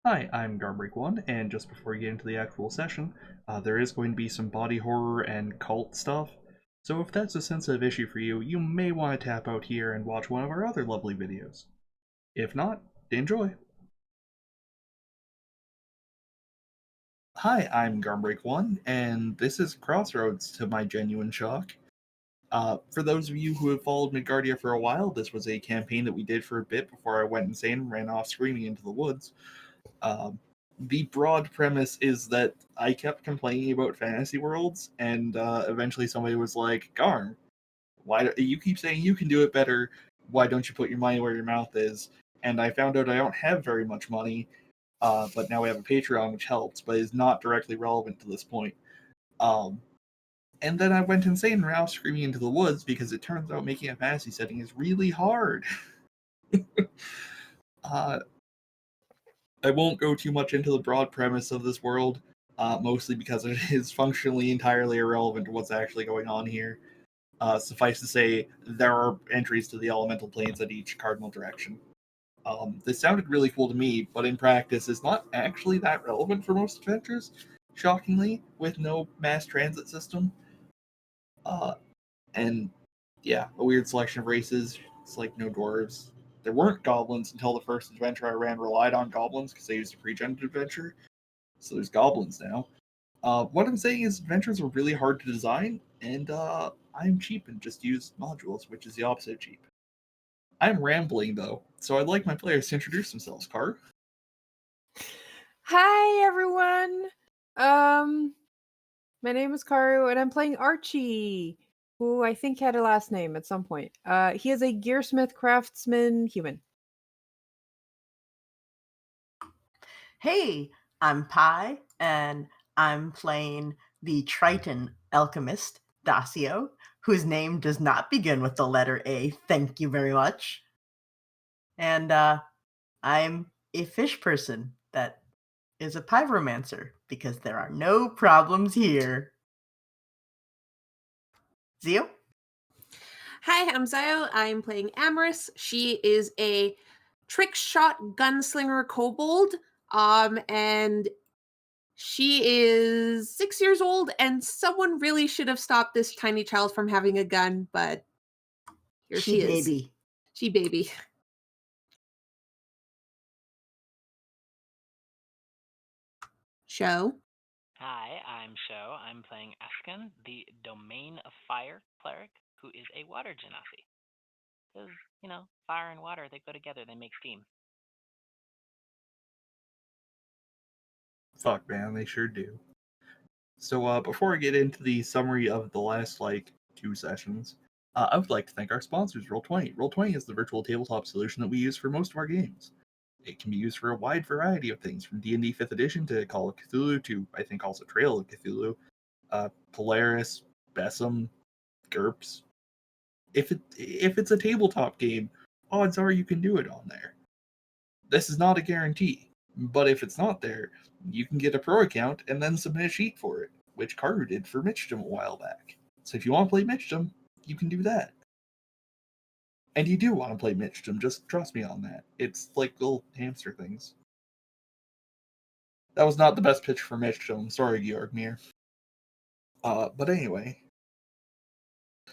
Hi, I'm Garbreak1, and just before we get into the actual session, there is going to be some body horror and cult stuff. So if that's a sensitive issue for you, you may want to tap out here and watch one of our other lovely videos. If not, enjoy. Hi, I'm Garbreak1, and this is Crossroads to my genuine shock. For those of you who have followed Midgardia for a while, this was a campaign that we did for a bit before I went insane and ran off screaming into the woods. Um, the broad premise is that I kept complaining about fantasy worlds, and eventually somebody was like, "Garm, why do you keep saying you can do it better? Why don't you put your money where your mouth is?" And I found out I don't have very much money, but now we have a Patreon, which helps, but is not directly relevant to this point. Um, and then I went insane and ran off screaming into the woods because it turns out making a fantasy setting is really hard. uh, I won't go too much into the broad premise of this world, mostly because it is functionally entirely irrelevant to what's actually going on here. Suffice to say, there are entries to the elemental planes at each cardinal direction. This sounded really cool to me, but in practice is not actually that relevant for most adventures, shockingly, with no mass transit system. Uh, and yeah, a weird selection of races. It's like no dwarves. There weren't goblins until the first adventure I ran relied on goblins because they used a pre-gen adventure. So there's goblins now. What I'm saying is adventures are really hard to design, and I'm cheap and just use modules, which is the opposite of cheap. I'm rambling though, so I'd like my players to introduce themselves. Car. Hi everyone. My name is Karu and I'm playing Archie, who I think had a last name at some point. He is a gearsmith craftsman human. Hey, I'm Pi, and I'm playing the Triton alchemist, Dacio, whose name does not begin with the letter A. Thank you very much. And I'm a fish person that is a pyromancer because there are no problems here. Zio? Hi, I'm Zio. I'm playing Amorous. She is a trick shot gunslinger kobold. And she is 6 years old, and someone really should have stopped this tiny child from having a gun, but here she is. Baby. She baby. Show. Hi, I'm Sho. I'm playing Askan, the Domain of Fire cleric, who is a water genasi. Because, fire and water, they go together, they make steam. Fuck, man, they sure do. So before I get into the summary of the last two sessions, I would like to thank our sponsors, Roll20. Roll20 is the virtual tabletop solution that we use for most of our games. It can be used for a wide variety of things, from D&D 5th edition to Call of Cthulhu to, I think, also Trail of Cthulhu, Polaris, Besom, GURPS. If it's a tabletop game, odds are you can do it on there. This is not a guarantee, but if it's not there, you can get a pro account and then submit a sheet for it, which Karu did for Mitchdom a while back. So if you want to play Mitchdom, you can do that. And you do want to play Mitchdom, just trust me on that. It's like little hamster things. That was not the best pitch for Mitchdom. Sorry, Georgmir. But anyway.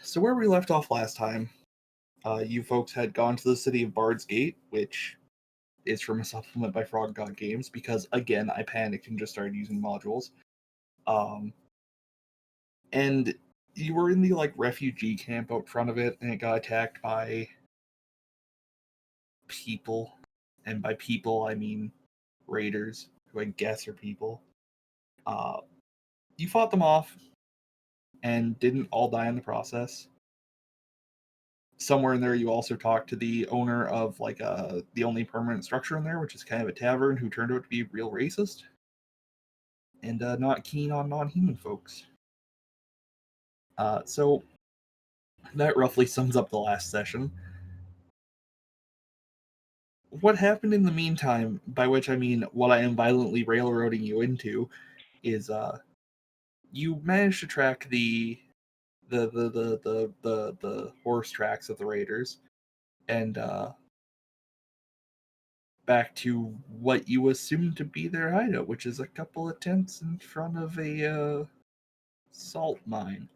So where we left off last time, you folks had gone to the city of Bard's Gate, which is from a supplement by Frog God Games, because again, I panicked and just started using modules. And you were in the refugee camp out front of it, and it got attacked by people. And by people, I mean raiders, who I guess are people. You fought them off and didn't all die in the process. Somewhere in there, you also talked to the owner of the only permanent structure in there, which is kind of a tavern, who turned out to be real racist and not keen on non-human folks. So that roughly sums up the last session. What happened in the meantime, by which I mean what I am violently railroading you into, is you managed to track the horse tracks of the raiders, and back to what you assume to be their hideout, which is a couple of tents in front of a salt mine,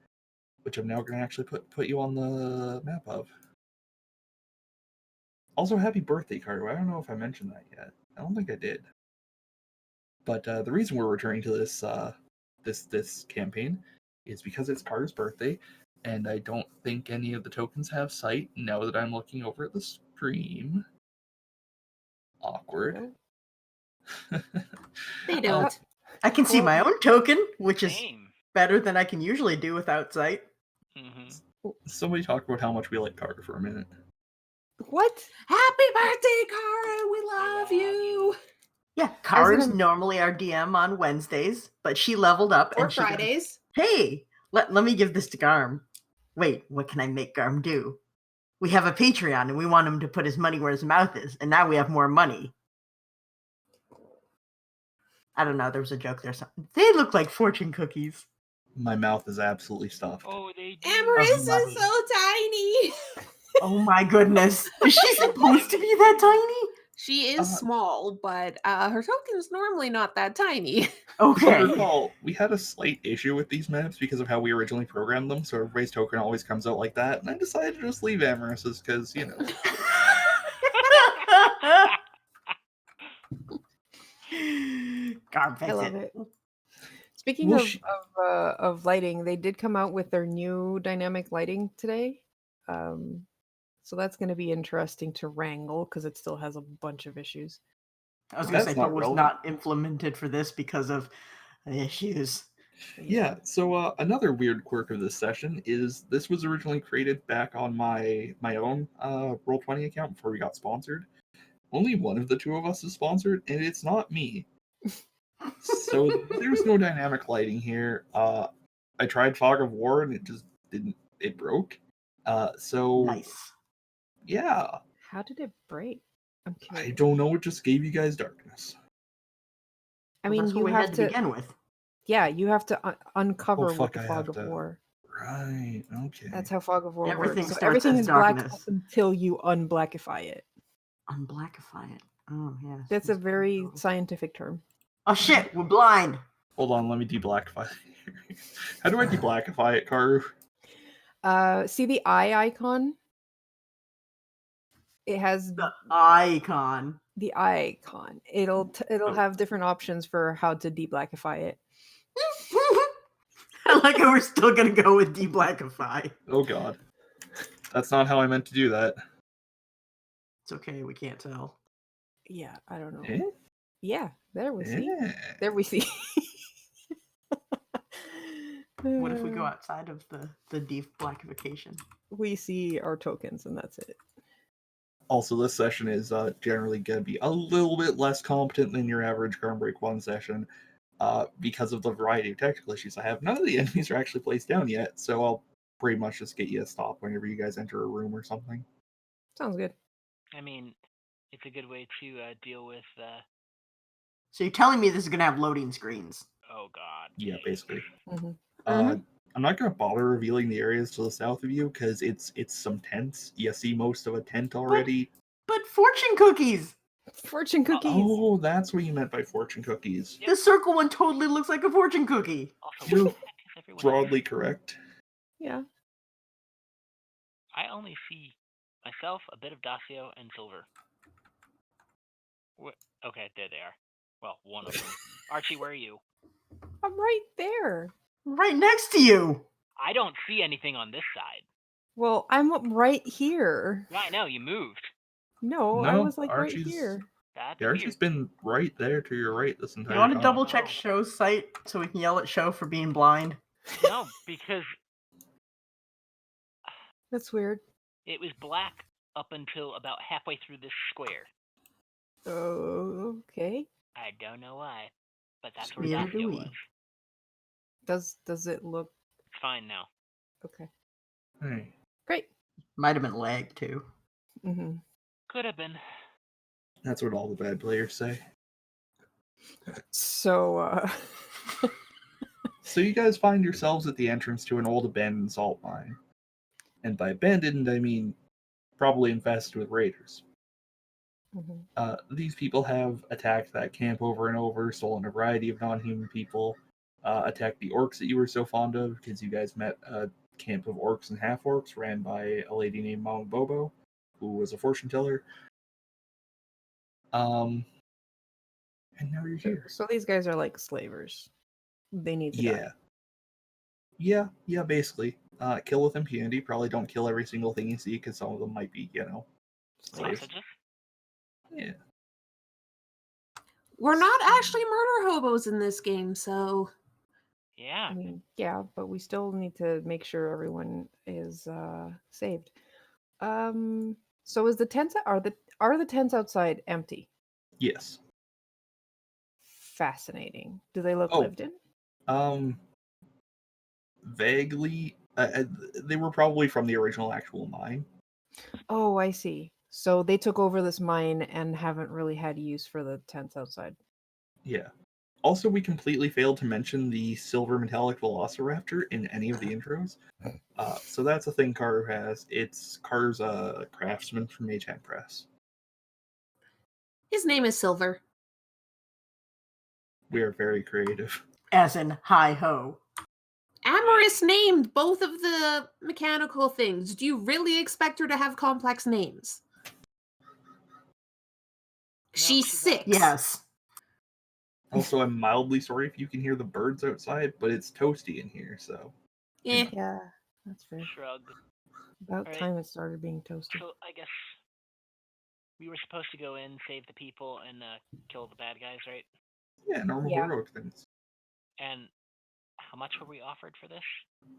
which I'm now going to actually put you on the map of. Also, happy birthday, Carter. I don't know if I mentioned that yet. I don't think I did. But the reason we're returning to this this campaign is because it's Carter's birthday, and I don't think any of the tokens have sight now that I'm looking over at the stream. Awkward. They don't. I can see my own token, which is Same. better than I can usually do without sight. Mm-hmm. Somebody talk about how much we like Carter for a minute. What? Happy birthday, Cara! We love you. Yeah, Kara's an- normally our DM on Wednesdays, but she leveled up Or and she goes, Fridays. hey, let me give this to Garm. Wait, what can I make Garm do? We have a Patreon and we want him to put his money where his mouth is, and now we have more money. I don't know, there was a joke there. They look like fortune cookies. My mouth is absolutely stuffed. Oh, they do. Amaris money. is so tiny. Oh my goodness. Is she supposed to be that tiny? She is small, but her token's normally not that tiny. Okay. Recall, we had a slight issue with these maps because of how we originally programmed them, so everybody's token always comes out like that, and I decided to just leave Amaris's because, you know. Garm, I love it. it. Speaking Well, of lighting, they did come out with their new dynamic lighting today. So that's going to be interesting to wrangle because it still has a bunch of issues. I was going to That's say, not but was relevant. not implemented for this because of issues. Yeah, so another weird quirk of this session is this was originally created back on my own Roll20 account before we got sponsored. Only one of the two of us is sponsored, and it's not me. So there's no dynamic lighting here. I tried Fog of War and it just didn't. It broke. So Nice. yeah, How did it break? I'm curious. I don't know. It just gave you guys darkness. I Well, mean, that's what you we have had to. begin with. Yeah, you have to uncover with fuck, the I fog have of to- war. Right. Okay. That's how fog of war Everything works. So starts everything as is black darkness. up until you unblackify it. Unblackify it. Oh, yeah. That's a very scientific term. Oh, shit. We're blind. Hold on. Let me deblackify. How do I deblackify it, Karu? See the eye icon? It has The icon. the eye icon. It'll Oh. have different options for how to deblackify it. I like how we're still going to go with deblackify. Oh God. That's not how I meant to do that. It's okay. We can't tell. Yeah, I don't know. Eh? Yeah, there we see. Eh. There we see. What if we go outside of the deblackification? We see our tokens and that's it. Also, this session is generally going to be a little bit less competent than your average Groundbreak 1 session because of the variety of technical issues I have. None of the enemies are actually placed down yet, so I'll pretty much just get you a stop whenever you guys enter a room or something. Sounds good. I mean, it's a good way to deal with. So you're telling me this is going to have loading screens? Oh God. Yeah, basically. Mhm. I'm not going to bother revealing the areas to the south of you because it's some tents. You see most of a tent already. But fortune cookies! Fortune cookies. Oh, that's what you meant by fortune cookies. The circle one totally looks like a fortune cookie. Also, You're what the heck is everyone? broadly correct. Yeah. I only see myself, a bit of Dacio, and Silver. Okay, there they are. Well, one of them. Archie, where are you? I'm right there. Right next to you! I don't see anything on this side. Well, I'm right here. Yeah, I know, you moved. No, I No, was like Archie's- right here. That's Archie's weird. been right there to your right this entire You want to time. double check Oh. Show's site so we can yell at Show for being blind? No, because That's weird. it was black up until about halfway through this square. Oh, okay. I don't know why, but that's where Neither do Dacio we. was. Does it look It's fine now. okay? Hey. Great. Might have been lag too. Mm-hmm. Could have been. That's what all the bad players say. So, So you guys find yourselves at the entrance to an old abandoned salt mine. And by abandoned, I mean probably infested with raiders. These people have attacked that camp over and over, stolen a variety of non-human people, attacked the orcs that you were so fond of because you guys met a camp of orcs and half-orcs ran by a lady named Mama Bobo, who was a fortune teller. And now you're here. So these guys are like slavers. They need to die. Yeah, basically. Kill with impunity. Probably don't kill every single thing you see because some of them might be, slaves. Sausages? Yeah. We're not actually murder hobos in this game, so Yeah. I mean, yeah, but we still need to make sure everyone is saved. So is the tents are the tents outside empty? Yes. Fascinating. Do they look Oh. lived in? Vaguely. They were probably from the original actual mine. Oh, I see. So they took over this mine and haven't really had use for the tents outside. Yeah. Also, we completely failed to mention the silver metallic velociraptor in any of the intros. So that's a thing Karu has. Karu's a craftsman from Mage Hand Press. his name is Silver. We are very creative. As in, hi-ho. Amaris named both of the mechanical things. Do you really expect her to have complex names? She's she's 6. Yes. Also, I'm mildly sorry if you can hear the birds outside, but it's toasty in here, so. Eh. Yeah, that's fair. Shrug. About Alright. time it started being toasted. So I guess we were supposed to go in, save the people, and kill the bad guys, right? Yeah, normal Yeah. heroic things. And how much were we offered for this?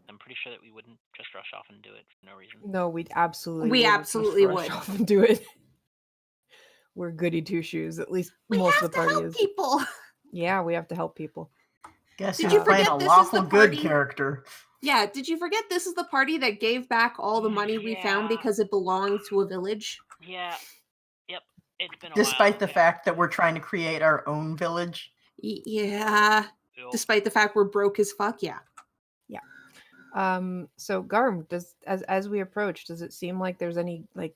I'm pretty sure that we wouldn't just rush off and do it for no reason. No, we absolutely We wouldn't just absolutely rush would. off and do it. We're goody two shoes. At least We most have of the to party help is. people. Yeah, we have to help people. Guess Did who's you playing forget a this is lawful the good party- character? Yeah, did you forget this is the party that gave back all the money we found Yeah. because it belonged to a village? Yeah. Yep. It's been a Despite while. the fact that we're trying to create our own village. Yeah. Cool. Despite the fact we're broke as fuck, yeah. So Garm, does as we approach, does it seem like there's any like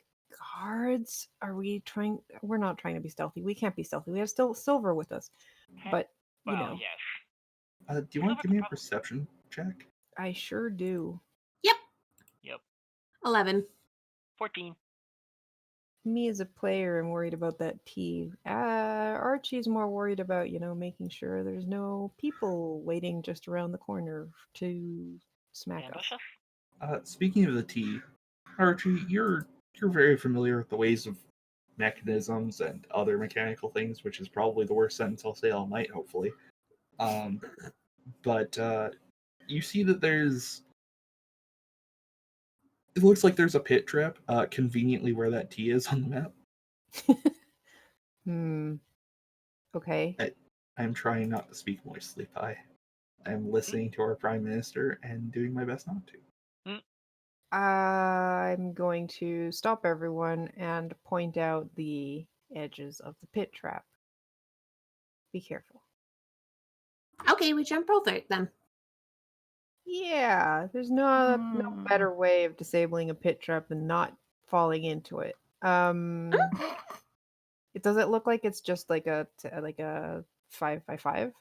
guards? We're not trying to be stealthy. We can't be stealthy. We have still Silver with us. Okay. But Well, you know, yes. Do you want to give me a perception check? I sure do. Yep. 11. 14. Me as a player, I'm worried about that T. Archie's more worried about, making sure there's no people waiting just around the corner to smack Ambush us. us? Speaking of the T, Archie, you're very familiar with the ways of mechanisms and other mechanical things, which is probably the worst sentence I'll say all night, hopefully. But you see that it looks like there's a pit trap conveniently where that T is on the map. Okay. I'm trying not to speak moistly, Pi. I'm listening to our Prime Minister and doing my best not to. I'm going to stop everyone and point out the edges of the pit trap. Be careful. Okay, we jump over it then. Yeah, there's no better way of disabling a pit trap than not falling into it. Does it look like it's just like a 5x5?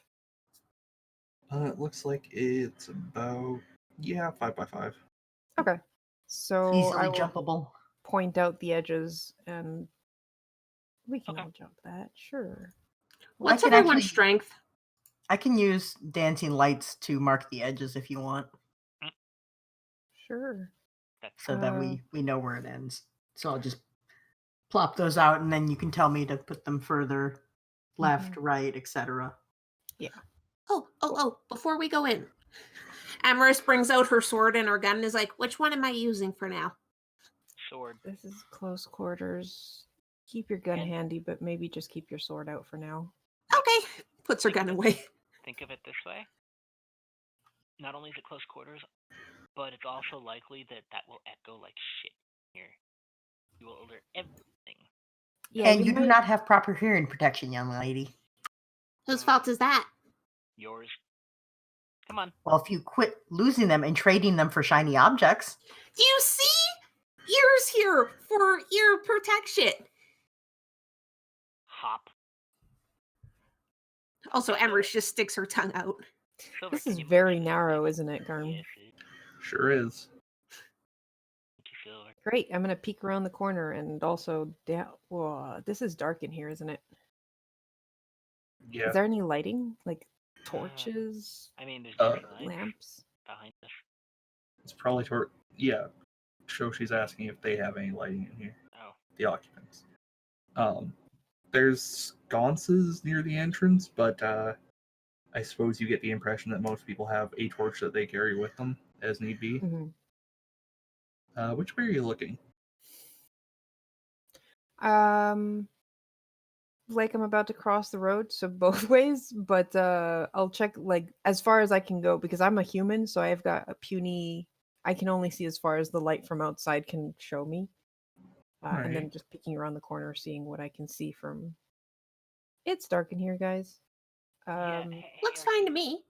It looks like it's about 5x5. Okay, so Easily I will jumpable. point out the edges, and we can Okay. all jump that. Sure. What's could everyone's actually- strength? I can use dancing lights to mark the edges if you want, Sure. That's so that we know where it ends. So I'll just plop those out, and then you can tell me to put them further left, right, etc. Oh, before we go in. Amaris brings out her sword and her gun and is like, which one am I using for now? sword. This is close quarters. Keep your gun And- handy, but maybe just keep your sword out for now. Okay. Puts her gun away. Think of it this way. Not only is it close quarters, but it's also likely that will echo like shit here. You will alert everything. Yeah, And you do might- not have proper hearing protection, young lady. Whose fault is that? Yours. Come on. Well, if you quit losing them and trading them for shiny objects, Do you see? Ears here for ear protection. pop. Also, Emrys just sticks her tongue out. Silver, This can is you move very to the narrow, table? isn't it, Garm? Yes, it is. Sure is. Thank you, Silver. Great. I'm gonna peek around the corner and also down. Whoa, this is dark in here, isn't it? Yeah. Is there any lighting, like torches, I mean, there's Uh, just lights lamps? behind us. It's probably toward. Yeah. Shoshi's asking if they have any lighting in here. Oh, The occupants. There's sconces near the entrance, but I suppose you get the impression that most people have a torch that they carry with them as need be. Mm-hmm. Which way are you looking? Like I'm about to cross the road, so both ways. But I'll check like as far as I can go because I'm a human, so I've got a puny. I can only see as far as the light from outside can show me, and then Right. just peeking around the corner, seeing what I can see from. It's dark in here, guys. yeah. Hey, Looks Archie. fine to me.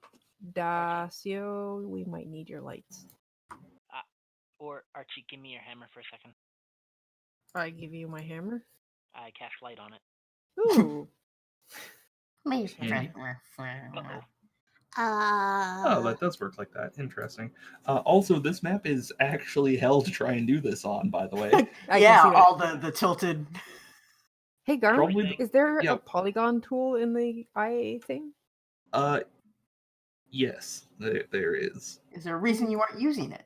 Dacio, we might need your lights. Or Archie, give me your hammer for a second. I give you my hammer. I cast light on it. Ooh. Handy. Uh-oh. Oh, that does work like that. Interesting. Also, this map is actually hell to try and do this on, by the way. I Yeah, can see that. all the tilted. Hey, Garm, Probably. is there a Yep. polygon tool in the IA thing? Yes, there is. Is there a reason you aren't using it?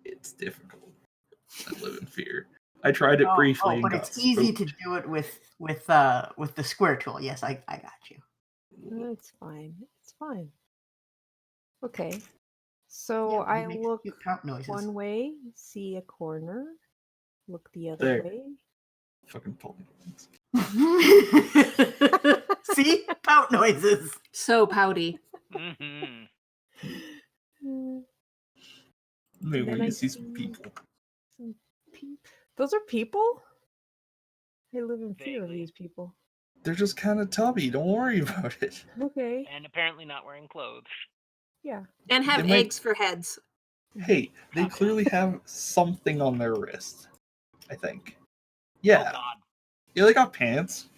It's difficult. I live in fear. I tried it briefly and but got it's easy to spooked. do it with the square tool. Yes, I got you. It's fine. It's fine. Okay. So Yeah, I you make look cute pout noises. one way, see a corner, look the other There. way. Fucking polygons. See? Pout noises. So pouty. Mm-hmm. Maybe Then we I can see some see- people. Those are people? I live in fear of Vaguely. these people. They're just kind of tubby. Don't worry about it. Okay. And apparently not wearing clothes. Yeah. And have They might- eggs for heads. Hey, they Okay. clearly have something on their wrist. I think. Oh Yeah. God. Yeah, they got pants.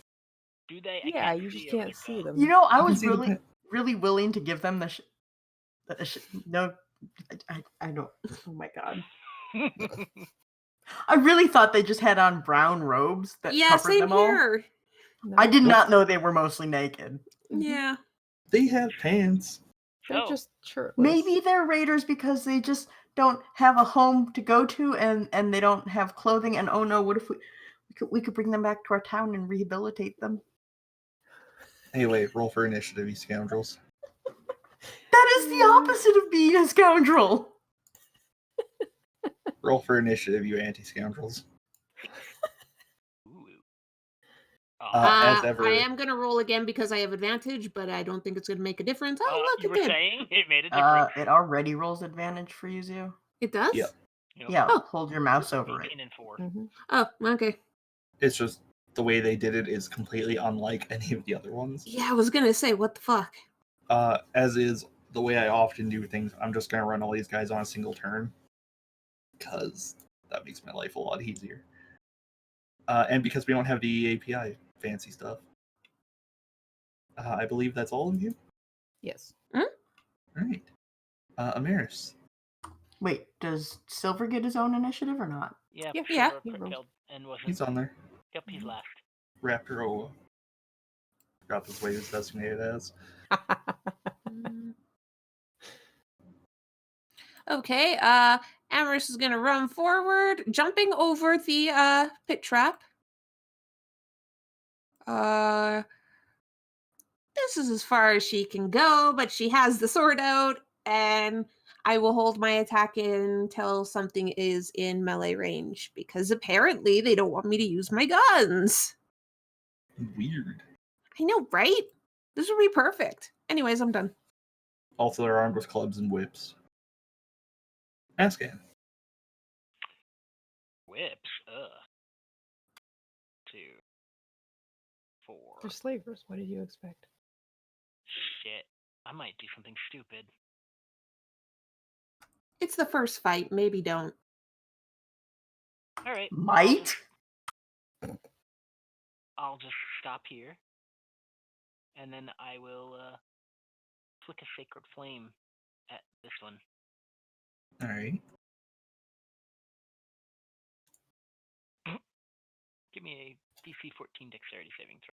Do they? I Yeah, can't you see just over can't the see gun. them. You know, I You can was see the really, pa- really willing to give them no. I don't. Oh my god. I really thought they just had on brown robes that Yeah, covered same them all. here. No, I did Nope. not know they were mostly naked. Mhm. Yeah. They have pants. They're So, just shirtless. Maybe they're raiders because they just don't have a home to go to and they don't have clothing. And oh no, what if we could bring them back to our town and rehabilitate them? Anyway, roll for initiative, you scoundrels. That is the opposite of being a scoundrel. Roll for initiative, you anti-scoundrels. ooh. As ever. I am going to roll again because I have advantage, but I don't think it's going to make a difference. Oh, look, You it were did. saying it made a difference. It already rolls advantage for you, Zoo. It does? Yep. You know, Yeah, Oh. hold your mouse over it. 18 and 4. Mhm. Oh, okay. It's just the way they did it is completely unlike any of the other ones. Yeah, I was going to say, what the fuck? As is the way I often do things, I'm just going to run all these guys on a single turn. Because that makes my life a lot easier. And because we don't have the API fancy stuff. I believe that's all of you? Yes. Alright. Amaris. Wait, does Silver get his own initiative or not? Yeah, Yeah, yeah, Silver he rolled. killed and wasn't. He's on there. Yep, he's last. Raptor Oa. Forgot this way it's designated as. Okay, Amherst is going to run forward, jumping over the pit trap. This is as far as she can go, but she has the sword out, and I will hold my attack until something is in melee range, because apparently they don't want me to use my guns. Weird. I know, right? This would be perfect. Anyways, I'm done. Also, they're armed with clubs and whips. Ascan. Whips. 2, 4. They're slavers. What did you expect? Shit. I might do something stupid. It's the first fight. Maybe don't. All right. Might? I'll just stop here, and then I will flick a sacred flame at this one. All right. Give me a DC 14 Dexterity saving throw.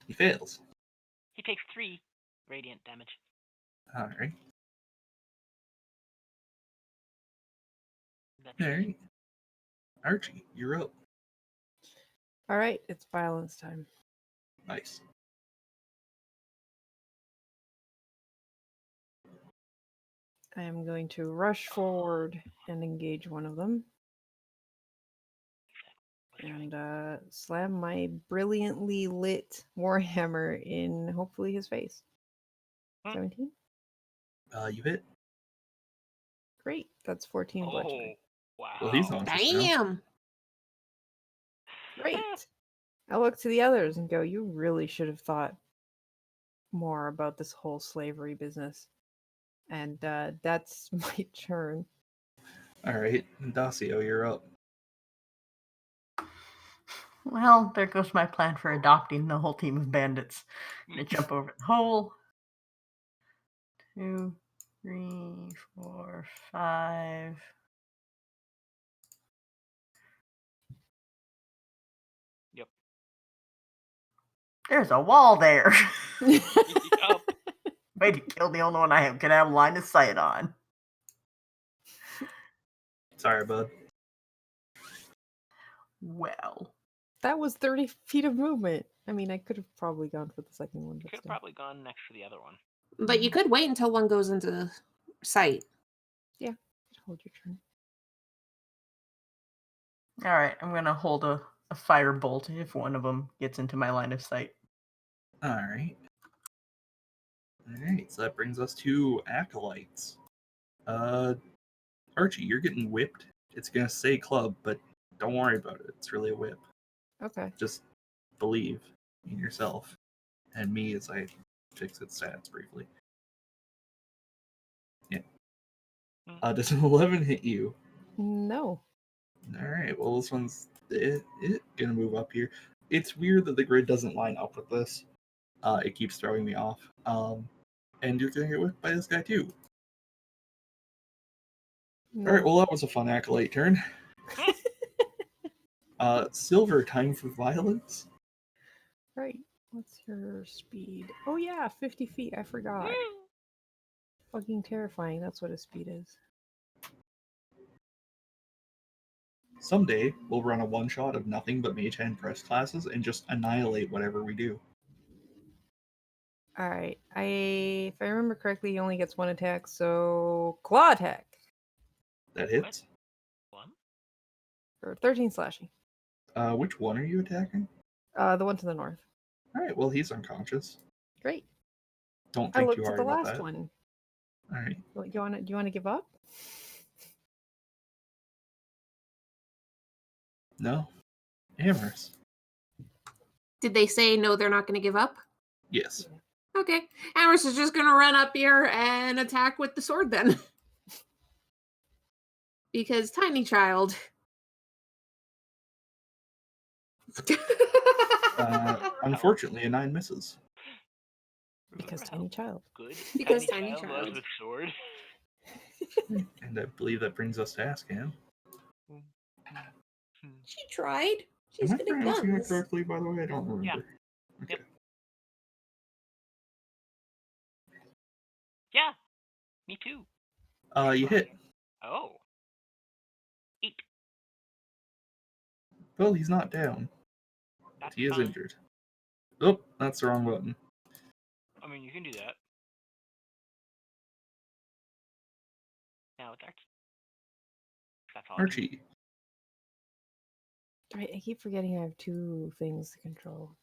He fails. He takes 3 radiant damage. All right. That's All it. right. Archie, you're up. All right, it's violence time. Nice. I am going to rush forward and engage one of them. And slam my brilliantly lit warhammer in hopefully his face. 17? You hit. Great. That's 14 bludgeoning. Wow. Well, he's on. Damn. Great. I look to the others and go, you really should have thought more about this whole slavery business. And that's my turn. All right. Dacio, you're up. Well, there goes my plan for adopting the whole team of bandits. I'm gonna jump over the hole. 2, 3, 4, 5. Yep. There's a wall there. Yup. Way to kill the only one I can have line of sight on. Sorry, bud. Well, That was 30 feet of movement. I mean, I could have probably gone for the second one, You but could have still. probably gone next to the other one. But you could wait until one goes into sight. Hold your turn. all right, I'm gonna hold a fire bolt if one of them gets into my line of sight. All right. All right. So that brings us to acolytes. Archie, you're getting whipped. It's gonna say club, but don't worry about it. It's really a whip. Okay. Just believe in yourself and me as I fix its stats briefly. Yeah. Does an 11 hit you? No. All right. Well, this one's gonna move up here. It's weird that the grid doesn't line up with this. It keeps throwing me off. And you're gonna get whipped by this guy too. No. All right. Well, that was a fun acolyte turn. Silver, time for violence. Right. What's your speed? Oh yeah, 50 feet. I forgot. Fucking terrifying. That's what a speed is. Someday we'll run a one shot of nothing but mage hand press classes and just annihilate whatever we do. All right. If I remember correctly, he only gets one attack, so claw attack That hits. One? for 13 slashing. Which one are you attacking? The one to the north. All right. Well, he's unconscious. Great. Don't I think looked too at hard the about last that. one. All right. Do you want to give up? No. Amorous. Did they say no, they're not going to give up? Yes. Okay. Amherst is just going to run up here and attack with the sword then. Because tiny child. Unfortunately, a 9 misses. Because Remember tiny how child. good Because tiny tiny child was child. with sword? And I believe that brings us to Ascan. She tried. She's Am I good at pronouncing that guns. correctly, by the way? I don't remember. Yeah. Okay. Yep. Yeah. Me too. You hit. Oh. 8. Well, he's not down. That's He is fine. injured. Oh, that's the wrong button. I mean, you can do that. Now it's Archie. That's all. I can do. Archie. Right, I keep forgetting I have 2 things to control.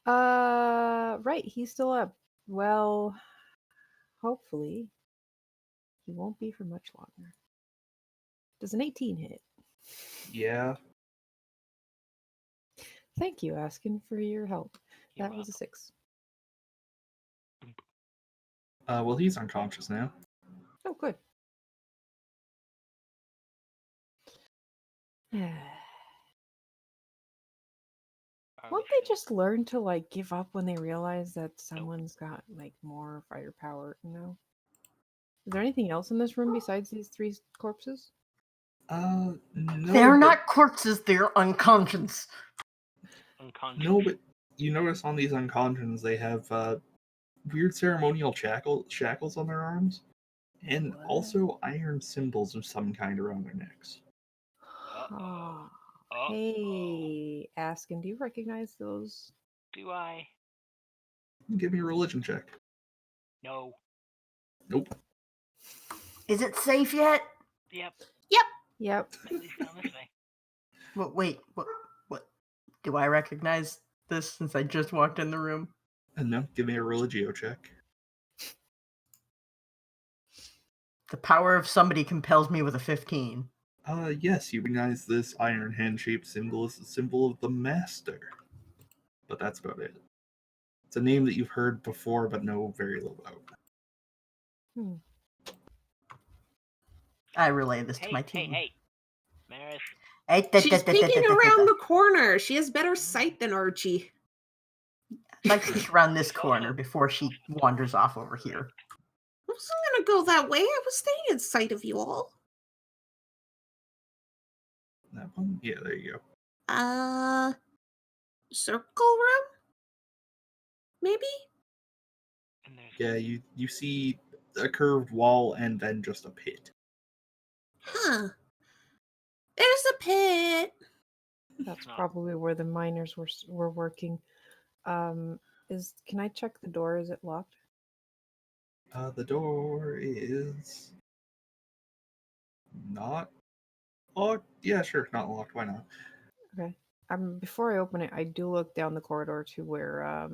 Right, he's still up. Well, hopefully he won't be for much longer. Does an 18 hit? Yeah. Thank you, Askin, for your help. You're That was a 6. Well, he's unconscious now. Oh, good. Probably Won't they should. just learn to like give up when they realize that someone's got like more firepower? Is there anything else in this room besides these 3 corpses? No, They're but- not corpses, they're unconscious. Unconscious. No, but you notice on these unconscious they have weird ceremonial shackles on their arms, and What? also iron symbols of some kind around their necks. Ah. Uh-oh. Hey, Askin, do you recognize those? Do I? Give me a religion check. No. Nope. Is it safe yet? Yep. Yep. At least down this way. Wait, what? Do I recognize this since I just walked in the room? And no, give me a religio check. The power of somebody compels me with a 15. Yes, you recognize this iron hand-shaped symbol as the symbol of the Master. But that's about it. It's a name that you've heard before, but know very little about. Hmm. I relay this to my Hey, team. hey. Maris, She's peeking around the corner. She has better sight than Archie. I'd like to peek around this corner before she wanders off over here. I wasn't gonna go that way. I was staying in sight of you all. That one? Yeah, there you go. Circle room? Maybe? and there's Yeah, you see a curved wall and then just a pit. Huh. There's a pit. That's No. probably where the miners were working. Can I check the door? Is it locked? The door is not locked. Yeah, sure, not locked. Why not? Okay. Before I open it, I do look down the corridor to where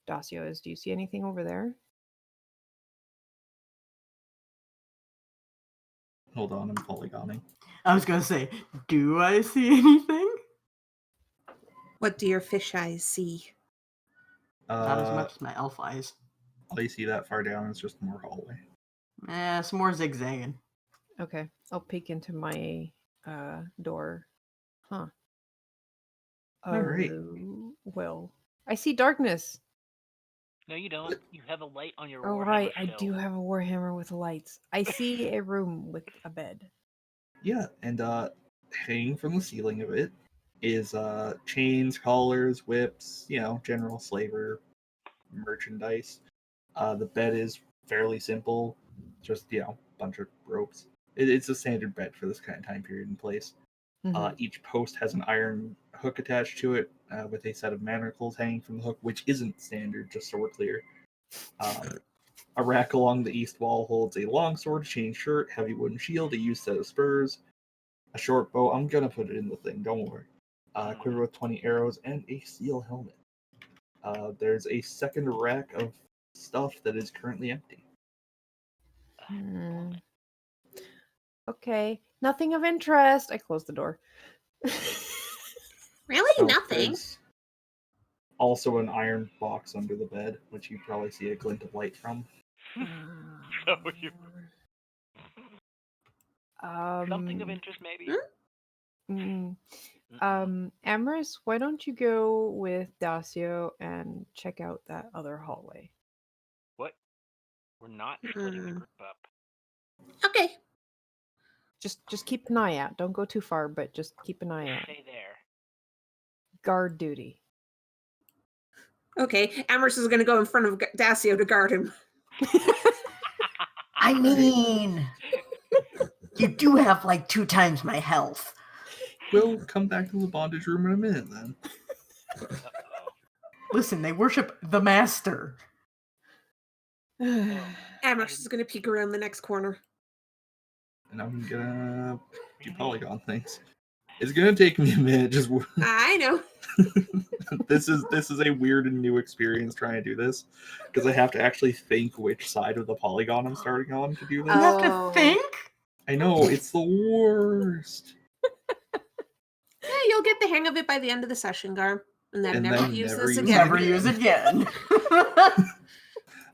Dacio is. Do you see anything over there? Hold on, I'm polygoning. I was gonna say, do I see anything? What do your fish eyes see? Not as much as my elf eyes. All you see that far down is just more hallway. Some more zigzagging. Okay. I'll peek into my door. Huh. All right. Well, I see darkness. No, you don't. You have a light on your Oh, Warhammer right. I still. do have a warhammer with lights. I see a room with a bed. Yeah, and hanging from the ceiling of it is chains, collars, whips, general slaver merchandise. The bed is fairly simple, just bunch of ropes. It's a standard bed for this kind of time period and place. Mhm. Each post has an iron hook attached to it with a set of manacles hanging from the hook, which isn't standard, just so we're clear. A rack along the east wall holds a longsword, chain shirt, heavy wooden shield, a used set of spurs, a short bow. I'm gonna put it in the thing, don't worry. Quiver with 20 arrows, and a steel helmet. There's a second rack of stuff that is currently empty. Hmm. Okay. Nothing of interest. I close the door. Really? Nothing. There's also an iron box under the bed, which you probably see a glint of light from. So you- Um, Something of interest, maybe. mm, Mm-mm. Amaris, why don't you go with Dacio and check out that other hallway? What? We're not splitting the Hmm. group up. Okay. Just keep an eye out. Don't go too far, but just keep an eye out. Stay there. Guard duty. Okay. Amherst is gonna go in front of Dacio to guard him. I mean, you do have like 2 times my health. We'll come back to the bondage room in a minute then. Uh-oh. Listen, they worship the master. Amherst is gonna peek around the next corner. And I'm gonna do Really? polygon things. It's gonna take me a minute. Just I know. this is a weird and new experience trying to do this because I have to actually think which side of the polygon I'm starting on to do this. You have Oh. to think? I know it's the worst. Yeah, you'll get the hang of it by the end of the session, Gar. And then And never then use never this use it again. Never use it again.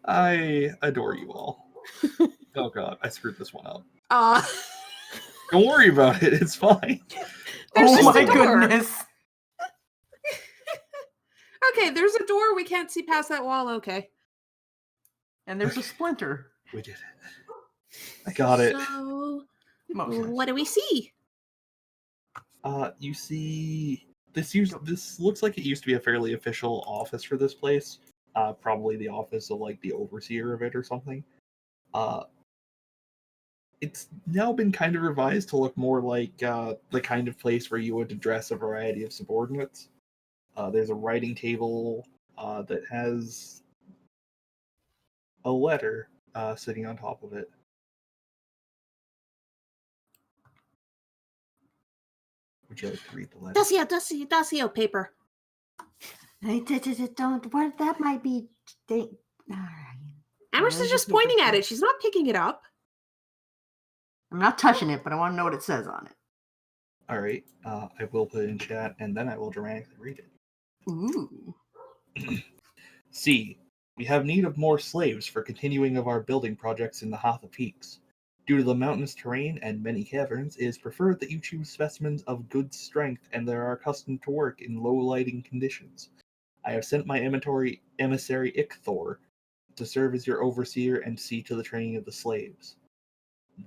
I adore you all. Oh god, I screwed this one up. Don't worry about it. It's fine. There's Oh just my a door. goodness. Okay, there's a door. We can't see past that wall. Okay. And there's a splinter. We did it. I got it. So, Most nice. what do we see? You see, this looks like it used to be a fairly official office for this place. Probably the office of like the overseer of it or something. It's now been kind of revised to look more like the kind of place where you would address a variety of subordinates. There's a writing table that has a letter sitting on top of it. Would you like to read the letter? Dacio paper. Don't. What that might be. All right. Amherst is just pointing at it. She's not picking it up. I'm not touching it, but I want to know what it says on it. All right. I will put it in chat, and then I will dramatically read it. Ooh. C. We have need of more slaves for continuing of our building projects in the Hatha Peaks. Due to the mountainous terrain and many caverns, it is preferred that you choose specimens of good strength and that are accustomed to work in low lighting conditions. I have sent my emissary Ichthor to serve as your overseer and see to the training of the slaves.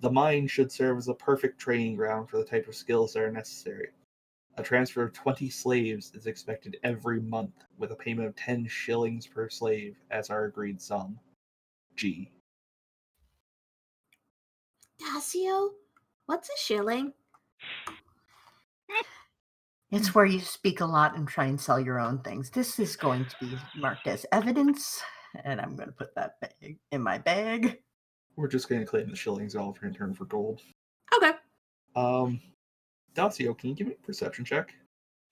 The mine should serve as a perfect training ground for the type of skills that are necessary. A transfer of 20 slaves is expected every month, with a payment of 10 shillings per slave as our agreed sum. G. Dacio, what's a shilling? It's where you speak a lot and try and sell your own things. This is going to be marked as evidence, and I'm going to put that bag in my bag. We're just going to claim the shillings off in return for gold. Okay. Dacio, can you give me a perception check?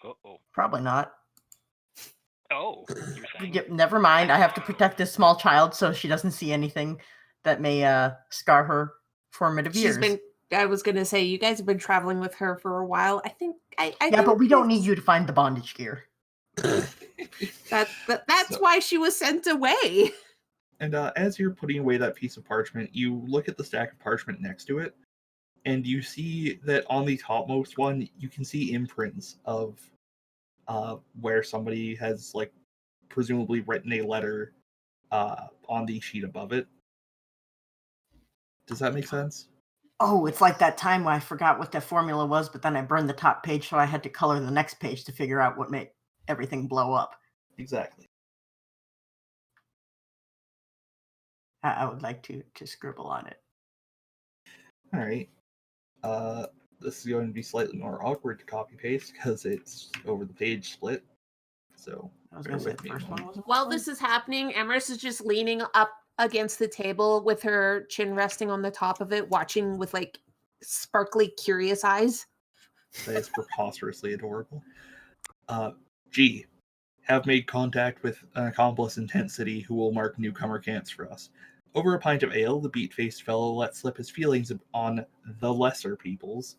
Uh-oh. Probably not. Oh, you're saying? Yep, never mind. I have to protect this small child so she doesn't see anything that may scar her formative years. I was going to say, you guys have been traveling with her for a while. I think but we don't need you to find the bondage gear. That's why she was sent away. And as you're putting away that piece of parchment, you look at the stack of parchment next to it, and you see that on the topmost one, you can see imprints of where somebody has, like, presumably written a letter on the sheet above it. Does that make sense? Oh, it's like that time when I forgot what the formula was, but then I burned the top page, so I had to color the next page to figure out what made everything blow up. Exactly. I would like to scribble on it. All right. This is going to be slightly more awkward to copy paste because it's over the page split. So I was going to say the me a first one moment. wasn't. While this is happening, Amherst is just leaning up against the table with her chin resting on the top of it, watching with like sparkly, curious eyes. That is preposterously adorable. G. Have made contact with an accomplice in Tent City who will mark newcomer camps for us. Over a pint of ale, the beat-faced fellow let slip his feelings on the lesser peoples,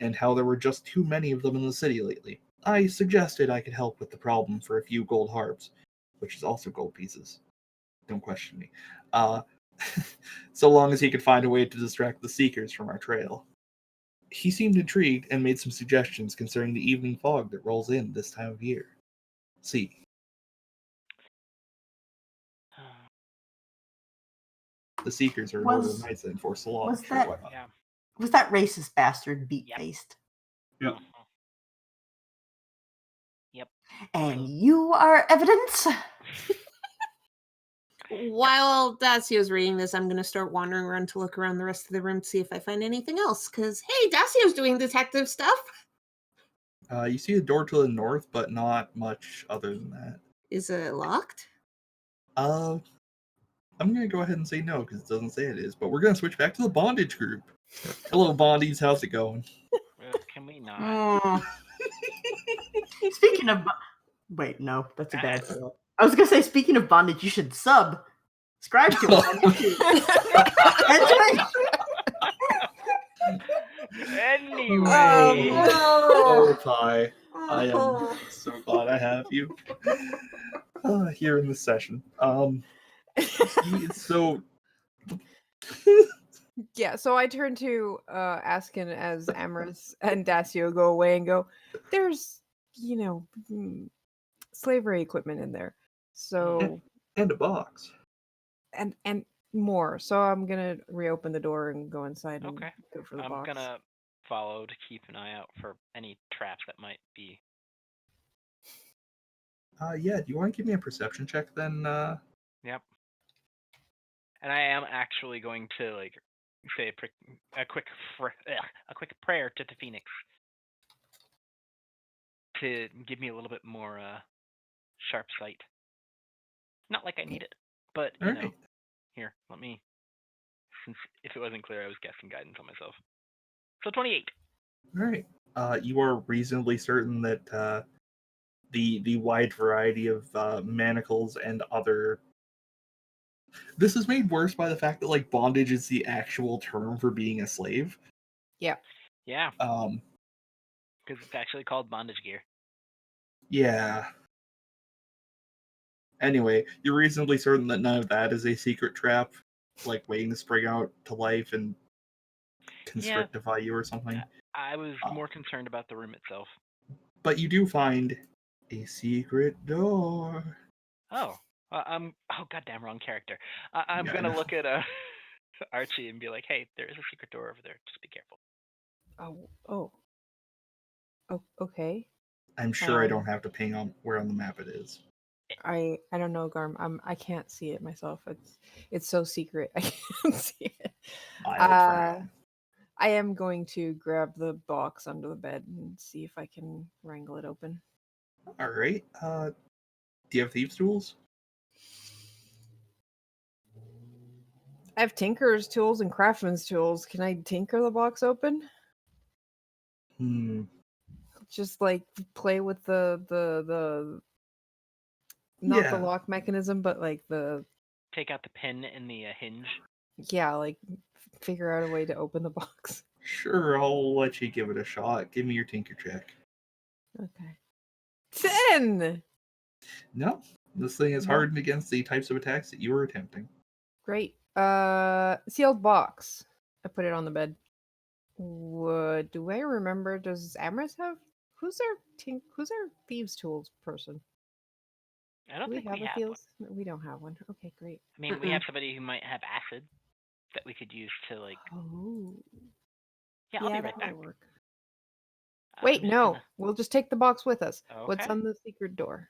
and how there were just too many of them in the city lately. I suggested I could help with the problem for a few gold harps, which is also gold pieces. Don't question me. So long as he could find a way to distract the seekers from our trail. He seemed intrigued and made some suggestions concerning the evening fog that rolls in this time of year. C. The Seekers are an order of knights that enforce the law. Was Sure, that- why not? Yeah. Was that racist bastard beat-faced? Yep. Yep. And you are evidence? While Dacio's reading this, I'm going to start wandering around to look around the rest of the room to see if I find anything else. Because, hey, Dacio's doing detective stuff. You see a door to the north, but not much other than that. Is it locked? I'm going to go ahead and say no, because it doesn't say it is. But we're going to switch back to the bondage group. Hello, Bondies. How's it going? Can we not? Speaking of... Wait, no, that's a bad deal. I was going to say, speaking of bondage, you should subscribe to us on YouTube. Anyway. Oh, Pie. I am so glad I have you here in this session. So... Yeah, so I turn to Askin as Amherst and Dacio go away and go, there's, slavery equipment in there. So And a box. and more. So I'm gonna reopen the door and go inside and Okay. go for the I'm box. gonna follow to keep an eye out for any traps that might be. Yeah, do you want to give me a perception check then? Yep. And I am actually going to like say a quick prayer to the Phoenix to give me a little bit more sharp sight. Not like I need it, but you know, Alright. here, let me. Since if it wasn't clear, I was guessing guidance on myself. So 28. Alright. You are reasonably certain that the wide variety of manacles and other. This is made worse by the fact that like bondage is the actual term for being a slave. Yeah. Yeah, Um, because it's actually called bondage gear. yeah. Anyway, you're reasonably certain that none of that is a secret trap, like waiting to spring out to life and constrictify you or something. I was more concerned about the room itself. But you do find a secret door. Oh, oh goddamn wrong character. I'm Yeah, I gonna know. look at Archie and be like, hey, there is a secret door over there. Just be careful. Okay. I'm sure I don't have to ping on where on the map it is. I don't know, Garm. I can't see it myself. It's so secret. I can't see it. I'll try. I am going to grab the box under the bed and see if I can wrangle it open. All right. Do you have thieves' tools? I have tinker's tools and craftsman's tools. Can I tinker the box open? Just like play with the not the Yeah. lock mechanism, but like the Take out the pin in the hinge. like figure out a way to open the box. Sure, I'll let you give it a shot. Give me your tinker check. Okay. 10! No, this thing is No. hardened against the types of attacks that you were attempting. Great. Sealed box. I put it on the bed. What do I remember? Does Amherst have? Who's our thieves tools person? I don't Do we think have we a have one. thieves? No, we don't have one. Okay, great. I mean, we have somebody who might have acid that we could use to like. Oh. Yeah, I'll be that right back. might work. I'm Wait, just no. gonna- We'll just take the box with us. What's Okay. on the secret door?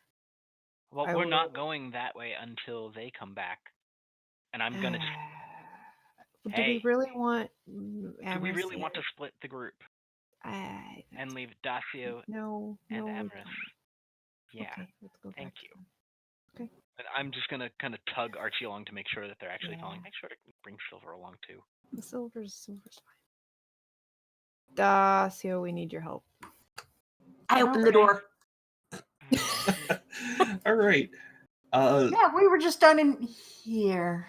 Well, I we're will- not going that way until they come back, and I'm gonna just. Do we Hey, really want do we Amherst really want to here? split the group I and leave Dacio no, and we Amherst? don't. Yeah. Okay, let's go Thank back you. to them. Okay. And I'm just gonna kind of tug Archie along to make sure that they're actually Yeah. following. Make sure to bring Silver along too. The silver's fine. Dacio, we need your help. I opened the door. All right. Yeah, we were just done in here.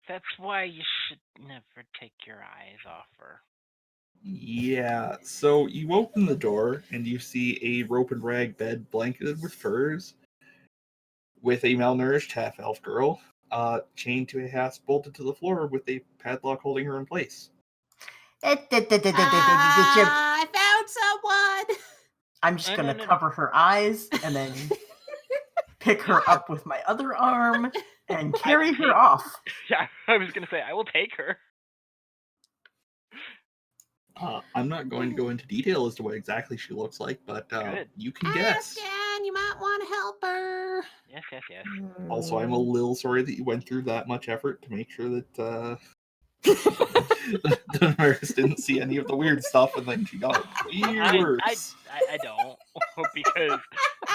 That's why you should never take your eyes off her. Yeah. So you open the door and you see a rope and rag bed blanketed with furs, with a malnourished half elf girl, chained to a hasp bolted to the floor with a padlock holding her in place. I found someone. I'm just No, gonna no, no. cover her eyes and then pick her up with my other arm and carry her take- off. Yeah, I was gonna say I will take her. I'm not going to go into detail as to what exactly she looks like, but Good. you can guess. Askin, you might want to help her. Yes, yes, yes. Also, I'm a little sorry that you went through that much effort to make sure that the nurse didn't see any of the weird stuff, and then she got worse. I don't because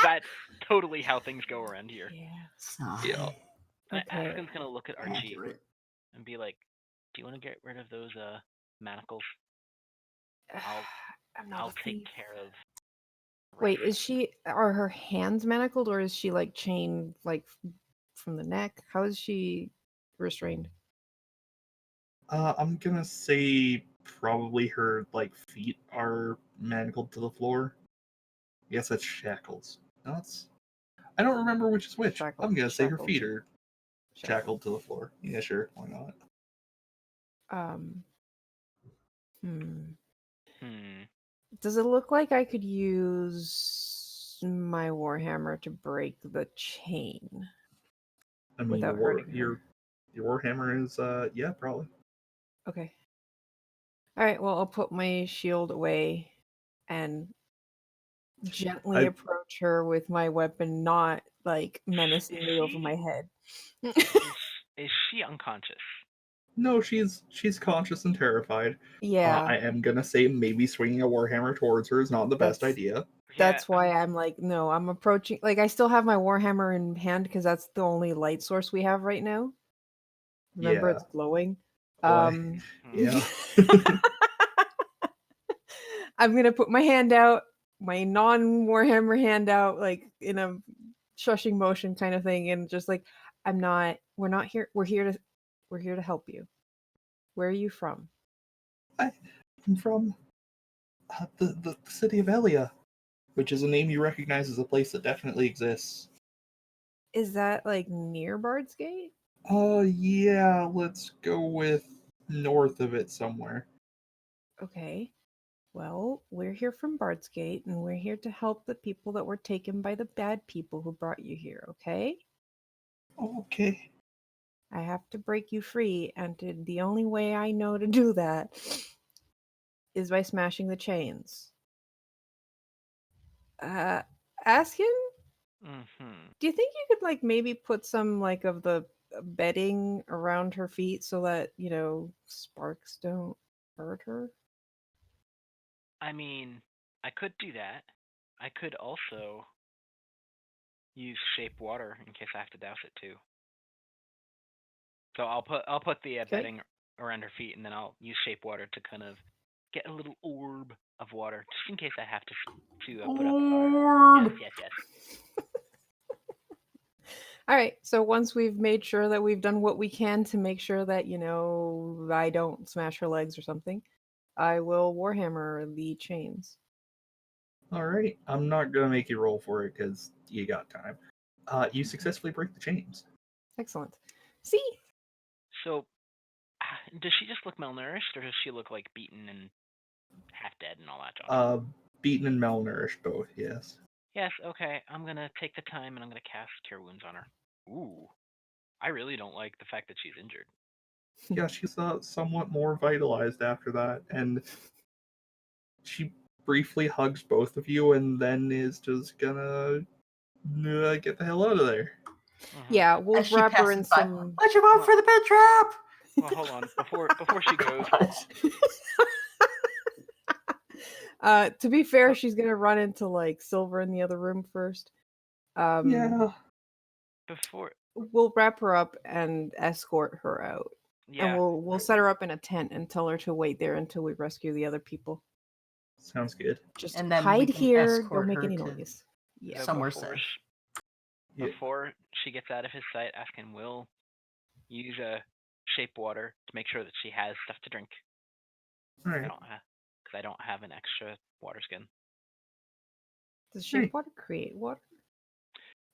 that's totally how things go around here. Yeah. And Okay. Askin's gonna look at Archie Accurate. and be like, "Do you want to get rid of those manacles? I'm not I'll a take thief. care of." Wait, are her hands manacled or is she like chained like from the neck? How is she restrained? I'm gonna say probably her like feet are manacled to the floor. Yes, that's shackles. No, I don't remember which is which. Shackled, I'm gonna say her shackled. feet are shackled to the floor. Yeah, sure. Why not? Hmm. Hmm. Does it look like I could use my warhammer to break the chain I mean, without hurting her. your warhammer is yeah, probably. Okay. All right. Well, I'll put my shield away and gently I- approach her with my weapon, not like menacingly over my head. Is she unconscious? No, she's conscious and terrified. Yeah. I am gonna say maybe swinging a warhammer towards her is not the best That's- idea. That's why I'm like, no, I'm approaching. Like, I still have my warhammer in hand because that's the only light source we have right now. Remember, Yeah. it's glowing. Boy. Yeah. I'm gonna put my hand out, my non-warhammer hand out, like in a shushing motion kind of thing, and just like, we're not here. We're here to help you. Where are you from? I'm from the city of Elia, which is a name you recognize as a place that definitely exists. Is that like near Bard's Gate? Yeah, let's go with north of it somewhere. Okay. Well, we're here from Bard's Gate, and we're here to help the people that were taken by the bad people who brought you here, okay? Okay. I have to break you free, and the only way I know to do that is by smashing the chains. Ask him? Mm-hmm. Do you think you could, like, maybe put some, like, of the bedding around her feet so that, sparks don't hurt her? I mean, I could do that. I could also use shape water in case I have to douse it too. So I'll put the bedding around her feet, and then I'll use shape water to kind of get a little orb of water, just in case I have to put out the fire. Orb. Yes. All right, so once we've made sure that we've done what we can to make sure that, I don't smash her legs or something, I will warhammer the chains. Alright, I'm not gonna make you roll for it because you got time. You successfully break the chains. Excellent. See? So, does she just look malnourished, or does she look like beaten and half dead and all that junk? Beaten and malnourished both, yes. Yes, okay. I'm gonna take the time and I'm gonna cast Cure Wounds on her. Ooh, I really don't like the fact that she's injured. Yeah, she's somewhat more vitalized after that, and she briefly hugs both of you and then is just gonna get the hell out of there. Mhm. Yeah, we'll As she wrap her in passes by, some. Watch your mouth for the pit trap. Well, hold on. Before she goes, To be fair, she's gonna run into like Silver in the other room first. Yeah. before We'll wrap her up and escort her out, and yeah, we'll set her up in a tent and tell her to wait there until we rescue the other people. Sounds good. Just And then we hide can here. escort Don't make her any to- noise. Yeah. so Somewhere before safe. Yeah. before she gets out of his sight, Askin will use a shape water to make sure that she has stuff to drink. Alright. Because I don't have an extra water skin. Does shape water create water?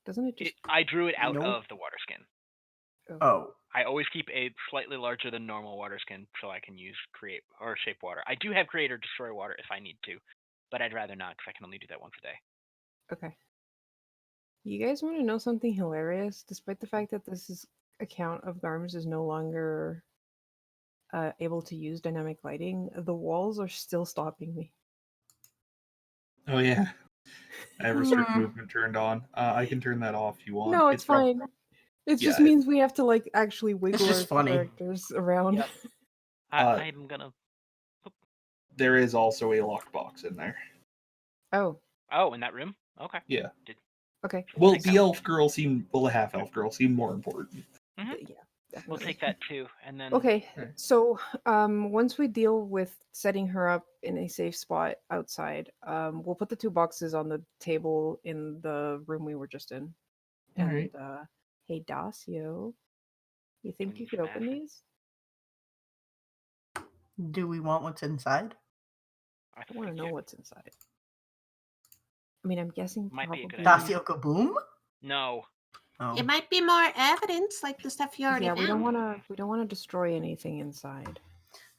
Doesn't it just? I drew it out Nope. of the water skin. Oh. I always keep a slightly larger than normal water skin so I can use create or shape water. I do have create or destroy water if I need to, but I'd rather not because I can only do that once a day. Okay. You guys want to know something hilarious? Despite the fact that this account of Garms is no longer able to use dynamic lighting, the walls are still stopping me. Oh yeah. I have restrict Hmm. movement turned on. I can turn that off if you want. No, it's fine. It just Yeah, means we have to like actually wiggle just our funny. characters around. Yep. I'm gonna. There is also a locked box in there. Oh, In that room. Okay. Yeah. okay. Well, take the that. elf girl seemed, the half elf girl seemed more important. Mhm. Yeah, definitely. We'll take that too, and then. Okay, Right. so once we deal with setting her up in a safe spot outside, we'll put the 2 boxes on the table in the room we were just in. And Alright. hey, Dacio, you think Can you you could open smash it? these? Do we want what's inside? I I want to think know it what's inside. I mean, I'm guessing might be a good probably. idea. Dacio Kaboom? No. Oh. It might be more evidence, like the stuff you already Yeah, we don't found. want to destroy anything inside.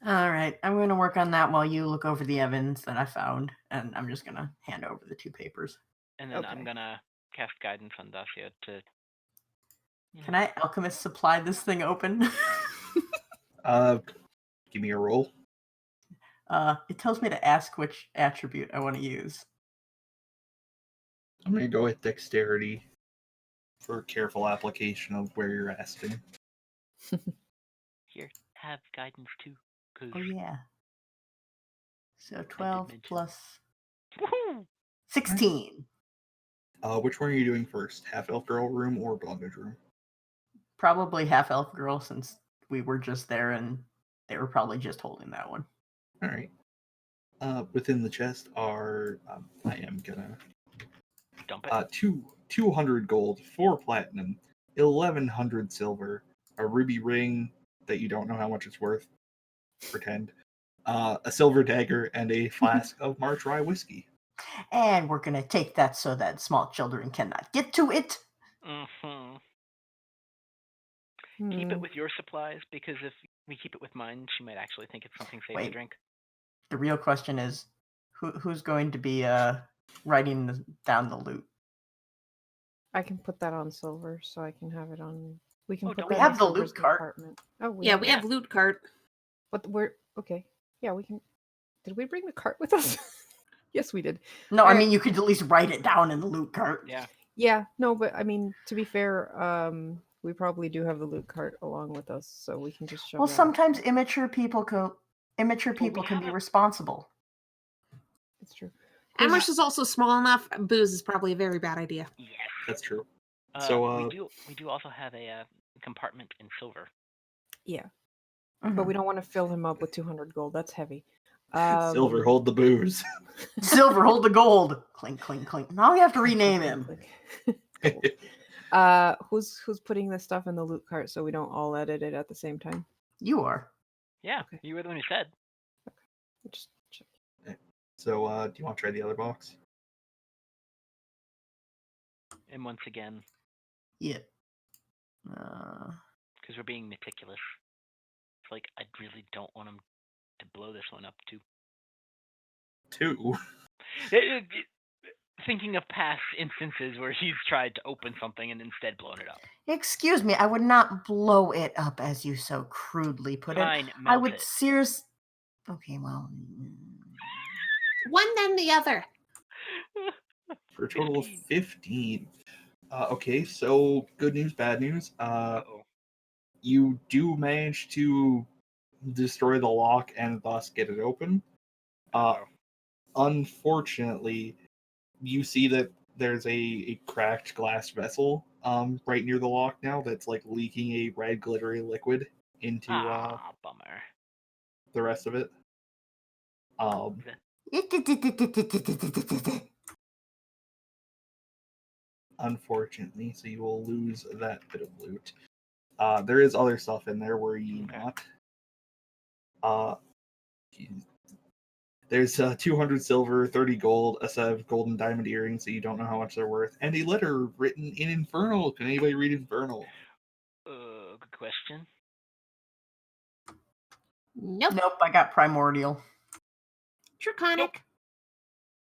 All right. I'm going to work on that while you look over the evidence that I found. And I'm just going to hand over the 2 papers. And then I'm Okay. gonna cast guidance on Dacia to. Can I alchemist supply this thing open? Give me a roll. It tells me to ask which attribute I want to use. I'm gonna go with dexterity for careful application of where you're asking. Here, have guidance too. Cause Oh yeah. So 12 mention. plus Woohoo! 16. Which one are you doing first? Half elf girl room or bondage room? Probably half elf girl since we were just there and they were probably just holding that one. All right. Within the chest are I am gonna Dump it. 200 gold, 4 platinum, 1100 silver, a ruby ring that you don't know how much it's worth. Pretend. A silver dagger and a flask of March rye whiskey. And we're going to take that so that small children cannot get to it. Mm-hmm. Keep it with your supplies, because if we keep it with mine, she might actually think it's something safe to Wait. drink. The real question is, who's going to be writing down the loot? I can put that on silver, so I can have it on. We can Oh, put don't that we in have the Silver's loot cart? department. Oh, Yeah, have we it. have loot cart. But we're okay. Yeah, we can. Did we bring the cart with us? Yes, we did. No, I Alright. mean, you could at least write it down in the loot cart. Yeah. Yeah, no, but I mean, to be fair, we probably do have the loot cart along with us, so we can just shove Well, that. sometimes immature people can have be a- responsible. It's true. Amherst is also small enough. Booze is probably a very bad idea. Yes. That's true. we do also have a compartment in silver. Yeah, Mhm. but we don't want to fill him up with 200 gold. That's heavy. Silver, hold the booze. Silver, hold the gold. Clink, clink, clink. Now we have to rename him. Gold. Who's putting this stuff in the loot cart so we don't all edit it at the same time? You are. Yeah, Okay. you were the one who said. Just check. So, do you want to try the other box? And once again, Yeah. because we're being meticulous, it's like I really don't want him to blow this one up too. 2. Thinking of past instances where he's tried to open something and instead blown it up. Excuse me, I would not blow it up as you so crudely put Fine, it. I melt would it. seriously. Okay, well. One, then the other. For a total of 15. 15. Okay, so good news, bad news. Uh-oh. You do manage to destroy the lock and thus get it open. Uh-oh. Unfortunately, you see that there's a cracked glass vessel right near the lock now that's like leaking a red glittery liquid into Bummer. the rest of it. Unfortunately, so you will lose that bit of loot. There is other stuff in there, were you Okay. not? There's 200 silver, 30 gold, a set of golden diamond earrings that you don't know how much they're worth, and a letter written in Infernal. Can anybody read Infernal? Good question. Nope. Nope, I got primordial. Draconic.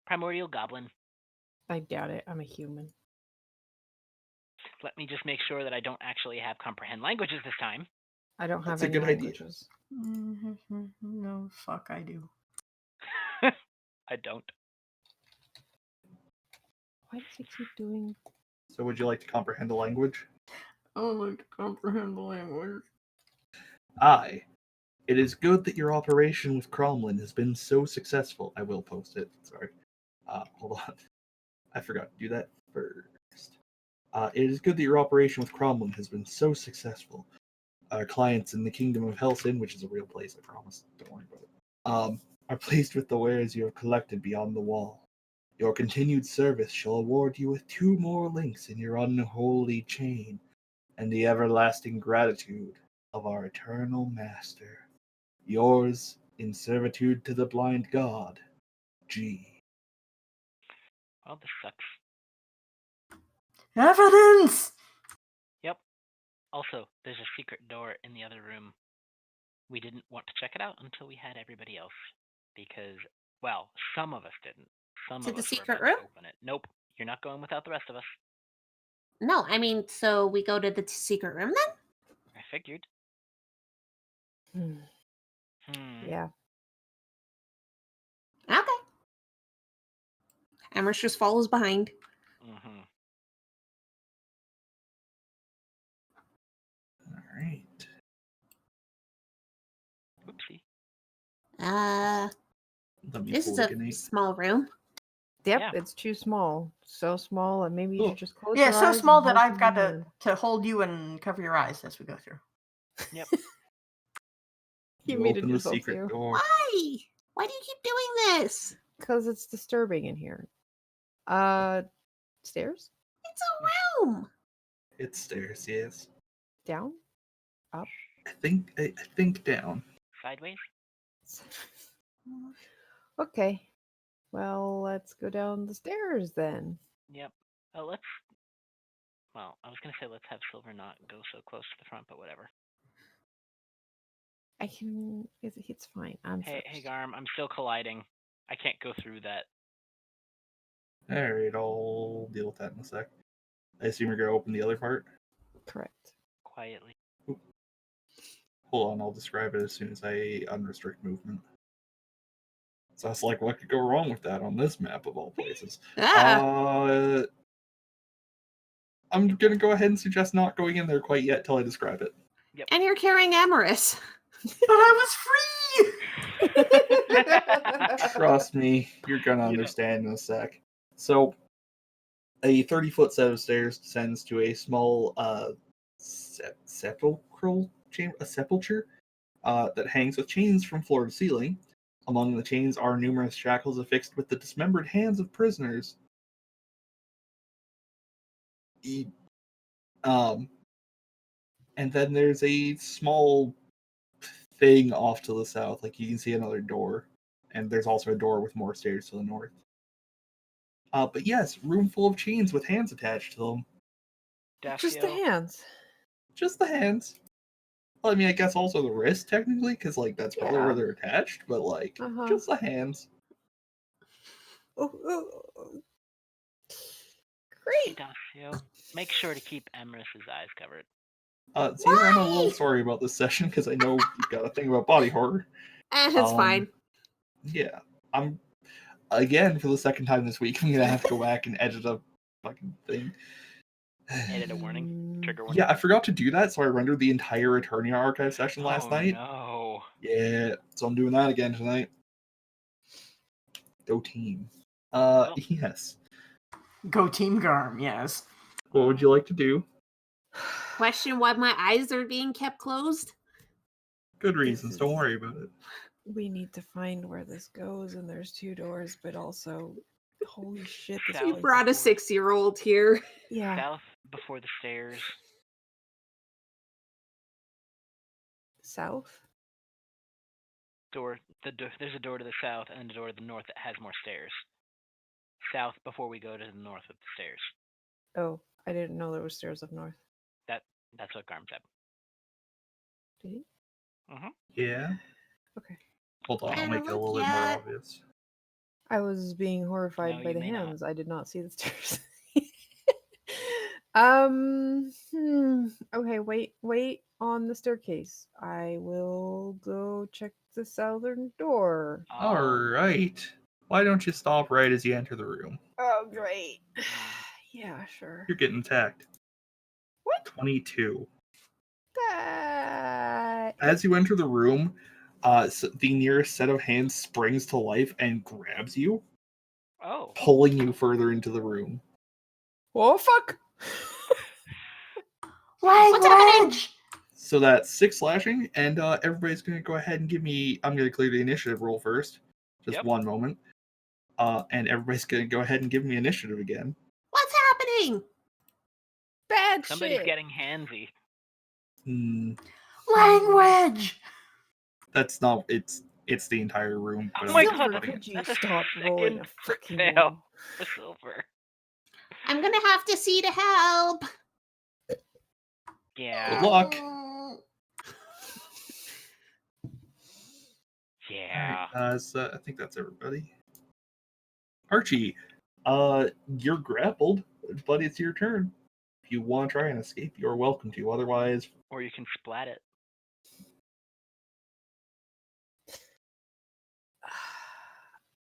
Primordial Goblin. I doubt it. I'm a human. Let me just make sure that I don't actually have comprehend languages this time. I don't have That's a any good idea. languages. No, fuck, I do. I don't. Why does it keep doing? So would you like to comprehend the language? I would like to comprehend the language. Aye. It is good that your operation with Cromlin has been so successful. I will post it. Sorry. Hold on. I forgot to do that first. It is good that your operation with Cromlin has been so successful. Our clients in the Kingdom of Helsin, which is a real place, I promise. Don't worry about it. Are pleased with the wares you have collected beyond the wall. Your continued service shall award you with 2 more links in your unholy chain, and the everlasting gratitude of our eternal master. Yours, in servitude to the blind god, G. Well, this sucks. Evidence! Yep. Also, there's a secret door in the other room. We didn't want to check it out until we had everybody else. Because, well, some of us didn't. Some To of the us were secret about to room? open it. Nope. You're not going without the rest of us. No, I mean, so we go to the secret room then? I figured. Hmm. Yeah. Okay. Amherst just follows behind. Mm-hmm. All right. Oopsie. Let me This is a polygamy. small room. Yep, Yeah. it's too small. So small that maybe you Oh. should just close Yeah, your so eyes. small and that hold I've got your hand. to hold you and cover your eyes as we go through. Yep. You You made it open the yourself secret too. door. Why? Why do you keep doing this? Because it's disturbing in here. Stairs? It's a room. It's stairs, yes. Down? Up? I think down. Sideways? Okay. Well, let's go down the stairs then. Yep. Well, I was going to say let's have Silver not go so close to the front, but whatever. I can. It's fine. I'm Hey, first. Garm, I'm still colliding. I can't go through that. All right, I'll deal with that in a sec. I assume you're gonna open the other part. Correct. Quietly. Hold on, I'll describe it as soon as I unrestrict movement. So I was like, what could go wrong with that on this map of all places? Ah. I'm gonna go ahead and suggest not going in there quite yet till I describe it. And you're carrying Amorous. But I was free! Trust me, you're gonna You know. understand in a sec. So, a 30-foot set of stairs descends to a small sepulchral chamber, a sepulcher that hangs with chains from floor to ceiling. Among the chains are numerous shackles affixed with the dismembered hands of prisoners. And then there's a small thing off to the south, like you can see another door, and there's also a door with more stairs to the north. But yes, room full of chains with hands attached to them. Just the Dacio, hands. Just the hands. Well, I mean, I guess also the wrist, technically, because, like, that's probably Yeah. where they're attached, but, like, Uh-huh. just the hands. Oh. Hey, Great. Dacio, make sure to keep Emerus's eyes covered. Zia, I'm a little Why? sorry about this session, because I know you've got a thing about body horror. It's fine. Yeah. Again, for the second time this week, I'm gonna have to go back and edit a fucking thing. Edit a warning. Trigger warning. Yeah, I forgot to do that, so I rendered the entire Eternia archive session last night. No. Yeah, so I'm doing that again tonight. Go team. Well. Yes. Go Team Garm, yes. What would you like to do? Question why my eyes are being kept closed? Good reasons, don't is- worry about it. We need to find where this goes, and there's 2 doors, but also, holy shit, this South. You place brought a is- 6-year-old here. Yeah. South before the stairs. South? There's a door to the south and a door to the north that has more stairs. South before we go to the north of the stairs. Oh, I didn't know there was stairs up north. That's what Garm said. Did he? Yeah. Okay. Hold on, I'll Kinda make it a little look bit more at- obvious. I was being horrified No, by you the may not. hands. I did not see the stairs. Okay, wait on the staircase. I will go check the southern door. Alright. Why don't you stop right as you enter the room? Oh, great. Yeah, sure. You're getting attacked. What? 22. That... As you enter the room, the nearest set of hands springs to life and grabs you, Oh. pulling you further into the room. Oh, fuck! What's happening? Language! So that's 6 slashing, and everybody's going to go ahead and give me... I'm going to clear the initiative roll first. Just Yep. one moment. And everybody's going to go ahead and give me initiative again. What's happening? Bad Somebody's shit! getting handsy. Language! That's not... It's the entire room. Oh but my I'm Silver, god, putting could you that's a stop rolling second a fucking fail. one? The Silver. I'm gonna have to see to help. Yeah. Good luck. Yeah. Alright, so I think that's everybody. Archie, You're grappled, but it's your turn. If you want to try and escape, you're welcome to. Otherwise, Or you can splat it.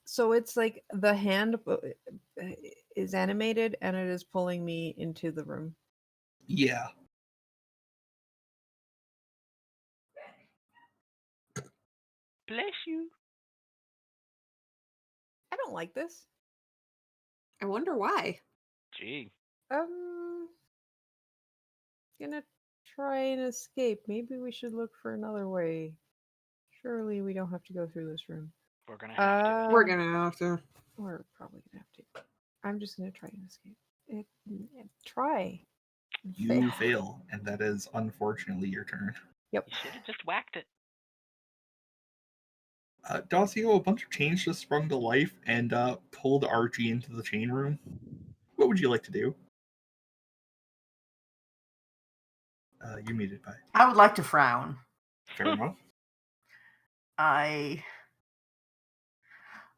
So it's like the hand is animated and it is pulling me into the room. yeah. Bless you. I don't like this. I wonder why. Gee. Gonna try and escape. Maybe we should look for another way. Surely we don't have to go through this room. We're gonna have to. We're gonna have to. We're probably gonna have to. I'm just gonna try and escape. Try. You fail, and that is unfortunately your turn. Yep. You should have just whacked it. Dacio, a bunch of chains just sprung to life and pulled Archie into the chain room. What would you like to do? You're muted, by. I would like to frown. Fair enough.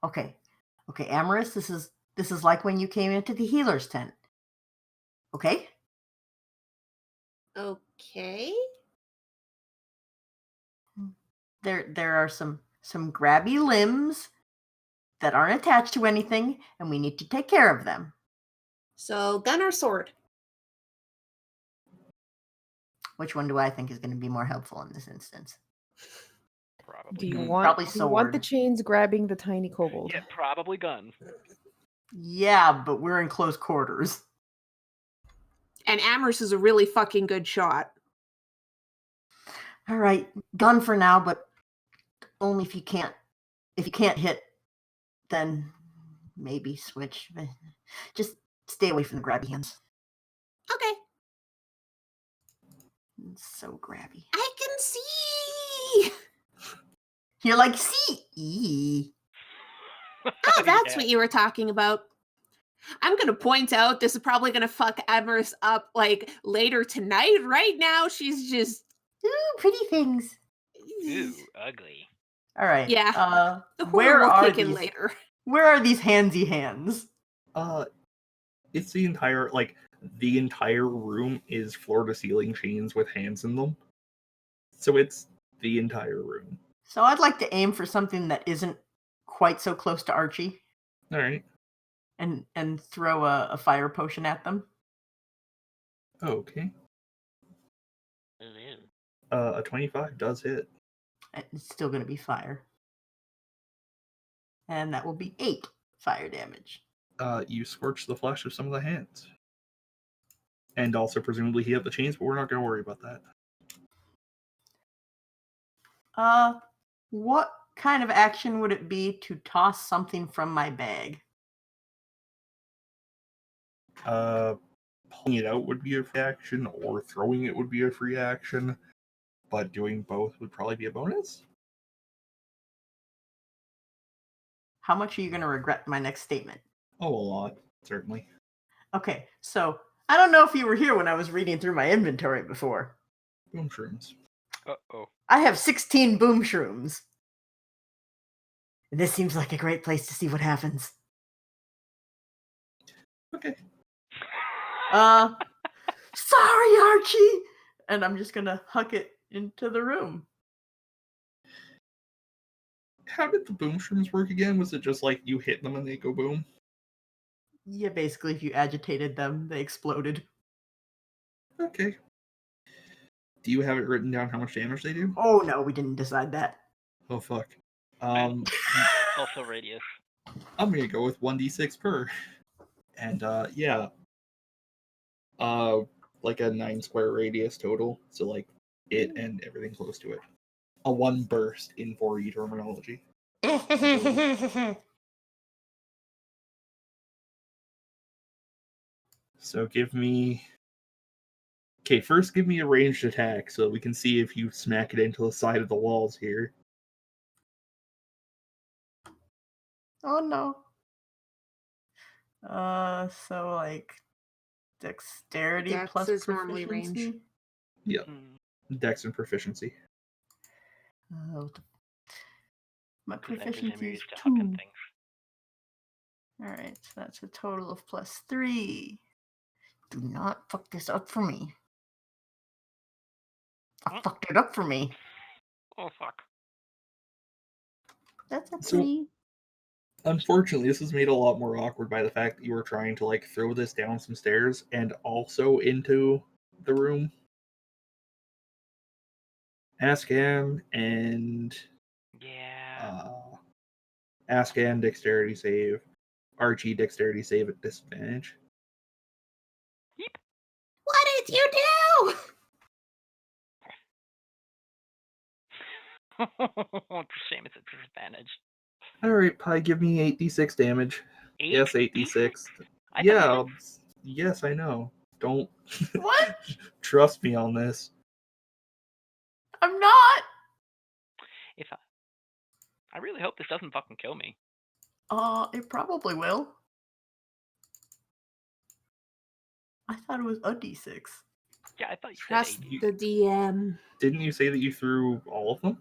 Okay, Amaris, this is like when you came into the healer's tent. Okay? Okay. There are some grabby limbs that aren't attached to anything, and we need to take care of them. So, gun or sword? Which one do I think is going to be more helpful in this instance? Probably. Do you gun. want? Probably Do you want the sword. chains grabbing the tiny kobold? Yeah, probably gun. Yeah, but we're in close quarters. And Amherst is a really fucking good shot. All right, gun for now, but only if you can't. If you can't hit, then maybe switch. Just stay away from the grabby hands. Okay. It's so grabby. I can see. You're like, see. Oh, that's Yeah. what you were talking about. I'm going to point out this is probably going to fuck Amherst up like later tonight. Right now, she's just. Ooh, pretty things. Ooh, ugly. All right. Yeah. The Where horror will are kick in these? later. Where are these handsy hands? It's the entire room is floor to ceiling chains with hands in them. So it's the entire room. So I'd like to aim for something that isn't quite so close to Archie, All right. and throw a fire potion at them. Okay. Ew. A 25 does hit. It's still going to be fire, and that will be 8 fire damage. You scorch the flesh of some of the hands. And also presumably heat up the chains, but we're not going to worry about that. What kind of action would it be to toss something from my bag? Pulling it out would be a free action, or throwing it would be a free action, but doing both would probably be a bonus. How much are you going to regret my next statement? Oh, a lot, certainly. Okay, so I don't know if you were here when I was reading through my inventory before. Boom shrooms. Uh-oh. I have 16 boom shrooms. And this seems like a great place to see what happens. Okay. Sorry, Archie! And I'm just gonna huck it into the room. How did the boom shrooms work again? Was it just like you hit them and they go boom? Yeah, basically, if you agitated them, they exploded. Okay. Do you have it written down how much damage they do? Oh no, we didn't decide that. Oh, fuck. Also radius. I'm gonna go with 1d6 per. And, yeah. Like a 9 square radius total. So, like, it and everything close to it. A 1 burst in 4e terminology. So give me... Okay, first give me a ranged attack so we can see if you smack it into the side of the walls here. Oh no. So like dexterity Dex plus is normally proficiency. range. Yep. Hmm. Dex and proficiency. My 'Cause I presume proficiency you're is used to hucking 2. things. All right, so that's a total of +3. Do not fuck this up for me. I fucked it up for me. Oh fuck. That's a So- 3. Unfortunately, this is made a lot more awkward by the fact that you were trying to like throw this down some stairs and also into the room. Ascan and Yeah. Ascan dexterity save. Archie dexterity save at disadvantage. What did you do? It's a shame it's a disadvantage. All right, Pi, give me 8d6 damage. Yes, 8d6. I thought Yeah, you yes, I know. Don't What? trust me on this. I'm not. if I really hope this doesn't fucking kill me. It probably will. I thought it was a D6. Yeah, I thought you Trust said 80. the DM. Didn't you say that you threw all of them?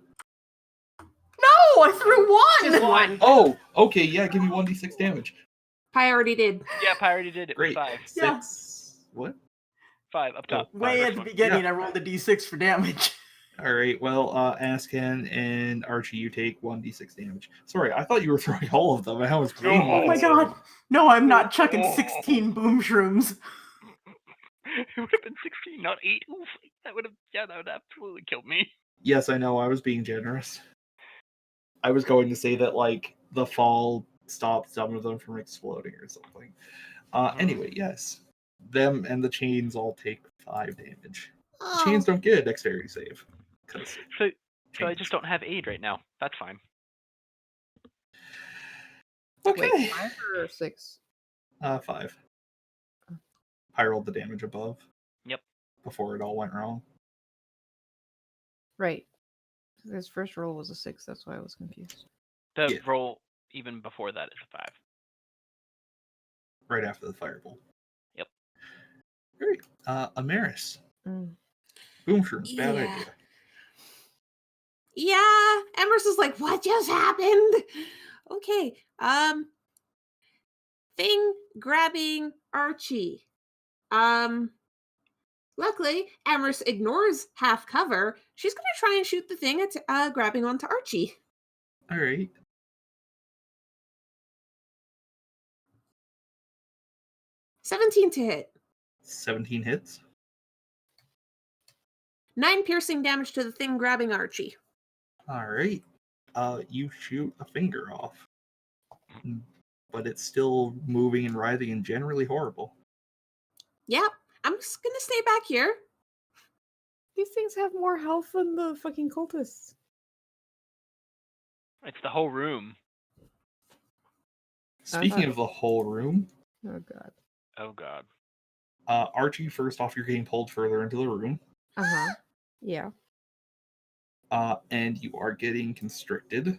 No, I threw Just one. one. Oh, okay, yeah, give me 1d6 damage. I already did. Yeah, I already did it. Great. 5. Yeah. 6. What? 5 up top. Way First at the one. beginning, I rolled a D6 for damage. All right, well, Ascan and Archie, you take 1d6 damage. Sorry, I thought you were throwing all of them. I was Oh way Oh more my concerned. god. No, I'm not chucking 16 boom shrooms. It would have been 16, not 8. Oof. That would have absolutely killed me. Yes, I know, I was being generous. I was going to say that, like, the fall stopped some of them from exploding or something. Anyway, yes. Them and the chains all take 5 damage. The chains don't get a dexterity save. So I just don't have aid right now. That's fine. Okay. Wait, 5 or 6? 5. I rolled the damage above. Yep. Before it all went wrong. Right. His first roll was a 6, that's why I was confused. The Yeah. roll even before that is a 5. Right after the firebolt. Yep. Great. Amaris. Mm. Boom shrooms, bad Yeah. idea. Yeah, Emerson's like, what just happened? Okay, thing grabbing Archie. Luckily, Amherst ignores half cover. She's gonna try and shoot the thing at grabbing onto Archie. All right. $17 to hit. 17 hits. 9 piercing damage to the thing grabbing Archie. All right. You shoot a finger off. But it's still moving and writhing and generally horrible. Yep, I'm just gonna stay back here. These things have more health than the fucking cultists. It's the whole room. Speaking of the whole room, Oh god. Oh god. Archie, first off, you're getting pulled further into the room. Uh-huh. Yeah. And you are getting constricted.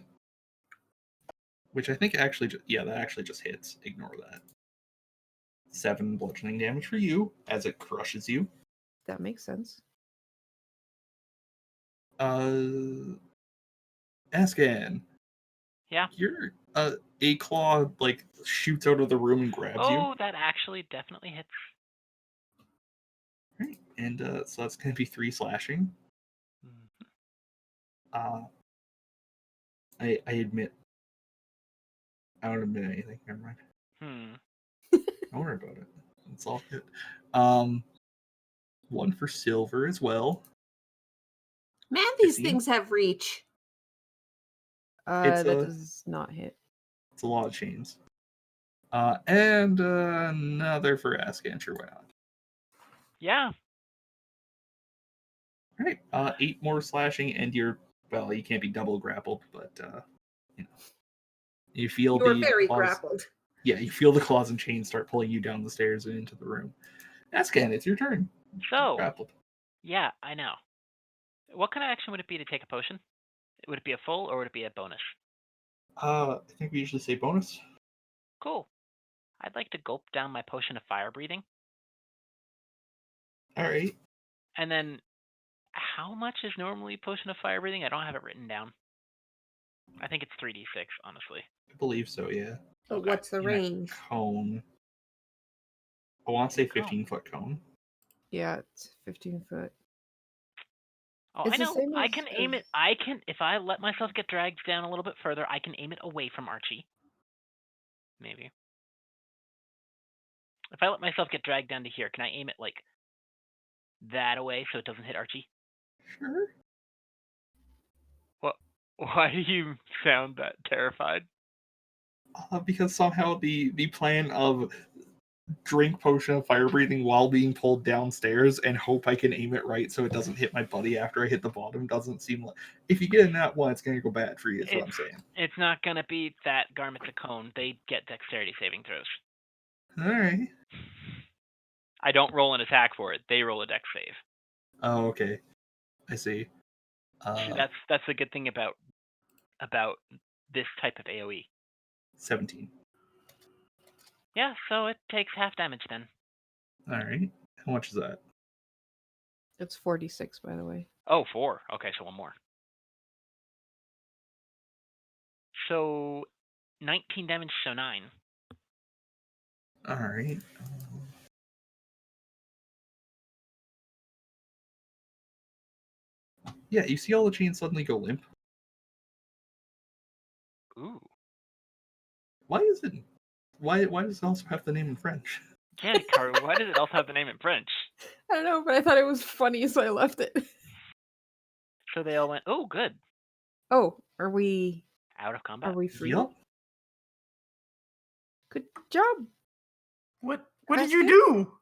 Which I think actually, that actually just hits. Ignore that. 7 bludgeoning damage for you as it crushes you. That makes sense. Ascan. Yeah. Your a claw like shoots out of the room and grabs you. Oh, that actually definitely hits. Right. And so that's gonna be 3 slashing. Mhm. I admit. I don't admit anything. Never mind. Don't worry about it. It's all good. 1 for silver as well. Man, these 15? things have reach. It's That a- does not hit. It's a lot of chains. And another for Ascan. Sure, why not? Yeah. All right. 8 more slashing, and you can't be double grappled, but you feel You are the very claws. grappled. Yeah, you feel the claws and chains start pulling you down the stairs and into the room. Ascan, it's your turn. So, Grappled. yeah, I know. What kind of action would it be to take a potion? Would it be a full or would it be a bonus? I think we usually say bonus. Cool. I'd like to gulp down my potion of fire breathing. All right. And then, how much is normally potion of fire breathing? I don't have it written down. I think it's 3d6, honestly. I believe so, yeah. But Okay. what's the In a range? cone. I want to say Cone. 15-foot cone. Yeah, it's 15 foot. Oh, It's I the know. same I as- can aim it. If I let myself get dragged down a little bit further, I can aim it away from Archie. Maybe. If I let myself get dragged down to here, can I aim it like that away so it doesn't hit Archie? Sure. What? Why do you sound that terrified? Because somehow the plan of drink potion of fire breathing while being pulled downstairs and hope I can aim it right so it doesn't hit my buddy after I hit the bottom doesn't seem like... If you get in that one, it's going to go bad for you, is what I'm saying. It's not gonna be that Garment's a cone. They get dexterity saving throws. Alright. I don't roll an attack for it. They roll a dex save. Oh, okay. I see. See, that's the good thing about this type of AoE. 17. Yeah, so it takes half damage then. Alright. How much is that? It's 46, by the way. Oh, 4. Okay, so one more. So 19 damage, so 9. Alright. Yeah, you see all the chains suddenly go limp. Ooh. Why is it... Why does it also have the name in French? Yeah, Karu, why does it also have the name in French? I don't know, but I thought it was funny, so I left it. So they all went, oh, good. Oh, are we Out of combat. free? Yup. Good job. What did That's you it? do?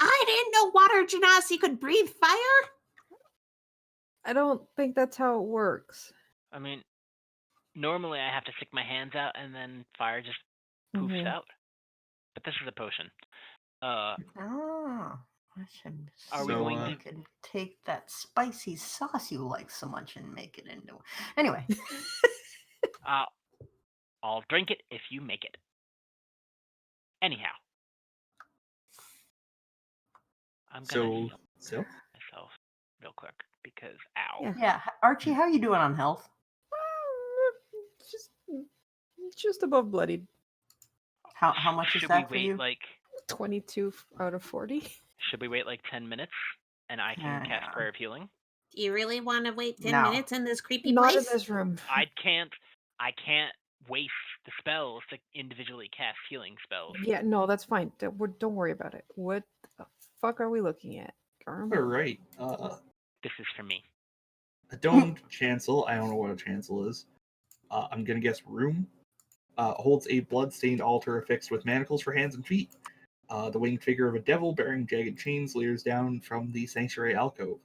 I didn't know water genasi could breathe fire. I don't think that's how it works. I mean, normally I have to stick my hands out and then fire just poofs Mhm. out. But this is a potion. Oh, I should. Are we see going if I to- could take that spicy sauce you like so much and make it into? Anyway, I'll drink it if you make it. Anyhow. I'm gonna So? heal myself real quick because ow. Yeah. yeah, Archie, how you doing on health? Just above bloodied. How much is Should that we for you? wait like 22 out of 40. should we wait like 10 minutes and I can cast Yeah. Prayer of Healing? Do you really want to wait 10 No. minutes in this creepy Not place? in this room. I can't waste the spells to individually cast healing spells. Yeah, no, that's fine. Don't worry about it. What the fuck are we looking at? Garm? Alright. This is for me. A domed chancel. I don't know what a chancel is. I'm gonna guess room. Holds a blood-stained altar affixed with manacles for hands and feet. The winged figure of a devil bearing jagged chains leers down from the sanctuary alcove.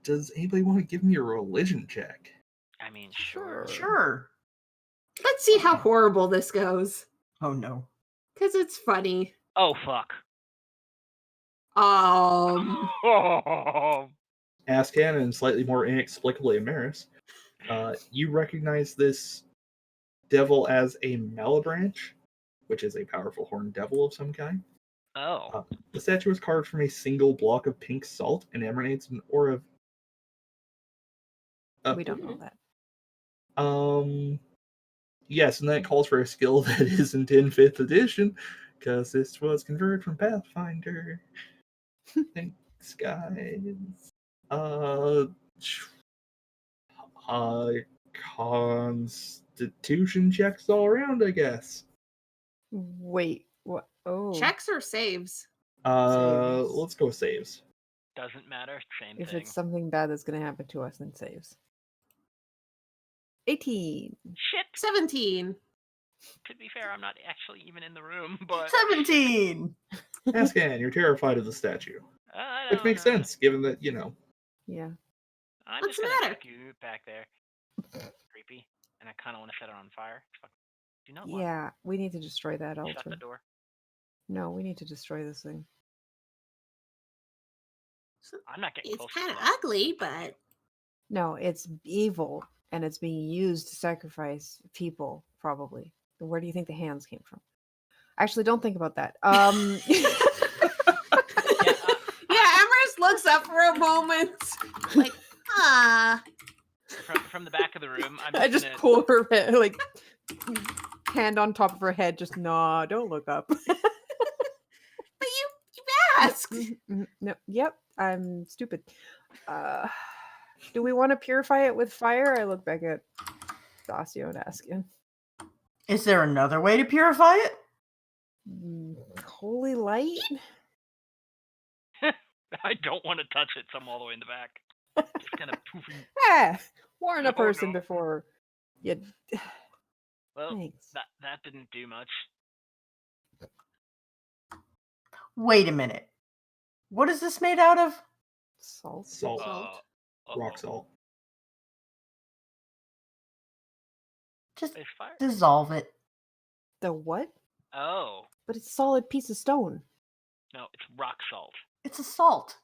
Does anybody want to give me a religion check? I mean, sure. Sure. Let's see how horrible this goes. Oh no. Because it's funny. Oh fuck. Ascan and slightly more inexplicably Amaris. You recognize this devil as a Malabranch, which is a powerful horned devil of some kind. Oh. The statue is carved from a single block of pink salt and emanates an aura of... We don't know that. Yes, and that calls for a skill that isn't in 5th edition, because this was converted from Pathfinder. Thanks, guys. Constitution checks all around, I guess. Wait, what? Oh. Checks or saves? Saves. Let's go saves. Doesn't matter. Same If thing. it's something bad that's going to happen to us, then saves. 18. Shit. 17. To be fair, I'm not actually even in the room, but 17. Ascan, you're terrified of the statue. I Which don't makes know. sense, given that, you know. Yeah. I'm What's just the gonna matter? scoot back there. Creepy. And I kinda wanna set it on fire. Fuck. Do you not want Yeah, we need to destroy that shut altar. the door? No, we need to destroy this thing. I'm not getting It's close kind to of that. ugly, but No, it's evil, and it's being used to sacrifice people, probably. Where do you think the hands came from? Actually, don't think about that. yeah, Amherst looks up for a moment moment. Like, From the back of the room, I'm I just just gonna. pull her head, like hand on top of her head. Just nah, don't look up. but you asked. No, yep, I'm stupid. Do we want to purify it with fire? I look back at Dacio and ask him. Is there another way to purify it? Holy light? I don't want to touch it, so I'm all the way in the back. Just kind of poofing. Warn a Oh, person no. before you. Well, Thanks. that didn't do much. Wait a minute. What is this made out of? Salt. Salt. Uh-oh. Rock salt. Just It's fire. dissolve it. The what? Oh But it's a solid piece of stone. no, it's rock salt. It's a salt.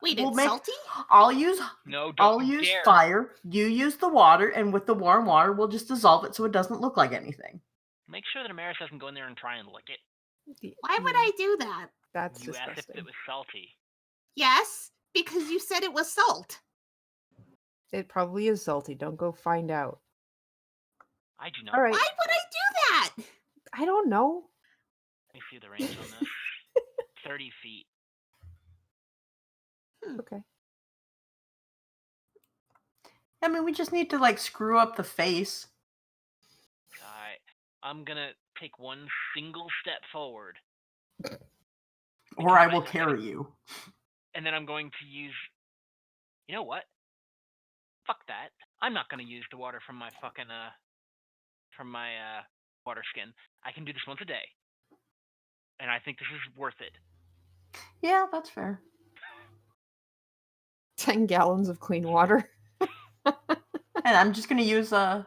Wait, We'll it's make- salty? I'll use No, don't I'll you use dare. fire. You use the water, and with the warm water, we'll just dissolve it so it doesn't look like anything. Make sure that Amaris doesn't go in there and try and lick it. Why would I do that? That's You asked if disgusting. it was salty. Yes, because you said it was salt. It probably is salty. Don't go find out. I do not. All right. Why would I do that? I don't know. Let me see the range on this. 30 feet. Okay. I mean, we just need to like screw up the face. Alright. I'm gonna take one single step forward. Or I will carry you. And then I'm going to use. You know what? Fuck that. I'm not gonna use the water from my fucking from my water skin. I can do this once a day. And I think this is worth it. Yeah, that's fair. 10 gallons of clean water. And I'm just gonna use my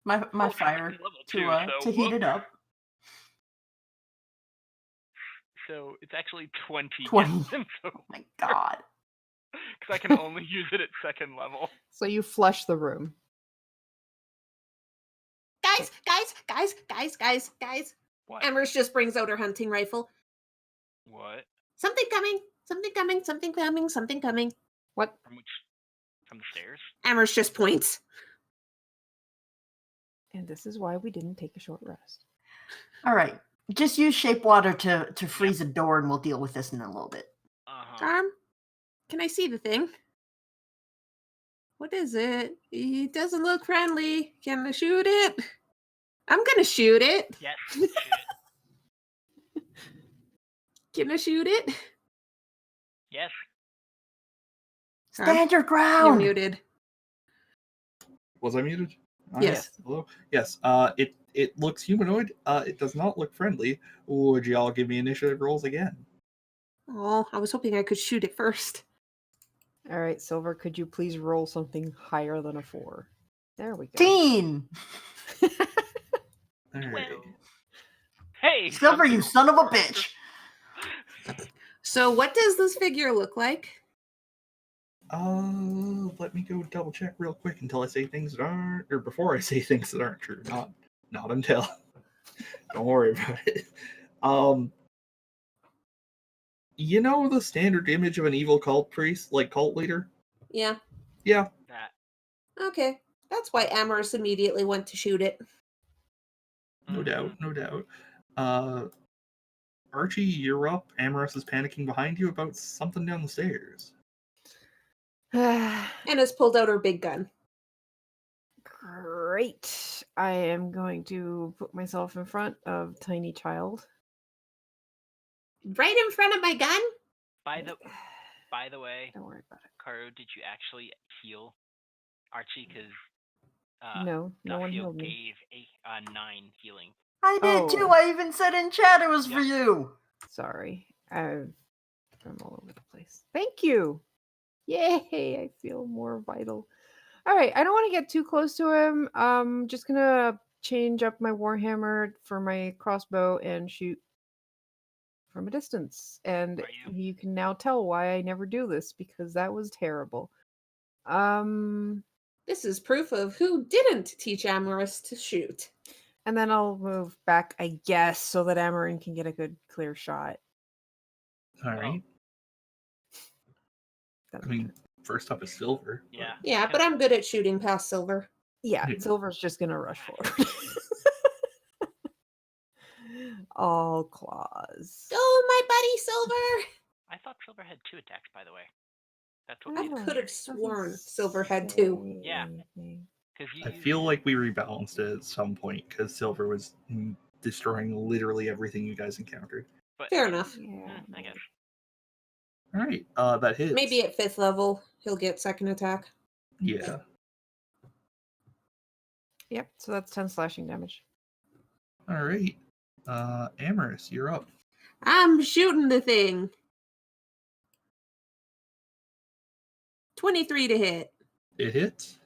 Oh, fire level to two, so to heat whoop. it up. So it's actually 20 20. gallons, so Oh my god. because I can only use it at second level. So you flush the room. Guys. What? Amherst just brings out her hunting rifle. What? Something coming. Something coming. What? From which? From the stairs? Amherst just points. And this is why we didn't take a short rest. All right. Just use shape water to freeze a door, and we'll deal with this in a little bit. Arm, can I see the thing? What is it? It doesn't look friendly. Can I shoot it? I'm gonna shoot it. Yes. Shoot it. Can I shoot it? Yes. Stand your You're ground. muted. Was I muted? Yes. Hello? Yes. It looks humanoid. It does not look friendly. Would y'all give me initiative rolls again? Oh, I was hoping I could shoot it first. All right, Silver, could you please roll something higher than a 4? There we go. Teen. All right. Well. Hey! Silver, you son of a something- bitch. So what does this figure look like? Let me go double check real quick until I say things that aren't, or before I say things that aren't true. Not until. Don't worry about it. You know the standard image of an evil cult priest, like cult leader? Yeah. Yeah. That. Okay. That's why Amherst immediately went to shoot it. No Mhm. doubt. Archie, you're up. Amaris is panicking behind you about something down the stairs. And has pulled out her big gun. Great. I am going to put myself in front of Tiny Child. Right in front of my gun? By the way, Don't worry about it. Karu, did you actually heal Archie? Because No one Dacio healed me. gave a 9 healing. I did too. Oh. I even said in chat it was for Yeah. you. Sorry. I'm all over the place. Thank you. Yay, I feel more vital. All right, I don't want to get too close to him. Just gonna change up my warhammer for my crossbow and shoot from a distance. And Are you? you can now tell why I never do this, because that was terrible. This is proof of who didn't teach Amherst to shoot. And then I'll move back, I guess, so that Amarin can get a good clear shot. All right. That's I my mean, turn. first up is Silver. but- Yeah. Yeah, but I'm good at shooting past Silver. Yeah, Yeah. Silver's just gonna rush forward. All claws. Go, my buddy Silver! I thought Silver had 2 attacks, by the way. That's what I made it could have weird. Doesn't sworn Silver had 2. say Yeah. anything. Because you I used- feel like we rebalanced it at some point because Silver was destroying literally everything you guys encountered. but, Fair enough. Yeah. I guess. All right, that hits. Maybe at 5th level, he'll get second attack. Yeah. Yep, so that's 10 slashing damage. All right. Amorous, you're up. I'm shooting the thing. 23 to hit. It hits.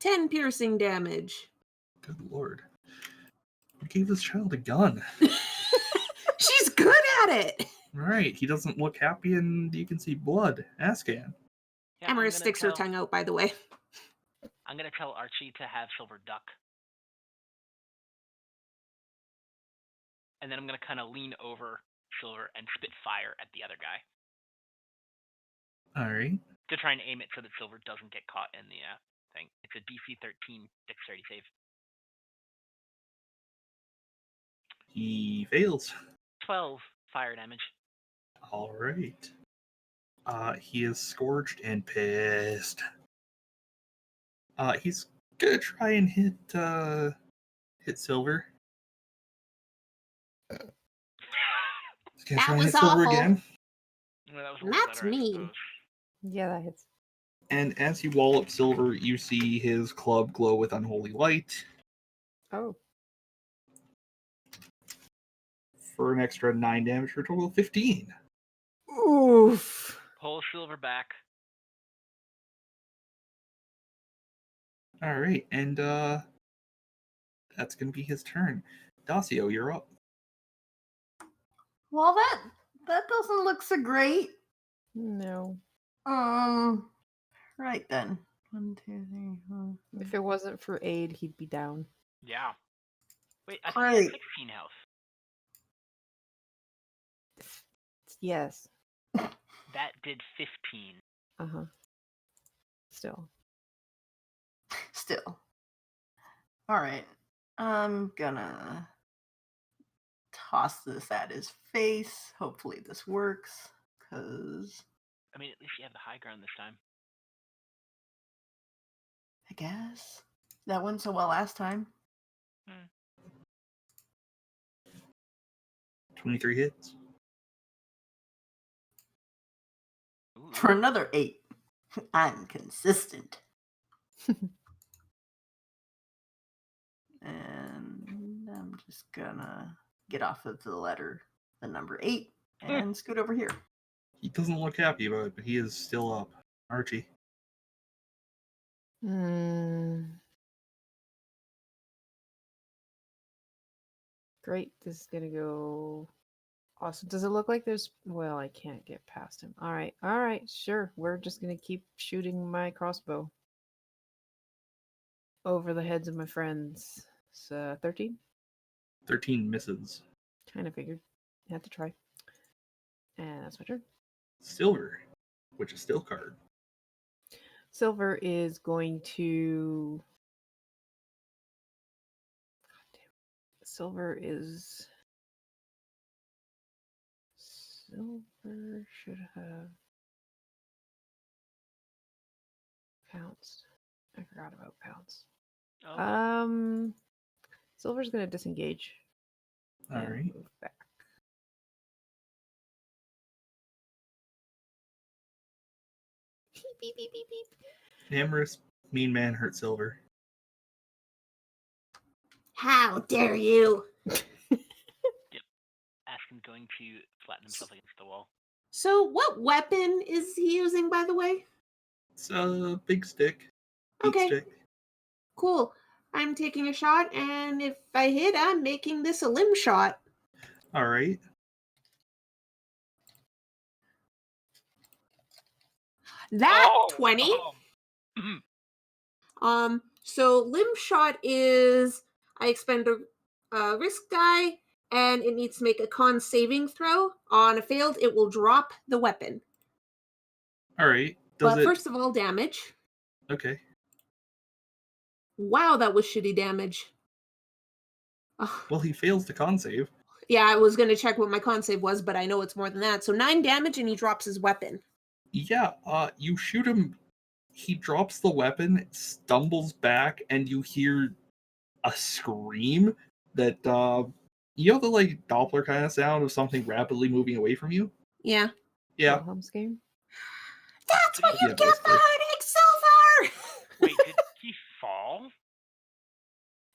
10 piercing damage. Good lord. You gave this child a gun. She's good at it. All right, he doesn't look happy, and you can see blood. Ascan. Yeah, I'm Amaris gonna sticks her tell- tongue out, by the way. I'm gonna tell Archie to have Silver duck. And then I'm gonna kind of lean over Silver and spit fire at the other guy All right. to try and aim it so that Silver doesn't get caught in the thing. It's a DC 13 dexterity save. He fails. 12 fire damage. All right. He is scorched and pissed. He's gonna try and hit Silver. He's gonna That try and was hit Silver awful. again. Well, that was a And little that's better, I mean. suppose. Yeah, that hits. And as you wallop Silver, you see his club glow with unholy light Oh, for an extra 9 damage for a total of 15. oof. Pull Silver back. All right, and that's gonna be his turn. Dacio, you're up. Well, that doesn't look so great. No. Right then. 1, 2, 3, 4. If it wasn't for aid, he'd be down. Yeah. Wait, I thought you had Great. 16 health. Yes. That did 15. Uh-huh. Still. Still. All right. I'm gonna toss this at his face. Hopefully this works, because I mean, at least you have the high ground this time. I guess that went so well last time. 23 hits. Ooh. For another 8. I'm consistent. And I'm just gonna get off of the number 8, and scoot over here. He doesn't look happy about it, but he is still up. Archie. Great. This is gonna go awesome. Does it look like there's well, I can't get past him. All right, sure. We're just gonna keep shooting my crossbow over the heads of my friends. So 13? 13 misses. Kind of figured. Had to try. And that's my turn. Silver, which is still card. Silver is going to. God damn. Silver should have pounced. I forgot about pounce. Oh, Silver's gonna disengage. All and right. move back. Beep, beep, beep, beep, beep. Amorous mean man hurt Silver. How dare you? Askin's going to flatten himself against the wall. So, what weapon is he using, by the way? It's a big stick. Beat Okay. stick. Cool. I'm taking a shot, and if I hit, I'm making this a limb shot. All right. That Oh, 20. oh. So limb shot is I expend a risk die, and it needs to make a con saving throw. On a failed, it will drop the weapon. All right. Does But it? first of all, damage. Okay. Wow, that was shitty damage. Ugh. Well, he fails the con save. Yeah, I was going to check what my con save was, but I know it's more than that. So 9 damage and he drops his weapon. Yeah. You shoot him. He drops the weapon, stumbles back, and you hear a scream that you know the like Doppler kind of sound of something rapidly moving away from you. Yeah. Yeah. Wilhelm's game. That's what you Yeah, get for basically. hurting Silver! Wait, did he fall?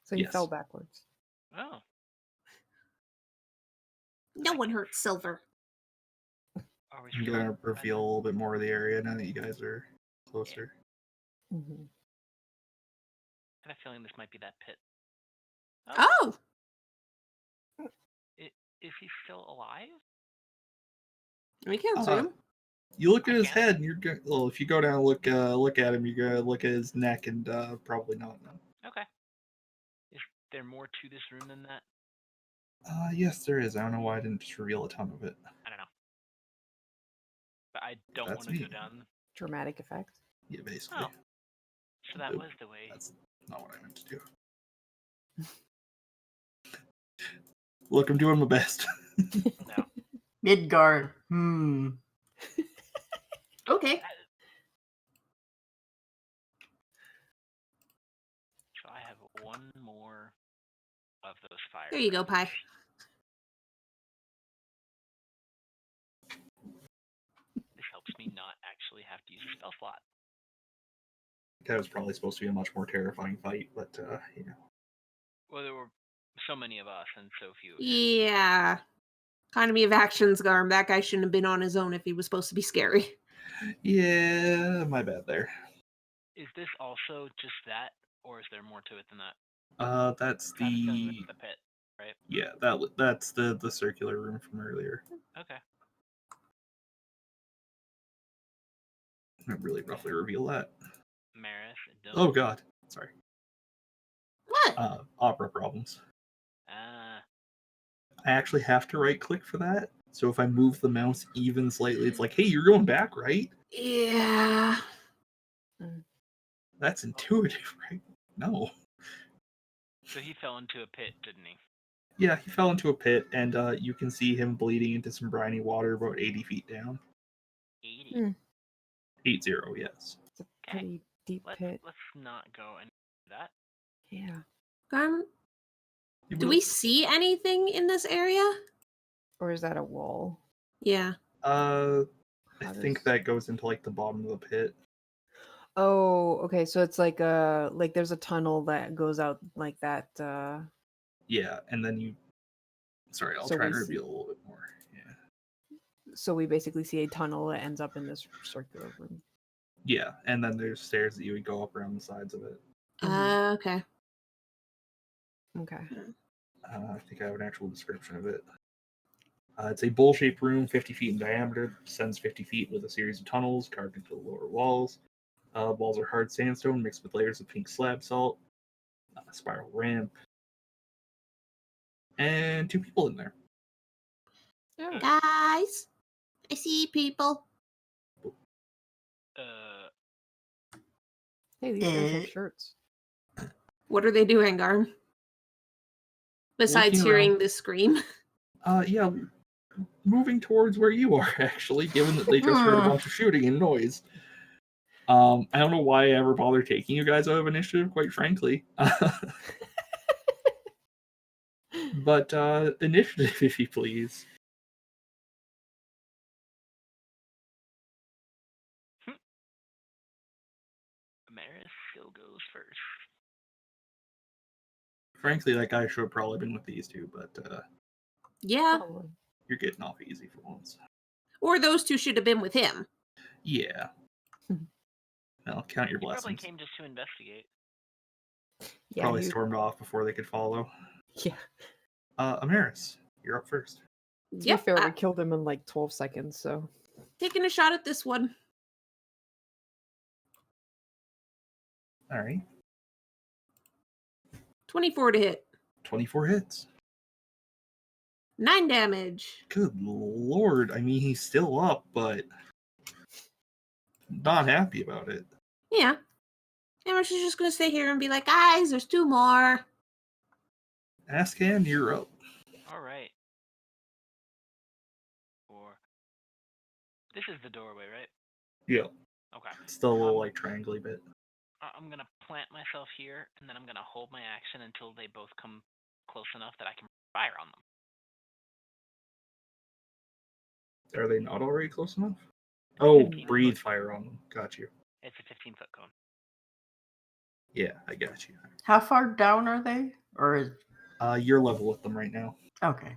So he Yes. fell backwards. Oh. No one hurt Silver. Are we I'm feeling gonna reveal a little bit more of the area now that you guys are closer. Mm-hmm. I have a feeling this might be that pit. Oh! Is he still alive? We can't see him. You look at I his can't. head, and you're gonna. Well, if you go down and look at him, you're gonna look at his neck, and probably not. No. Okay. Is there more to this room than that? Yes, there is. I don't know why I didn't just reveal a ton of it. I don't know. But I don't That's want to go me. down. Dramatic effect. Yeah, basically. Oh. So that was the way. That's not what I meant to do. Look, I'm doing my best. No. Midgard. Okay. So I have one more of those fire. There you go, Pi. This helps me not actually have to use a spell slot. That was probably supposed to be a much more terrifying fight, but you know. Well, there were so many of us and so few. Yeah. Economy of actions, Garm. That guy shouldn't have been on his own if he was supposed to be scary. Yeah, my bad there. Is this also just that, or is there more to it than that? That's I have a feeling the that's the pit, right? yeah, that's the circular room from earlier. Okay. I really roughly reveal that. Maris, don't. Oh god, sorry. What? Opera problems. Ah. I actually have to right click for that. So if I move the mouse even slightly, it's like, hey, you're going back, right? Yeah. That's intuitive, right? No. So he fell into a pit, didn't he? Yeah, he fell into a pit, and you can see him bleeding into some briny water about 80 feet down. 80. 80, yes. It's a pretty deep pit. Let's not go into that. Yeah. Garm, do we see anything in this area? Or is that a wall? Yeah. I How think does- that goes into like the bottom of the pit. Oh, okay. So it's like there's a tunnel that goes out like that. Yeah, and then you. Sorry, I'll So try we to see- reveal a little bit more. Yeah. So we basically see a tunnel that ends up in this circular room. Yeah, and then there's stairs that you would go up around the sides of it. Okay. Okay. I think I have an actual description of it. It's a bowl-shaped room, 50 feet in diameter, descends 50 feet with a series of tunnels carved into the lower walls. Walls are hard sandstone mixed with layers of pink slab salt. A spiral ramp. And 2 people in there. Yeah. Guys, I see people. Hey, these guys have shirts. What are they doing, Garm? Besides Looking hearing around. this scream. Yeah, moving towards where you are, actually, given that they just heard a bunch of shooting and noise. I don't know why I ever bothered taking you guys out of initiative, quite frankly. But initiative, if you please. Maris still goes first. Frankly, that guy should have probably been with these two, but Yeah. Probably. you're getting off easy for once. Or those two should have been with him. Yeah. Well, count your He probably blessings. came just to investigate. Yeah. Probably stormed off before they could follow. Yeah. Amaris, you're up first. To be Yep. fair, we killed him in like 12 seconds, so. Taking a shot at this one. All right. 24 to hit. 24 hits. 9 damage. Good lord. I mean, he's still up, but not happy about it. Yeah. Amherst is just going to stay here and be like, guys, there's 2 more. Ascan, you're up. All right. This is the doorway, right? Yeah. Okay. Still a little like triangle bit. I'm gonna plant myself here, and then I'm gonna hold my action until they both come close enough that I can fire on them. Are they not already close enough? Oh, 15 breathe foot. fire on them. Got you. It's a 15-foot cone. Yeah, I got you. How far down are they? Or is... You're level with them right now. Okay.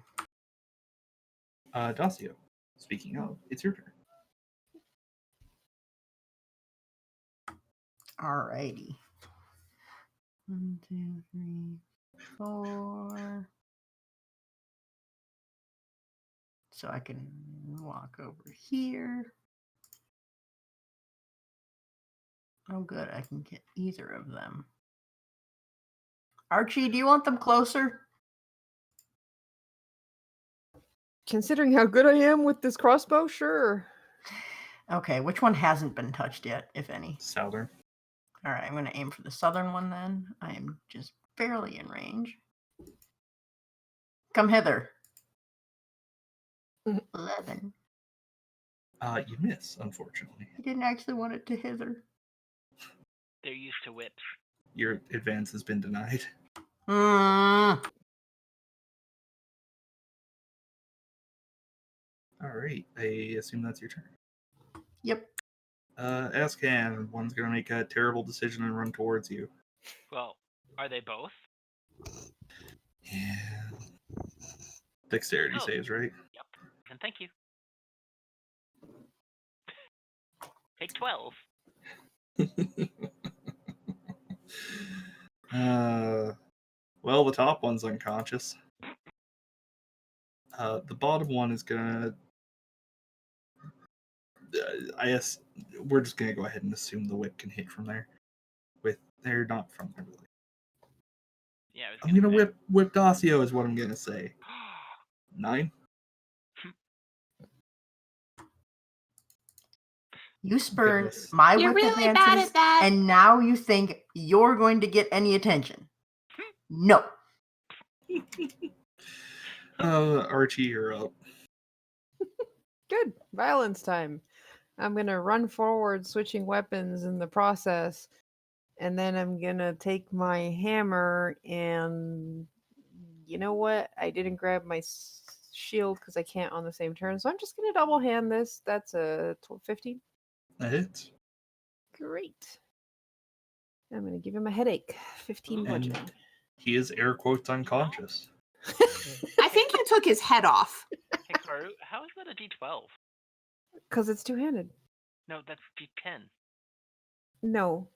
Dacio, speaking of, it's your turn. Alrighty. 1, 2, 3, 4. So I can walk over here. Oh, good. I can get either of them. Archie, do you want them closer? Considering how good I am with this crossbow, sure. Okay, which one hasn't been touched yet, if any? Southern. All right, I'm going to aim for the southern one then. I am just barely in range. Come hither. 11. You miss, unfortunately. I didn't actually want it to hither. They're used to whips. Your advance has been denied. Alright, I assume that's your turn. Yep. Ascan, one's gonna make a terrible decision and run towards you. Well, are they both? Yeah. Dexterity Oh. saves, right? Yep. And thank you. Take 12. Well, the top one's unconscious. The bottom one is gonna. I guess we're just gonna go ahead and assume the whip can hit from there. They're not from there really. Yeah, I was I'm gonna say. whip Dacio is what I'm gonna say. 9. You spurn Goodness. my You're whip really bad advances, at that. and now you think you're going to get any attention. No. Archie, you're up. Good. Violence time. I'm going to run forward, switching weapons in the process. And then I'm going to take my hammer and... You know what? I didn't grab my shield because I can't on the same turn. So I'm just going to double hand this. That's a 15. That hits. Great. I'm going to give him a headache. 15 bludgeoning. And he is air quotes unconscious. I think you took his head off. Hey, Karu, how is that a D12? Because it's two-handed. No, that's D10. No.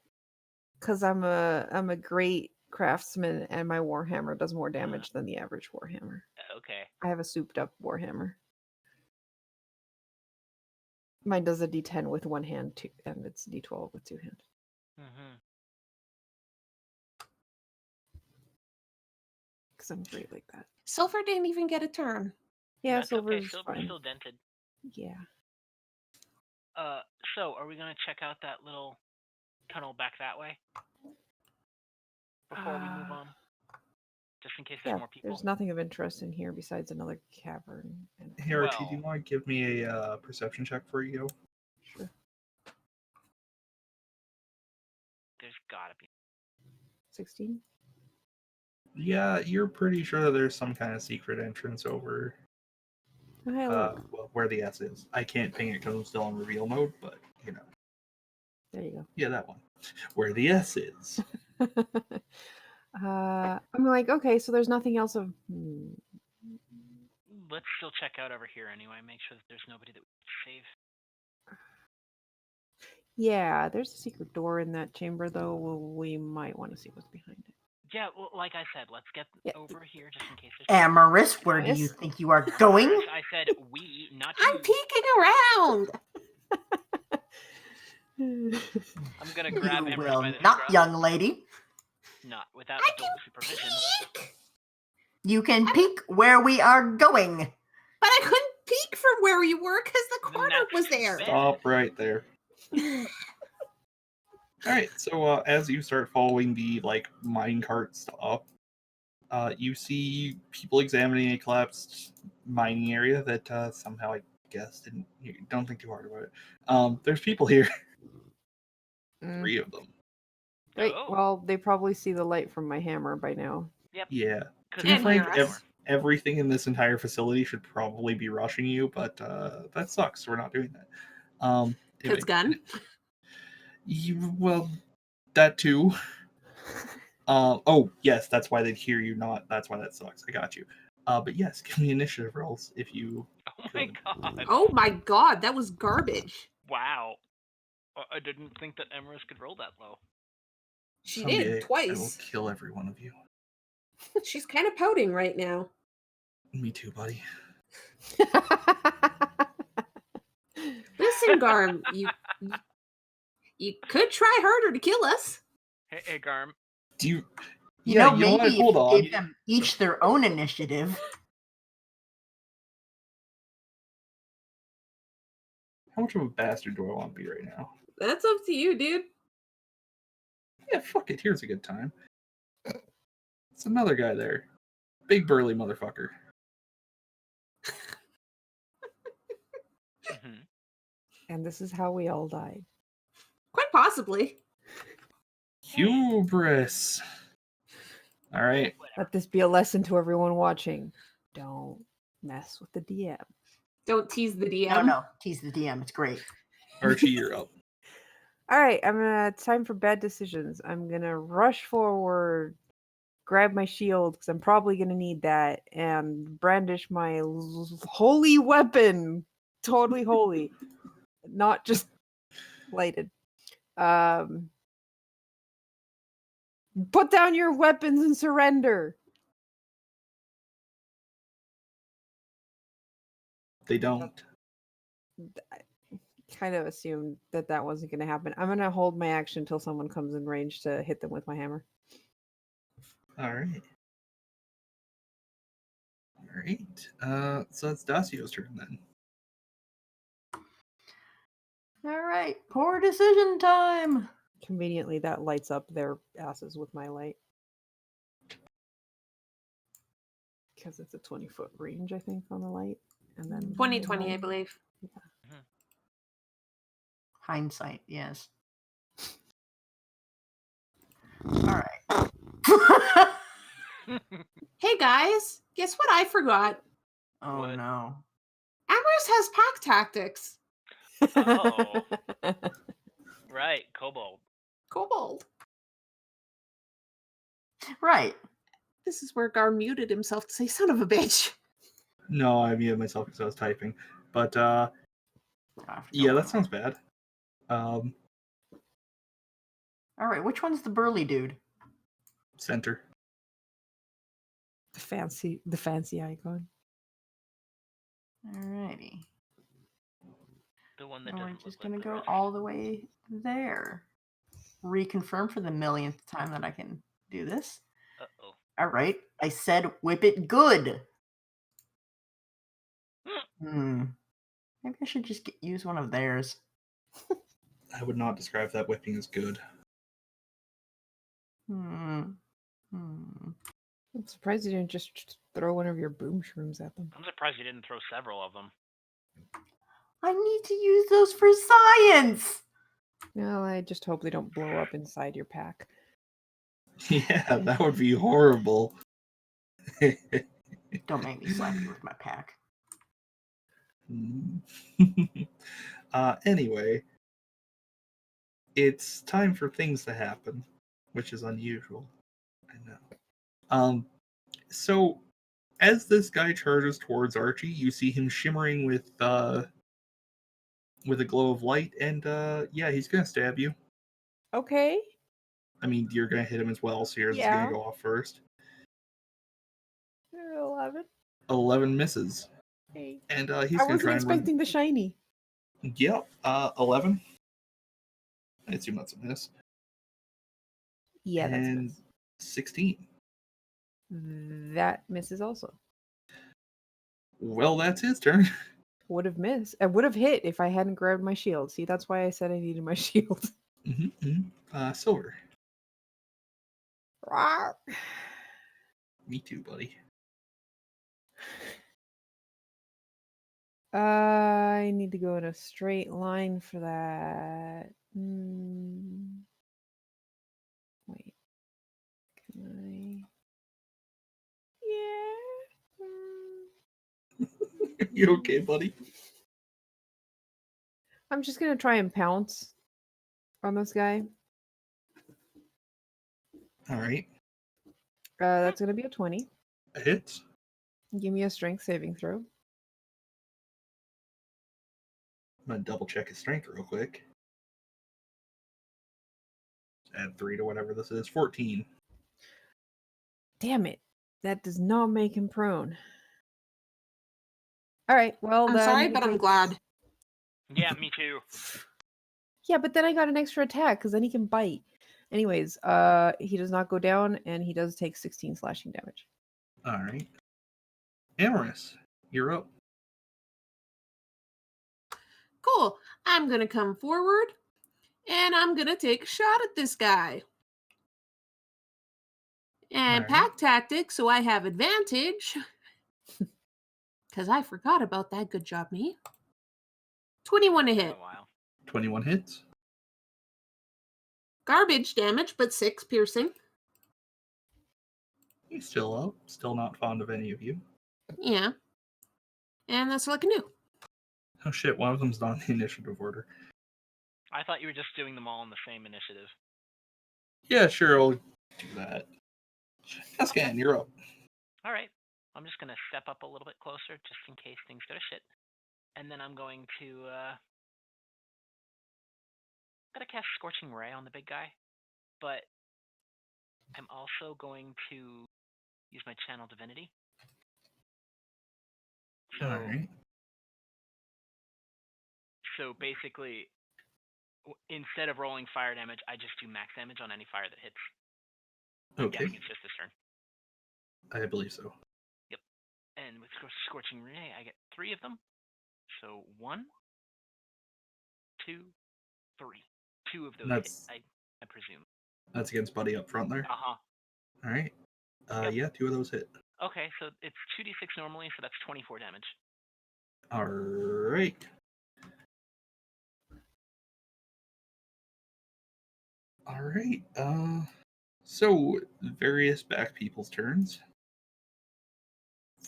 Because I'm a great craftsman and my warhammer does more damage than the average warhammer. Okay. I have a souped up warhammer. Mine does a d10 with one hand too, and it's d12 with two hands. Mm-hmm. Because I'm great like that. Silver didn't even get a turn. Yeah, That's okay. silver's Silver's fine. still dented. Yeah. So are we gonna check out that little tunnel back that way before we move on? Just in case there's Yeah, more people. there's nothing of interest in here besides another cavern. Hey, Archie, do you Well- want to give me a perception check for you? Sure. There's gotta be. 16? Yeah, you're pretty sure that there's some kind of secret entrance over Oh, well, where the S is. I can't ping it because I'm still in reveal mode, but you know. there you go. Yeah, that one. Where the S is. I'm like, okay, so there's nothing else of... Let's still check out over here anyway. Make sure that there's nobody that we can save. Yeah, there's a secret door in that chamber, though. We might want to see what's behind it. Yeah, well, like I said, let's get Yeah. over here just in case there's. Amaris, where do you Yes. think you are going? I said we, not you. I'm peeking around. I'm gonna grab You Amherst will by the not, scruff. young lady. Not without I adult can supervision. peek. You can peek where we are going. But I couldn't peek from where you were because the Then corner that's was there. fair. Stop right there. All right, so as you start following the mine cart stuff, you see people examining a collapsed mining area that somehow I guess didn't. Don't think too hard about it. There's people here, Mm. 3 of them. Right. Oh. Well, they probably see the light from my hammer by now. Yep. Yeah. To 'Cause be And frank, hear us. everything in this entire facility should probably be rushing you, but that sucks. We're not doing that. Because Anyway, gun. well, that too. Oh yes, that's why they'd hear you. Not that's why that sucks. I got you. But yes, give me initiative rolls if you. Oh my could. god. Oh my god, that was garbage. Wow. I didn't think that Emerus could roll that low. She Someday did I will twice. kill every one of you. She's kind of pouting right now. Me too, buddy. Listen, Garm, you could try harder to kill us. Hey, Garm. Do you? You know, know maybe what? Hold if on. you gave them each their own initiative. How much of a bastard do I want to be right now? That's up to you, dude. Yeah, fuck it. Here's a good time. It's another guy there. Big burly motherfucker. Mhm. And this is how we all died. Quite possibly. Hubris. All right. Let this be a lesson to everyone watching. Don't mess with the DM. Don't tease the DM. No, tease the DM. It's great. Archie, you're up. All right, it's time for bad decisions. I'm gonna rush forward, grab my shield because I'm probably gonna need that, and brandish my holy weapon. Totally holy, not just lighted. Put down your weapons and surrender. They don't. Kind of assumed that wasn't going to happen. I'm going to hold my action until someone comes in range to hit them with my hammer. All right. All right. So it's Dacio's turn then. All right, poor decision time. Conveniently, that lights up their asses with my light. Because it's a 20-foot range, I think, on the light. And then 2020, I believe. Hindsight, yes. All right. Hey guys, guess what I forgot? Oh What? no. Amherst has pack tactics. Oh. Right, Kobold. Kobold. Right. This is where Gar muted himself to say, son of a bitch. No, I muted myself because I was typing. But I have to go yeah, one that way. sounds bad. All right, which one's the burly dude? Center. the fancy icon. Alrighty. The one that And we're doesn't just look like gonna the go rest. all the way there. Reconfirm for the millionth time that I can do this. Uh-oh. All right, I said whip it good. Maybe I should just use one of theirs. I would not describe that whipping as good. I'm surprised you didn't just throw one of your boom shrooms at them. I'm surprised you didn't throw several of them. I need to use those for science. No, I just hope they don't blow up inside your pack. Yeah, that would be horrible. Don't make me slap you with my pack. Anyway, it's time for things to happen, which is unusual. I know. So as this guy charges towards Archie, you see him shimmering with a glow of light, and yeah, he's gonna stab you. Okay. I mean, you're gonna hit him as well, so yours is Yeah. gonna go off first. 11. 11 misses, Hey. and he's I gonna wasn't try and run. expecting the shiny. Yep. 11. I assume that's a miss. Yeah, that's And nice. 16. That misses also. Well, that's his turn. Would have missed. I would have hit if I hadn't grabbed my shield. See, that's why I said I needed my shield. Silver. Rawr. Me too, buddy. I need to go in a straight line for that. Wait. Can I? Yeah. You okay, buddy? I'm just gonna try and pounce on this guy. All right. That's gonna be a 20. A hit. Give me a strength saving throw. I'm gonna double check his strength real quick. Add 3 to whatever this is. 14. Damn it. That does not make him prone. All right, well I'm then sorry, he but I'm gets- glad. Yeah, me too. Yeah, but then I got an extra attack because then he can bite. Anyways, he does not go down and he does take 16 slashing damage. All right. Amaris, you're up. Cool. I'm going to come forward and I'm going to take a shot at this guy. And Alright. pack tactic, so I have advantage. Because I forgot about that. Good job, me. 21 to Been hit. a while. 21 hits. Garbage damage, but 6 piercing. He's still up. Still not fond of any of you. Yeah. And that's all I can do. Oh shit, one of them's not in the initiative order. I thought you were just doing them all in the same initiative. Yeah, sure, I'll do that. Ascan, you're up. All right. I'm just gonna step up a little bit closer, just in case things go to shit. And then I'm going to gonna cast Scorching Ray on the big guy, but I'm also going to use my Channel Divinity. So, Alright. so basically, instead of rolling fire damage, I just do max damage on any fire that hits. I'm Okay, guessing it's just this turn. I believe so. And with Scorching Ray, I get 3 of them. So 1, 2, 3. 2 of those That's- hit, I presume. That's against Buddy up front there. Uh-huh. Alright. Yep. Yeah, 2 of those hit. Okay, so it's 2d6 normally, so that's 24 damage. Alright. Alright, so various back people's turns.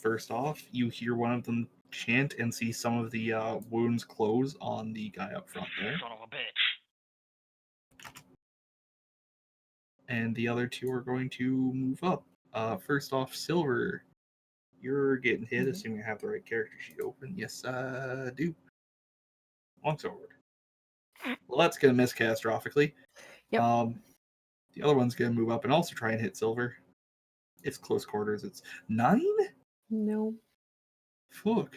First off, you hear one of them chant and see some of the wounds close on the guy up front there. Son of a bitch. And the other 2 are going to move up. First off, Silver, you're getting hit, assuming I have the right character sheet open. Yes, I do. Longsword. Well, that's going to miss catastrophically. Yep. The other one's going to move up and also try and hit Silver. It's close quarters. It's 9? No. Fuck.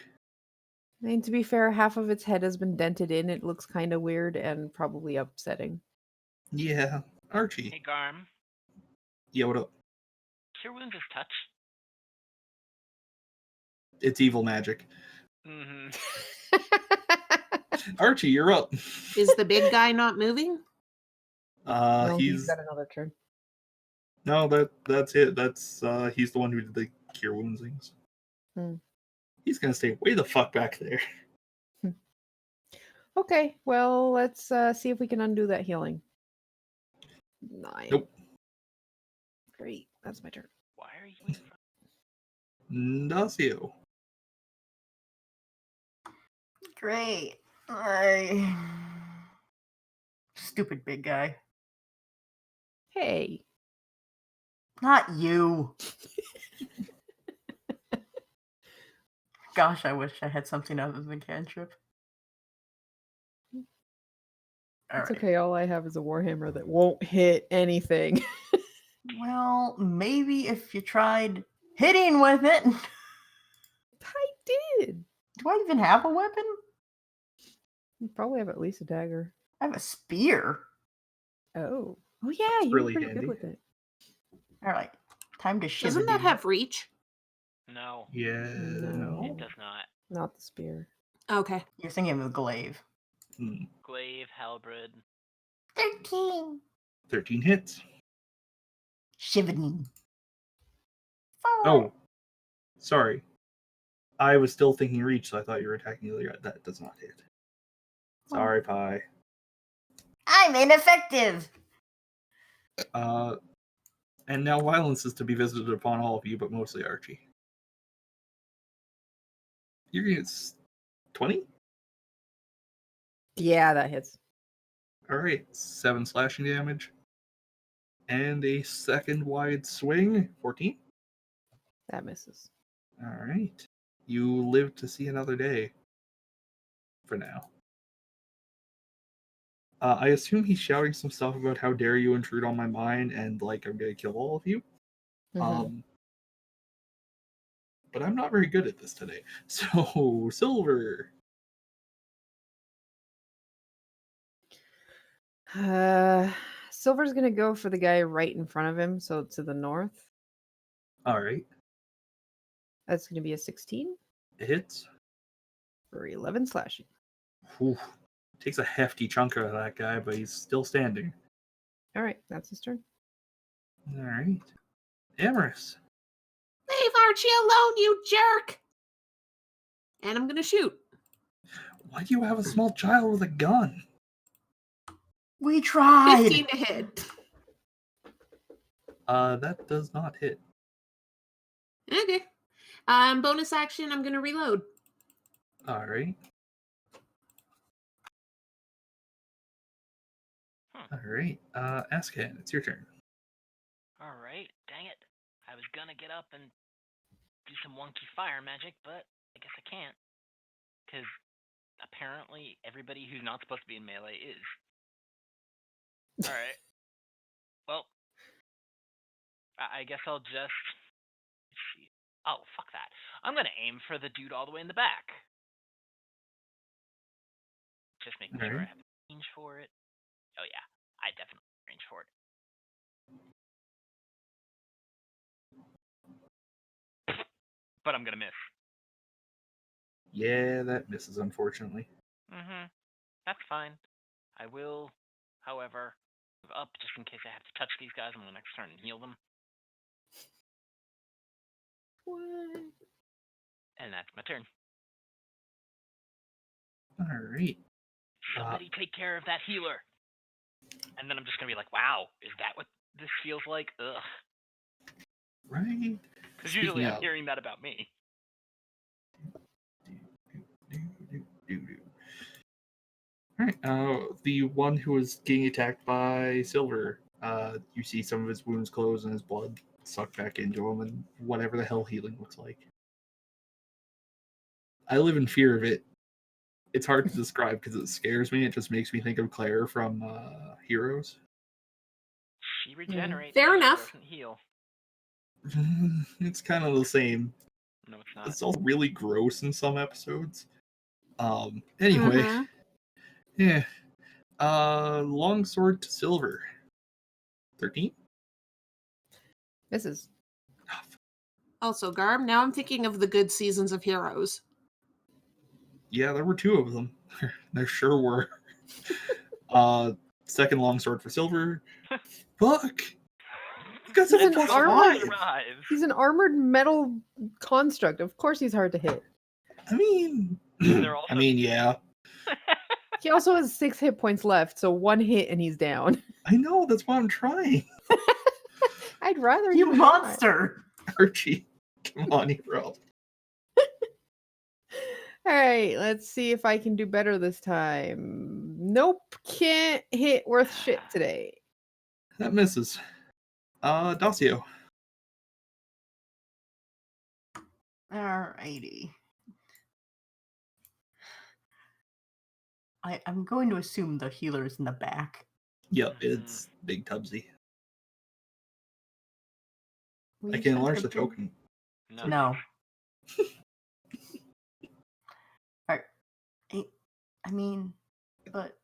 I mean, to be fair, half of its head has been dented in. It looks kind of weird and probably upsetting. Yeah. Archie. Hey, Garm. Yeah, what up? Cure Wounds is touch. It's evil magic. Mm-hmm. Archie, you're up. Is the big guy not moving? No, He's got another turn. no, that's it. That's he's the one who did the cure wounds things. He's gonna stay way the fuck back there. Okay, well, let's see if we can undo that healing. 9. Nope. Great, that's my turn. Why are you in front? Dacio. Great. Stupid big guy. Hey. Not you. Gosh, I wish I had something other than cantrip. All It's right. okay, all I have is a warhammer that won't hit anything. Well, maybe if you tried hitting with it. I did. Do I even have a weapon? You probably have at least a dagger. I have a spear. Oh. Oh yeah, you're really pretty handy. good with it. All right. Time to shiver. Doesn't that dude. have reach? No, Yeah. No. it does not. Not the spear. Okay. You're thinking of the glaive. Hmm. Glaive, halberd. 13. 13 hits. Shivering. Oh, sorry. I was still thinking reach, so I thought you were attacking the other guy. That does not hit. Sorry, Pie. I'm ineffective. And now violence is to be visited upon all of you, but mostly Archie. You're getting 20? Yeah, that hits. Alright, 7 slashing damage. And a second wide swing. 14? That misses. Alright. You live to see another day. For now. I assume he's shouting some stuff about how dare you intrude on my mind and like I'm gonna kill all of you. Mhm. But I'm not very good at this today. So Silver. Silver's gonna go for the guy right in front of him, so to the north. Alright. That's gonna be a 16 It hits. for 11 slashing. Whew. Takes a hefty chunk out of that guy, but he's still standing. All right, that's his turn. Alright. Amorous. Leave Archie alone, you jerk! And I'm gonna shoot. Why do you have a small child with a gun? We tried. 15 to hit. That does not hit. Okay. Bonus action, I'm gonna reload. Alright. Hmm. Alright. Ascan, it's your turn. All right, dang it. I was gonna get up and do some wonky fire magic, but I guess I can't. Because apparently everybody who's not supposed to be in melee is. Alright. Well, I guess I'll just... Oh, fuck that. I'm gonna aim for the dude all the way in the back. Just making sure I Alright. have range for it. Oh yeah, I definitely have range for it. But I'm gonna miss. Yeah, that misses, unfortunately. That's fine. I will, however, move up just in case I have to touch these guys on the next turn and heal them. What? And that's my turn. Alright. Somebody take care of that healer. And then I'm just gonna be like, wow, is that what this feels like? Ugh. Right? Because usually I'm of- hearing that about me. Alright, the one who was getting attacked by Silver, you see some of his wounds close and his blood sucked back into him and whatever the hell healing looks like. I live in fear of it. It's hard to describe because it scares me. It just makes me think of Claire from Heroes. She regenerates. Fair but enough. She doesn't heal. It's kind of the same. No, it's not. It's also really gross in some episodes. Anyway, Mhm. yeah. Longsword to Silver. 13? Misses. Also, Garb, now I'm thinking of the good seasons of Heroes. Yeah, there were 2 of them. There sure were. Second longsword for Silver. Fuck! Because He's of an a armored- Survives. He's an armored metal construct. Of course he's hard to hit. I mean, They're also- yeah. He also has 6 hit points left, so 1 hit and he's down. I know, that's why I'm trying. I'd rather You try. monster. Archie, come on, you're up. All right, let's see if I can do better this time. Nope, can't hit worth shit today. That misses. Dacio. Alrighty. I'm going to assume the healer is in the back. Yep, it's Big Tubsy. Will I you can send enlarge her the to- token. No. Alright. I mean, but...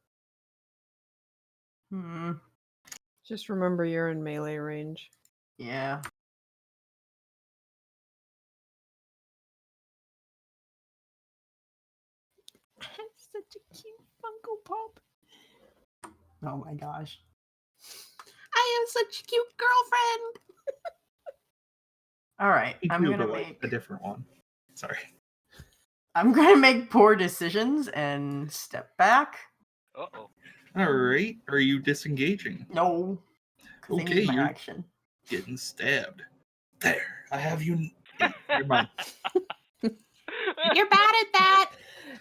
Just remember you're in melee range. Yeah. such a cute Funko Pop. Oh my gosh. I am such a cute girlfriend. All right, You I'm do gonna go like make a different one. Sorry. poor decisions and step back. Uh-oh. All right. Are you disengaging? No, because I Okay, need my you're action. getting stabbed. There. I have you. Hey, you're mine. You're bad at that.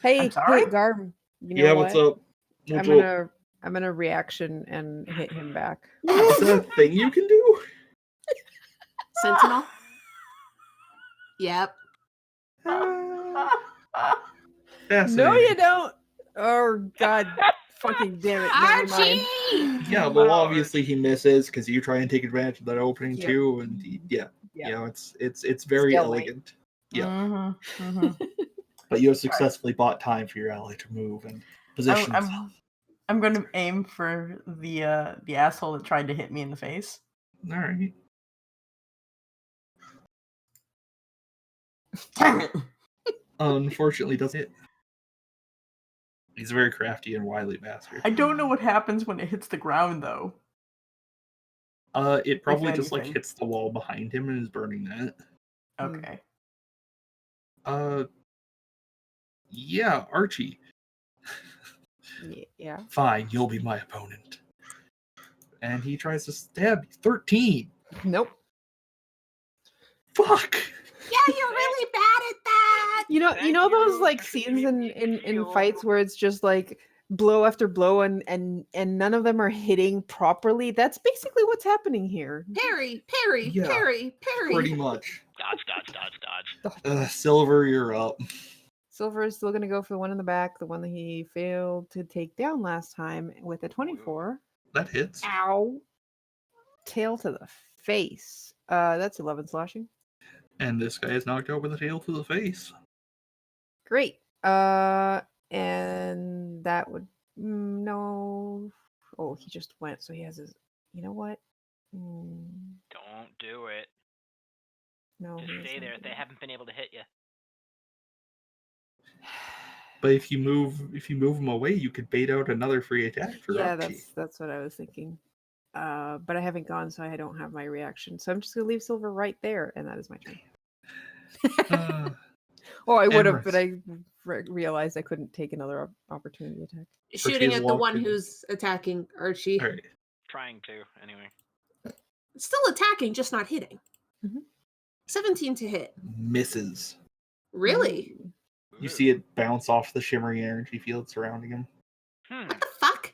I'm sorry? Hey, Garm. You know Yeah. what? What's up? I'm What's up? gonna reaction and hit him back. Is that a thing you can do? Sentinel. Yep. No, Fascinating. you don't. Oh God, fucking damn it! Never mind. Archie. Yeah, well, Wow. obviously he misses because you try and take advantage of that opening Yep. too, and yeah, Yeah. you know, it's very Stalemate. elegant. Yeah, Mm-hmm. but you have successfully bought time for your ally to move and position himself. I'm going to aim for the asshole that tried to hit me in the face. All right. Damn it! Unfortunately, doesn't hit. He's a very crafty and wily bastard. I don't know what happens when it hits the ground, though. It probably just like anything. hits the wall behind him and is burning that. Okay. Yeah, Archie. Yeah. Fine, you'll be my opponent. And he tries to stab you. 13. Nope. Fuck. Yeah, you're really bad at that. You Thank know those you like for scenes giving me in shield. fights where it's just like blow after blow and none of them are hitting properly. That's basically what's happening here. Parry. Yeah, Pretty much. Dodge. Silver, you're up. Silver is still gonna go for the one in the back, the one that he failed to take down last time with a 24. That hits. Ow! Tail to the face. That's 11 slashing. And this guy is knocked out with a tail to the face. Great. And that would no. Oh, he just went. So he has his. You know what? Don't do it. No. Just he stay isn't there. gonna They do it. haven't been able to hit you. But if you move him away, you could bait out another free attack for Yeah, Archie. that's what I was thinking. But I haven't gone, so I don't have my reaction. So I'm just gonna leave Silver right there, and that is my turn. Oh, I would have, but I realized I couldn't take another opportunity attack. Shooting is at the one walking. who's attacking Archie. All right. Trying to, anyway. Still attacking, just not hitting. Mhm. 17 to hit. Misses. Really? You see it bounce off the shimmering energy field surrounding him. What the fuck?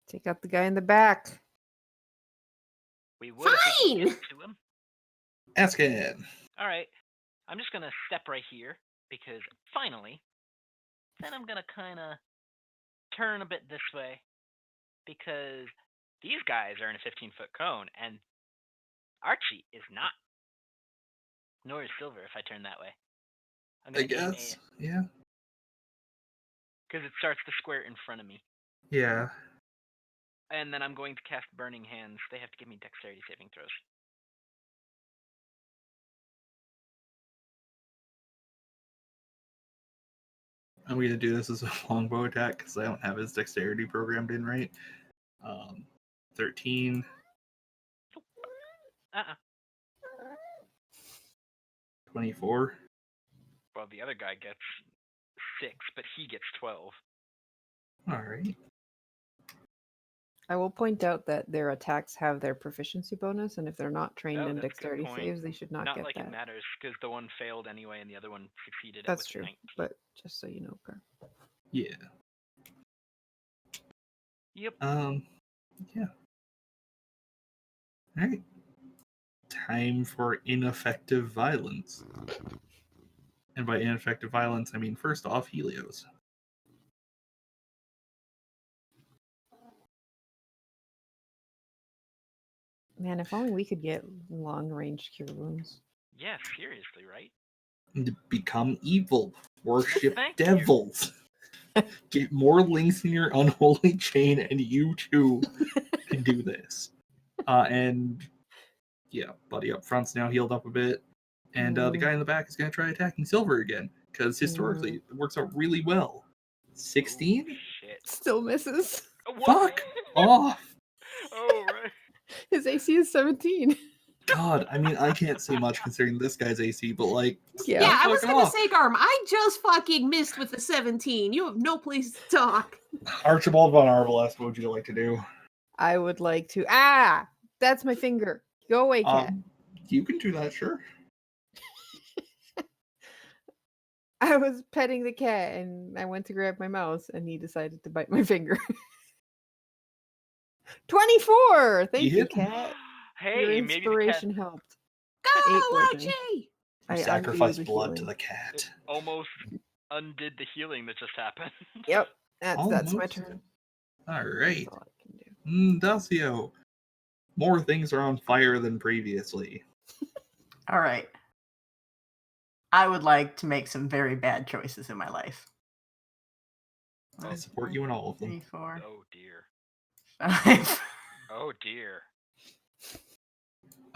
Take out the guy in the back. We would if we could Fine. get to him. Ask it. All right. I'm just gonna step right here because finally, then I'm gonna kind of turn a bit this way because these guys are in a 15-foot cone and Archie is not. Nor is Silver if I turn that way. I'm I gonna aim guess. Yeah. because it starts the square in front of me, Yeah. and then I'm going to cast Burning Hands. They have to give me dexterity saving throws. I'm going to do this as a longbow attack because I don't have his dexterity programmed in right. 13. 24. Well, the other guy gets 6, but he gets 12. All right. I will point out that their attacks have their proficiency bonus, and if they're not trained Oh, in that's a good dexterity point. saves, they should not get like that. it matters because the one failed anyway, and the other one succeeded. That's with true, 19. but just so you know, Gar. Yeah. Yep. Yeah. All right. Time for ineffective violence. And by ineffective violence, I mean first off, Helios. Man, if only we could get long-range cure wounds. Yeah, seriously, right? And become evil. Worship Thank you. devils. Get more links in your unholy chain, and you too can do this. And yeah, buddy up front's now healed up a bit. And the guy in the back is going to try attacking Silver again, because historically it works out really well. 16? Shit. Still misses. What? Fuck off. Oh, right. His AC is 17. God, I mean, I can't say much considering this guy's AC, but like, Yeah. Yeah, I was fuck gonna off. say, Garm, I just fucking missed with the 17. You have no place to talk. Archibald von Arbalest, what would you like to do? I would like to. That's my finger. Go away, cat. You can do that, sure. I was petting the cat and I went to grab my mouse and he decided to bite my finger. 24! Thank you, hit him. cat. Hey, Your maybe the cat inspiration helped. Go, 8 poison. Archie! You I sacrifice undo the blood to healing. the cat. almost undid the healing that just happened. Yep, that's my Almost. turn. Alright. That's all I can do. Dacio. More things are on fire than previously. All right. I would like to make some very bad choices in my life. I support you in all of 3, them. 4, Oh dear. 5. Oh dear.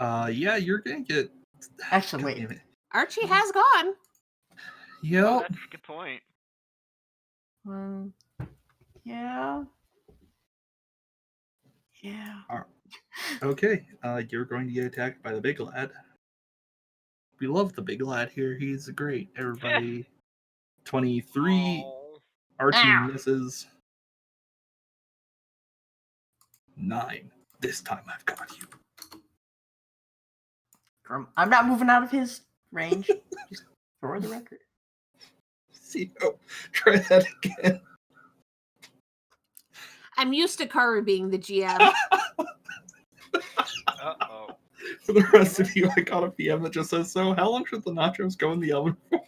Yeah, you're gonna get. Actually, God wait. damn it. Archie has gone. Oh, Yep. that's a good point. Yeah. Yeah. Okay. You're going to get attacked by the big lad. We love the big lad here. He's great. Everybody. 23. Oh. Archie Ow. misses. 9. This time I've got you. I'm not moving out of his range. Just for the record. See, try that again. I'm used to Karu being the GM. Uh-oh. For the rest of you, I got a PM that just says, so how long should the nachos go in the oven for?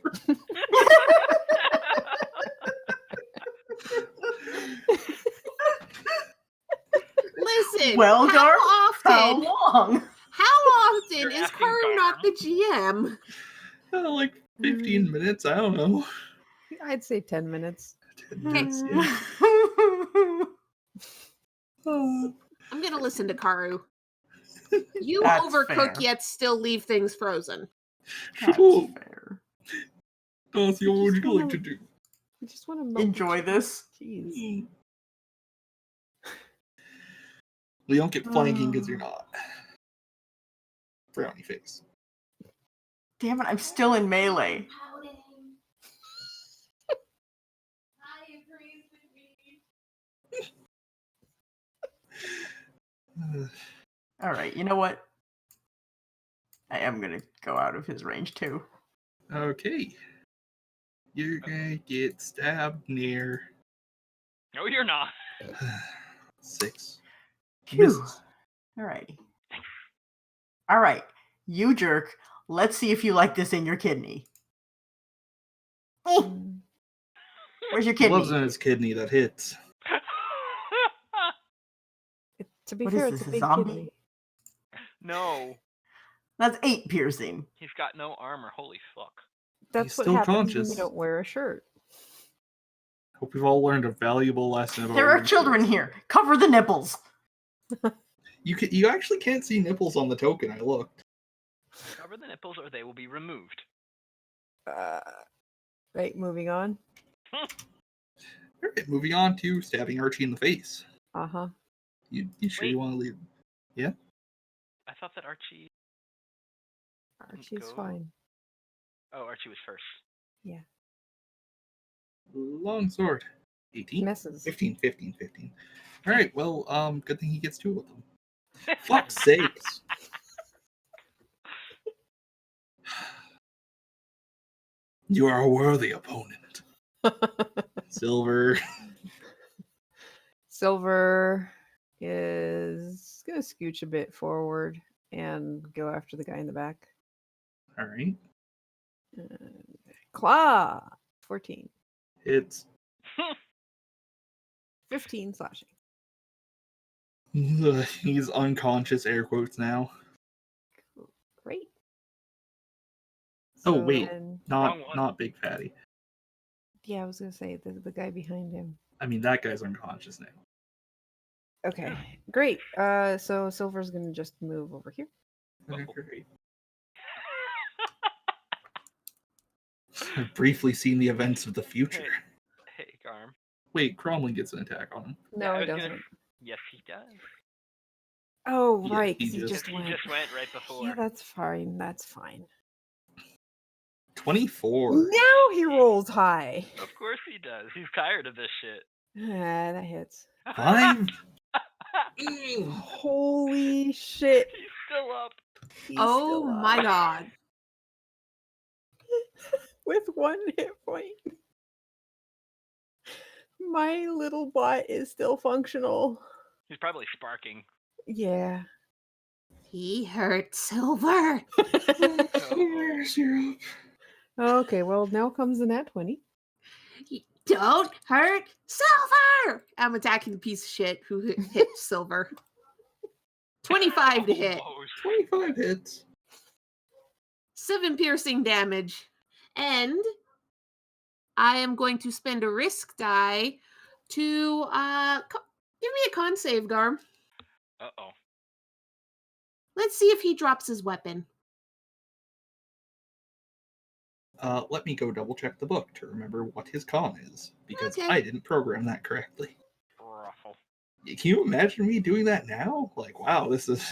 Listen, Well, how Garm, often? How long? How often You're is asking Karu not Garm. the GM? Like 15 minutes, I don't know. I'd say 10 minutes. 10 minutes, yeah. Oh. I'm gonna listen to Karu. You That's overcook fair. yet still leave things frozen. That's Oh, fair. Dacio, what would just you like wanna- to do? I just want to Enjoy this. Jeez. Well, you don't get flanking because you're not. Brownie face. Damn it, I'm still in melee. Alright, you know what? I am gonna go out of his range too. Okay. You're gonna get stabbed near No, you're not. 6. Phew. Misses. Alrighty. Alright, you jerk. Let's see if you like this in your kidney. Mm. Where's your He loves kidney? in his kidney that hits. To be What fair, is it's a this, a big zombie? kidney. No, That's 8 piercing. he's got no armor. Holy fuck. That's what still happens when conscious. you don't wear a shirt. Hope we've all learned a valuable lesson about There are women's children shirts. here. Cover the nipples. You actually can't see nipples on the token. I looked. Cover the nipples or they will be removed. Right, moving on. All right, moving on to stabbing Archie in the face. Uh-huh. You sure Wait. you want to leave? I thought that Archie. Archie's go. fine. Oh, Archie was first. Long sword. 18? Misses. 15. All right, well, good thing he gets 2 of them. Fuck's sakes. You are a worthy opponent. Silver. Silver is gonna scooch a bit forward and go after the guy in the back. All right. Claw! 14. It's 15 slashing. he's unconscious, air quotes now. Great. Oh, wait. then- Not Wrong one. not Big Fatty. yeah, I was gonna say the guy behind him. I mean, that guy's unconscious now. Okay, great. So Silver's gonna just move over here. Okay, great. I've briefly seen the events of the future. Hey, Garm. Wait, Cromley gets an attack on him. No, I he was gonna doesn't. Yes, he does. Oh, Yeah, right, he 'cause he just- just went. He just went right before. Yeah, that's fine. That's fine. 24. Now he rolls high. Of course he does. He's tired of this shit. Ah, that hits. 5. Holy shit. He's still up. He's Oh still my up. god. With 1 hit point. My little bot is still functional. He's probably sparking. Yeah. He hurt Silver. Oh. Syrup. Okay, well, now comes the nat 20. Don't hurt Silver. I'm attacking the piece of shit who hit Silver. 25 to hit. Almost. 25 hits. 7 piercing damage. And I am going to spend a risk die to give me a con save, Garm. Uh-oh. Let's see if he drops his weapon. Let me go double check the book to remember what his con is, because Okay. I didn't program that correctly. Ruffle. Can you imagine me doing that now? Like, wow, this is.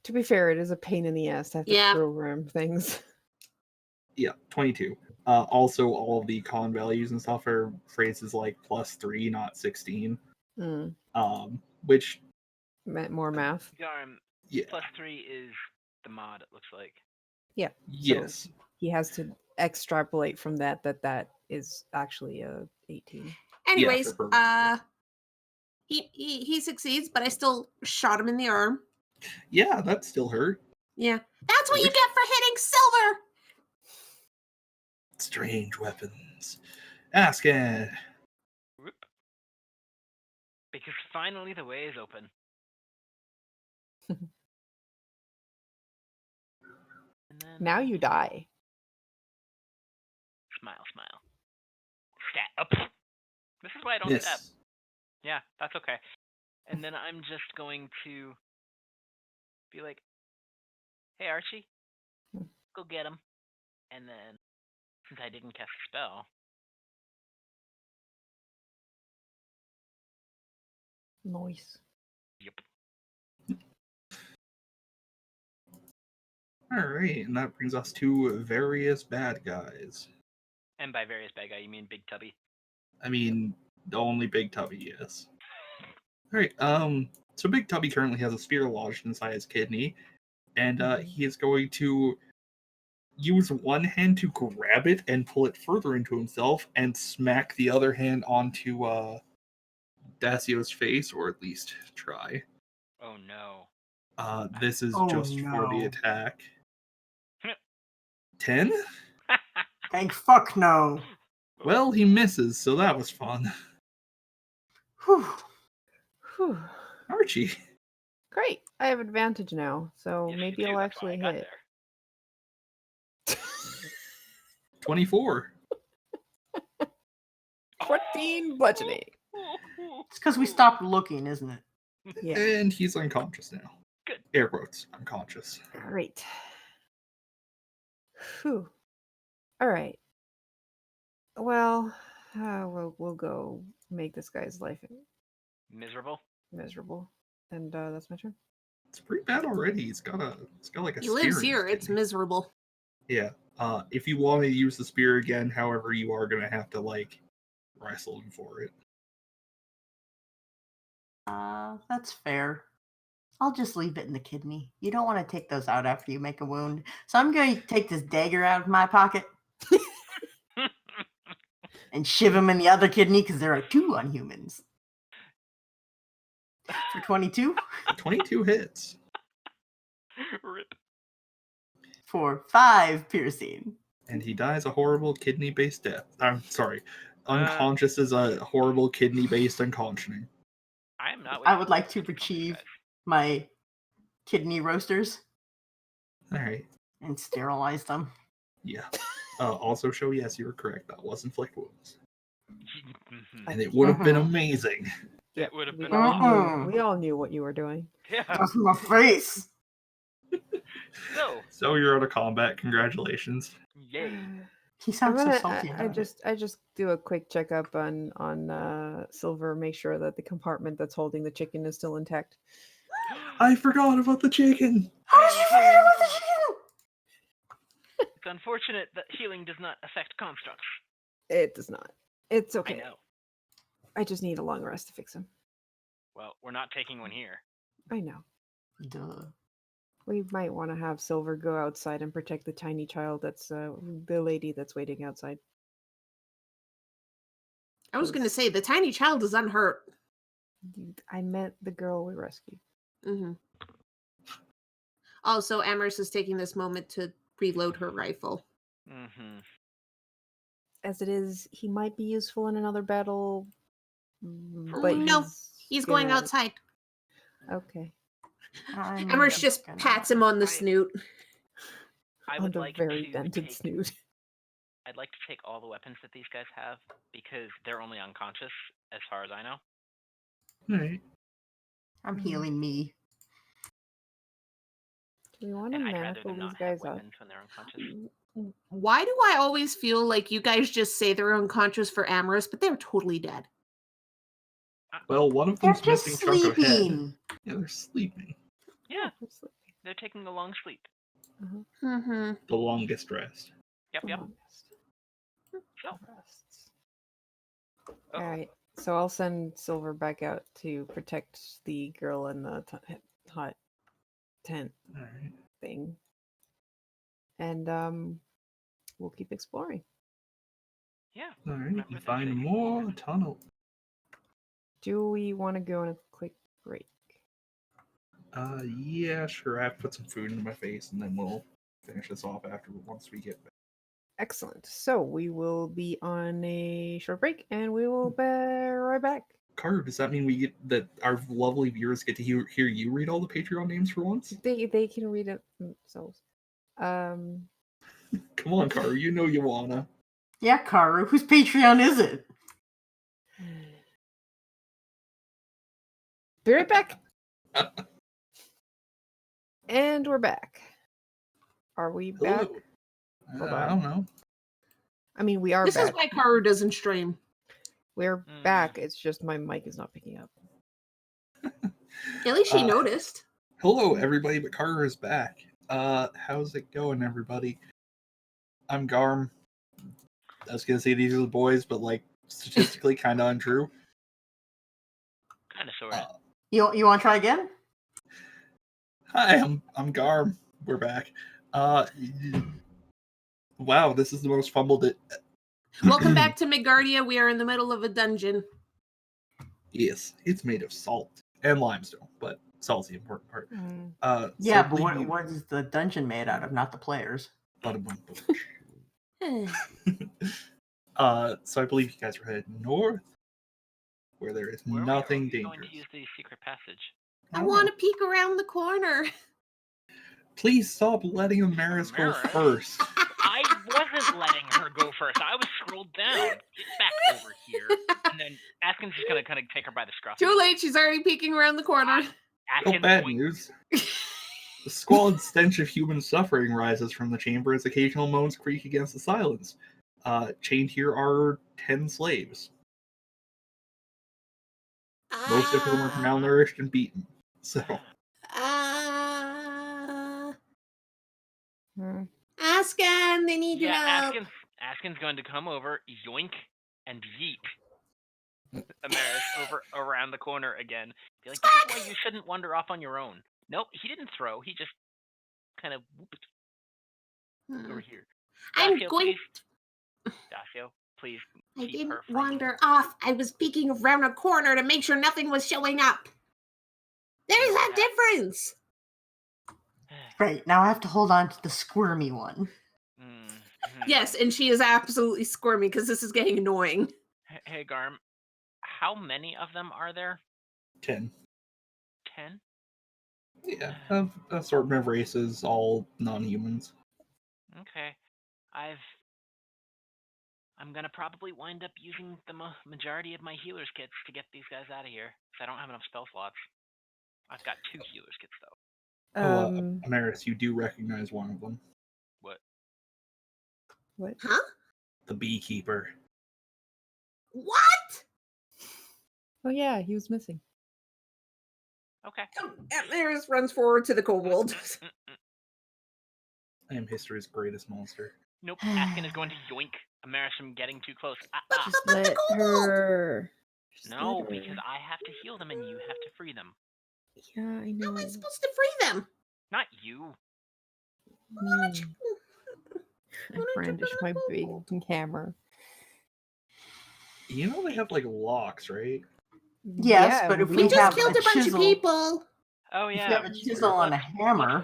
To be fair, it is a pain in the ass to have to Yeah. program things. Yeah, 22. Also, all of the con values and stuff are phrases like +3, not 16. Mm, Which, more math. Garm, yeah, +3 is the mod, it looks like. yes. He has to extrapolate from that is actually a 18. Anyways, for purposes. he succeeds, but I still shot him in the arm. Yeah, that still hurt. Yeah. That's what you get for hitting Silver. Strange weapons. Ask it. Whoop. Because finally the way is open. And then, Now you die. Smile, smile. Stat up. This is why I don't stab. Miss. Yeah, that's okay. And then I'm just going to be like, hey, Archie, go get him. And then, since I didn't cast a spell, Nice. yep. Alright, and that brings us to various bad guys. And by various bad guy, you mean Big Tubby. I mean, the only Big Tubby, yes. Alright, so Big Tubby currently has a spear lodged inside his kidney, and he is going to use one hand to grab it and pull it further into himself, and smack the other hand onto Dacio's face, or at least try. Oh no. This is Oh, just for the no. attack. 10? Thank fuck no. Well, he misses, so that was fun. Whew. Whew. Archie. Great. I have advantage now, so Yes, maybe you do, I'll that's why I actually got hit. there. 24. 14 bludgeoning. It's because we stopped looking, isn't it? Yeah. And he's unconscious now. Good. Air quotes, unconscious. Great. Whew. All right. Well, we'll go make this guy's life Miserable. miserable, and that's my turn. It's pretty bad already. It's got like a He spear lives in his here. It's kidney. miserable. Yeah. If you want to use the spear again, however, you are gonna have to like wrestle him for it. That's fair. I'll just leave it in the kidney. You don't want to take those out after you make a wound. So I'm going to take this dagger out of my pocket and shiv him in the other kidney because there are 2 on humans. For 22. 22 hits. Rip. For 5 piercing. And he dies a horrible kidney-based death. I'm sorry. Unconscious is a horrible kidney-based unconscioning. I am not. I would like to waiting for you retrieve guys. my kidney roasters Alright. and sterilize them. Yeah. Also show yes, you were correct. That was inflict wounds. Mhm. And it would have been Mhm. amazing. It would have We been all, awesome. knew, we all knew what you were doing. Yeah. That's my face. So, So you're out of combat. Congratulations. yay. He sounds so gonna, salty. I just do a quick checkup on Silver, make sure that the compartment that's holding the chicken is still intact. I forgot about the chicken. How did you forget about the chicken? It's unfortunate that healing does not affect constructs. It does not. It's okay. I know. I just need a long rest to fix him. Well, we're not taking one here. I know. Duh. We might want to have Silver go outside and protect the tiny child that's the lady that's waiting outside. I was going to say, the tiny child is unhurt. I meant the girl we rescued. Mm-hmm. Also, Amherst is taking this moment to reload her rifle. Mm-hmm. As it is, he might be useful in another battle. But No, he's going gonna- outside. Okay. Amherst just pats him on the snoot. I On would the like very to dented take, snoot. I'd like to take all the weapons that these guys have because they're only unconscious, as far as I know. All right. I'm healing me. Do we want to And I'd rather manacle them these not have guys up? weapons when they're unconscious. Why do I always feel like you guys just say they're unconscious for Amherst, but they're totally dead? Well, one of They're them's just missing chunk of head. sleeping. Yeah, they're sleeping. Yeah, They're sleeping. they're taking a long sleep. Mm-hmm. The longest rest. Yep, The yep. longest So, rests. uh-oh. All right. So I'll send Silver back out to protect the girl in the hot tent All right. thing, and we'll keep exploring. Yeah. All right. Remember You the find safe more moment. tunnel. Do we want to go on a quick break? Yeah, sure. I have to put some food into my face, and then we'll finish this off after once we get back. Excellent. So we will be on a short break, and we will be right back. Carter, does that mean we get that our lovely viewers get to hear you read all the Patreon names for once? They can read it themselves. Come on, Carter. You know you wanna. Yeah, Karu. Whose Patreon is it? Be right back. And we're back. Are we back? Hello. Hold I on. don't know. I mean, we are This back. is why Karu doesn't stream. We're back. It's just my mic is not picking up. At least she noticed. Hello, everybody, but Carter is back. How's it going, everybody? I'm Garm. I was gonna say these are the boys, but like statistically, kind of untrue. Kind of, sort of. You want to try again? Hi, I'm Garm. We're back. Wow, this is the most fumbled. Welcome back to Midgardia. We are in the middle of a dungeon. Yes, it's made of salt and limestone, but salt's the important part. Yeah, so but leave you- what is the dungeon made out of? Not the players. So I believe you guys are headed north, where there is Where nothing are we dangerous. going to use the secret passage? I want to peek around the corner. Please stop letting Amaris go Amaris? first. I wasn't letting her go first. I was scrolled down. Get back over here. And then Askin's just gonna kind of take her by the scruff. Too late. She's already peeking around the corner. No Askin's bad going- news. The squalid stench of human suffering rises from the chamber as occasional moans creak against the silence. Chained here are 10 slaves. Most of whom are malnourished and beaten. So, Askin, they need your Yeah, help. Askin's going to come over, yoink, and yeet Amaris over around the corner again. Be like, this is why you shouldn't wander off on your own. Nope, he didn't throw. He just kind of whooped over here. I'm Dacio, going. please. Dacio, please. I keep didn't her from- wander off. I was peeking around a corner to make sure nothing was showing up. There's a difference. Great. Now I have to hold on to the squirmy one. Yes, and she is absolutely squirmy because this is getting annoying. Hey, Garm, how many of them are there? 10. 10? Yeah, of assortment of races, all non-humans. Okay. I'm gonna probably wind up using the majority of my healer's kits to get these guys out of here. 'Cause I don't have enough spell slots. I've got 2 healer's kits though. Amaris, you do recognize one of them. What? What? Huh? the beekeeper. What? Oh yeah, he was missing. Okay. Maris runs forward to the kobold. I am history's greatest monster. Nope. Askin is going to yoink Amaris from getting too close. Just But the let kobold! her. Just No, let her. because I have to heal them and you have to free them. Yeah, I How know. am I supposed to free them? Not you. Me. I brandish my big hammer. You know they have like locks, right? Yes, but if We We just have killed a a bunch of chisel. people. Oh If yeah. you have a chisel and a hammer.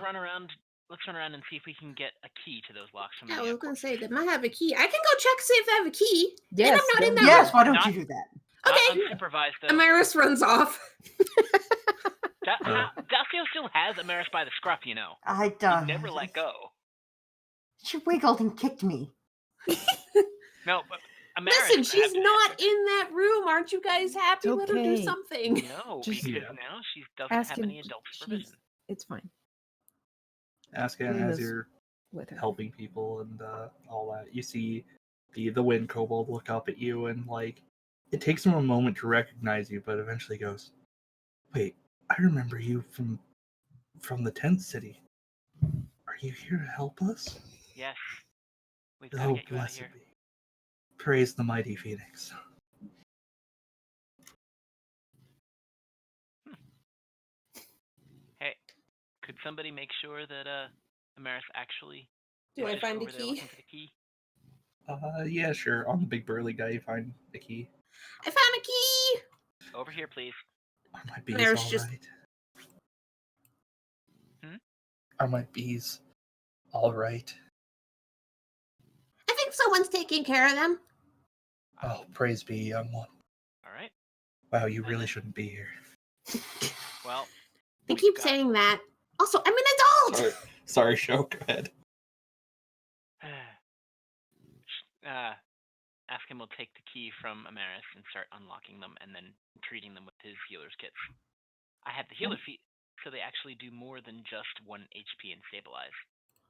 Let's run around and see if we can get a key to those locks. From Yeah, the I was airport. gonna say they might have a key. I can go check see if they have a key. Yes, and I'm not in that Yes, room. why don't Not- you do that? Not Okay. unsupervised though. Amaris runs off. Dacio still has Amaris by the scruff, you know. I He don't. never let go. She wiggled and kicked me. No, but Amaris. Listen, she's not in that room. Aren't you guys happy? It's Let her do okay. something. No, Just- because Yeah. now she doesn't Ask have him. any adult supervision. It's fine. Askan, as Luna's you're with her. helping people and all that, you see the wind kobold look up at you and like it takes him a moment to recognize you, but eventually goes, "Wait, I remember you from the tent city. Are you here to help us?" Yes. We've got to Oh, get you out of blessed here. be. Praise the mighty Phoenix. Hey, could somebody make sure that Amaris actually Do I is find a over there key? looking for the key? Yeah, sure. On the big burly guy, you find the key. I found a key. Over here, please. Are my bees There's all just- right? Hmm? Are my bees all right? I think someone's taking care of them. Oh, praise be, young one. All right. Wow, you And really then- shouldn't be here. Well, They we've keep got- saying that. Also, I'm an adult. Sorry, show. Go ahead. Askin will take the key from Amaris and start unlocking them and then treating them with his healer's kits. I have the healer feat, so they actually do more than just 1 HP and stabilize.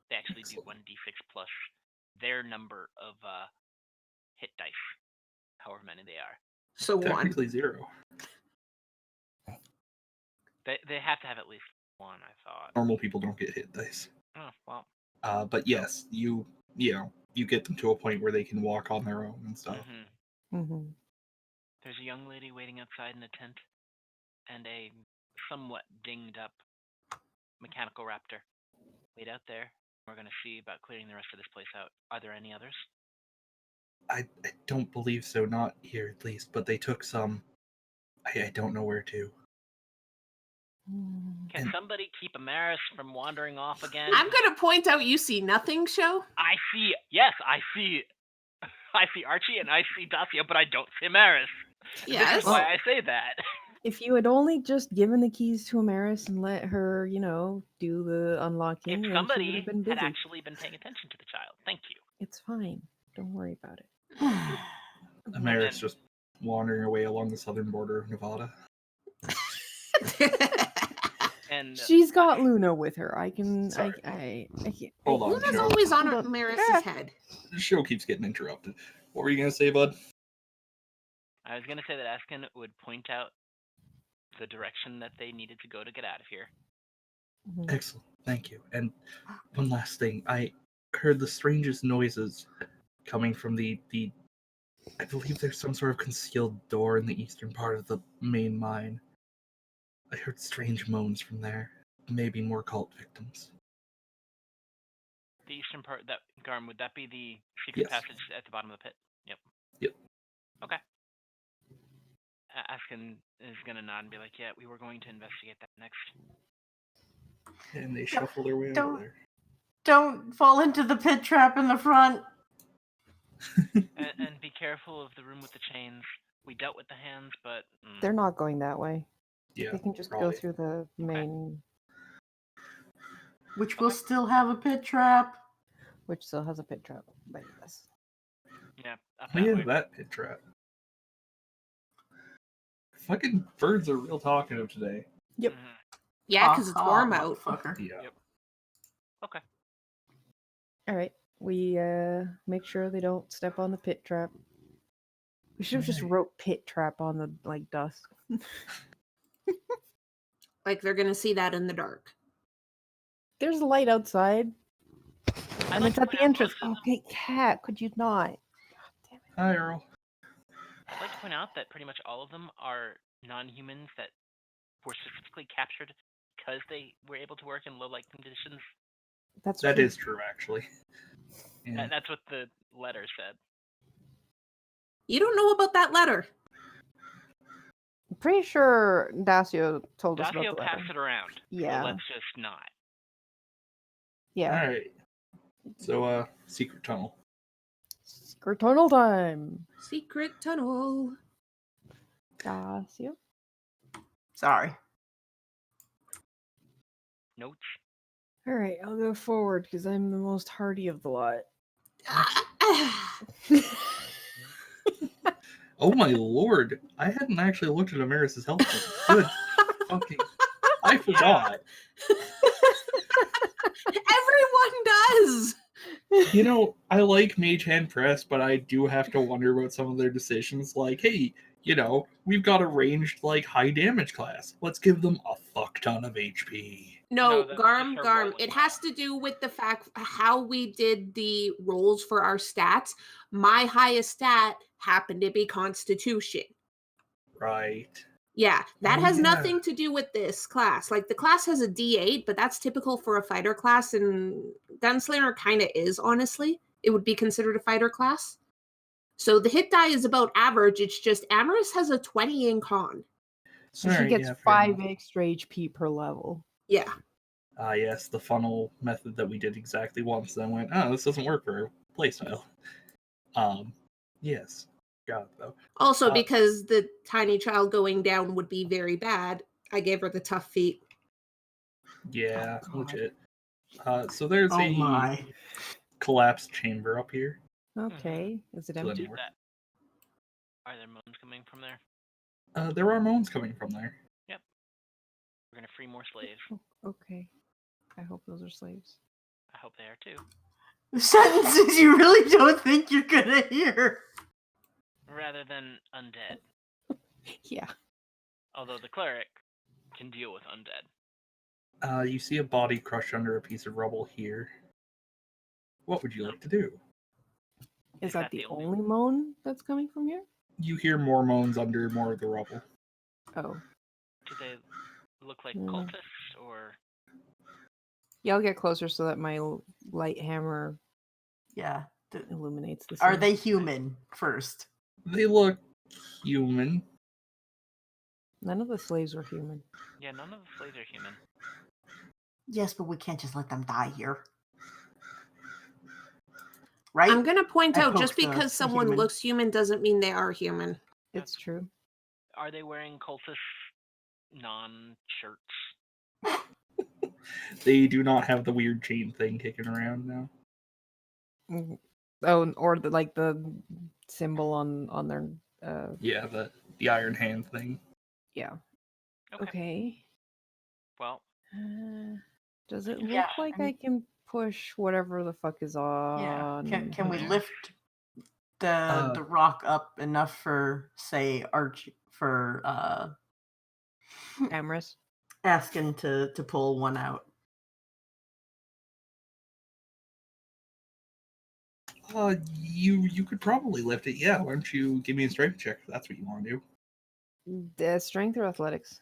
They actually do 1d6 plus their number of hit dice, however many they are. So one. Technically 0. They have to have at least one, I thought. Normal people don't get hit dice. Oh, well. But yes, you get them to a point where they can walk on their own and stuff. Mm-hmm. There's a young lady waiting outside in a tent, and a somewhat dinged up mechanical raptor. Wait out there. We're going to see about clearing the rest of this place out. Are there any others? I don't believe so, not here at least, but they took some. I don't know where to. Can And- somebody keep Amaris from wandering off again? I'm gonna point out you see nothing, show. I see Archie and I see Dacia, but I don't see Amaris. This Yes. is why I say that. If you had only just given the keys to Amaris and let her, do the unlocking, If then she would somebody have been had busy. actually been paying attention to the child. Thank you. It's fine. Don't worry about it. Ameris just wandering away along the southern border of Nevada. And She's got Luna with her. I can. Sorry. I can't. Hold on, Luna's Joe. always on Hold on. Maris's head. The show keeps getting interrupted. What were you gonna say, bud? I was going to say that Askin would point out the direction that they needed to go to get out of here. Mhm. Excellent, thank you. And one last thing, I heard the strangest noises coming from the. I believe there's some sort of concealed door in the eastern part of the main mine. I heard strange moans from there. Maybe more cult victims. The eastern part, that Garm, would that be the secret Yes. passage at the bottom of the pit? Yep. Yep. Okay. Askin is going to nod and be like, yeah, we were going to investigate that next. And they shuffle their way Don't- over there. Don't fall into the pit trap in the front. And be careful of the room with the chains. We dealt with the hands, but... They're not going that way. Yeah, They can just probably. go through the main, Which will still have a pit trap. which still has a pit trap. But yes. Yeah, up Oh that yeah, way. that pit trap. Fucking birds are real talkative today. Yep. Mhm. Yeah, because it's Ha ha, warm out. motherfucker. Yeah. Yep. Okay. All right. We make sure they don't step on the pit trap. We should have just Right. wrote pit trap on the dust. Like they're gonna see that in the dark. There's a light outside, I'd and like it's to at point the out entrance. most of them- Okay, cat, could you not? God damn it. Hi, Earl. I'd like to point out that pretty much all of them are non-humans that were specifically captured because they were able to work in low light conditions. That's That true. is true, actually. Yeah. That's what the letter said. You don't know about that letter. I'm pretty sure Dacio told us about Dacio the letter. passed it around. Yeah. So let's just not. Yeah. Alright. So, secret tunnel. Secret tunnel time. Secret tunnel. Dacio. Sorry. Notes. All right, I'll go forward because I'm the most hardy of the lot. Oh my lord. I hadn't actually looked at Amaris's health. Good fucking. I forgot. Everyone does. You know, I like Mage Hand Press, but I do have to wonder about some of their decisions. Like, hey, you know, we've got a ranged, like, high damage class. Let's give them a fuck ton of HP. No, that's Garm, just our Garm. rolling It has to do with the fact how we did the rolls for our stats. My highest stat happened to be Constitution. Right. Yeah, that Oh, has yeah. nothing to do with this class. Like the class has a D8, but that's typical for a fighter class, and Gunslinger kind of is, honestly. It would be considered a fighter class. So the hit die is about average. It's just Amaris has a 20 in con. So she Alright, gets yeah, fair 5 enough. extra HP per level. Yeah. Yes, the funnel method that we did exactly once. Then went, oh, this doesn't work for playstyle. Yes. Got it, though. Also, because the tiny child going down would be very bad, I gave her the tough feet. Yeah, Oh, God. legit. So there's Oh a my. collapsed chamber up here. Okay, is it So then empty? we're- That. Are there moans coming from there? There are moans coming from there. We're gonna free more slaves. Oh, okay. I hope those are slaves. I hope they are too. Sentences you really don't think you're gonna hear. Rather than undead. Yeah. Although the cleric can deal with undead. You see a body crushed under a piece of rubble here. What would you like to do? Is Is that that the the only- only moan that's coming from here? You hear more moans under more of the rubble. Oh. Do they look like Hmm. cultists or? Yeah, I'll get closer so that my light hammer Yeah. illuminates the Are scene. they human first? They look human. None of the slaves were human. Yeah, none of the slaves are human. Yes, but we can't just let them die here. Right? I'm going to point I out just poked the because someone human. looks human doesn't mean they are human. It's true. Are they wearing cultist non-shirts? They do not have the weird chain thing kicking around now. Mm. Oh, or the symbol on their Yeah, the iron hand thing. yeah. Okay. Okay. Well, Does it look Yeah, like I I mean- can push whatever the fuck is Yeah. on? Can we here? lift the rock up enough for, say, Amorous? Askin to pull one out? You could probably lift it. Yeah, why don't you give me a strength check if that's what you want to do? Strength or athletics?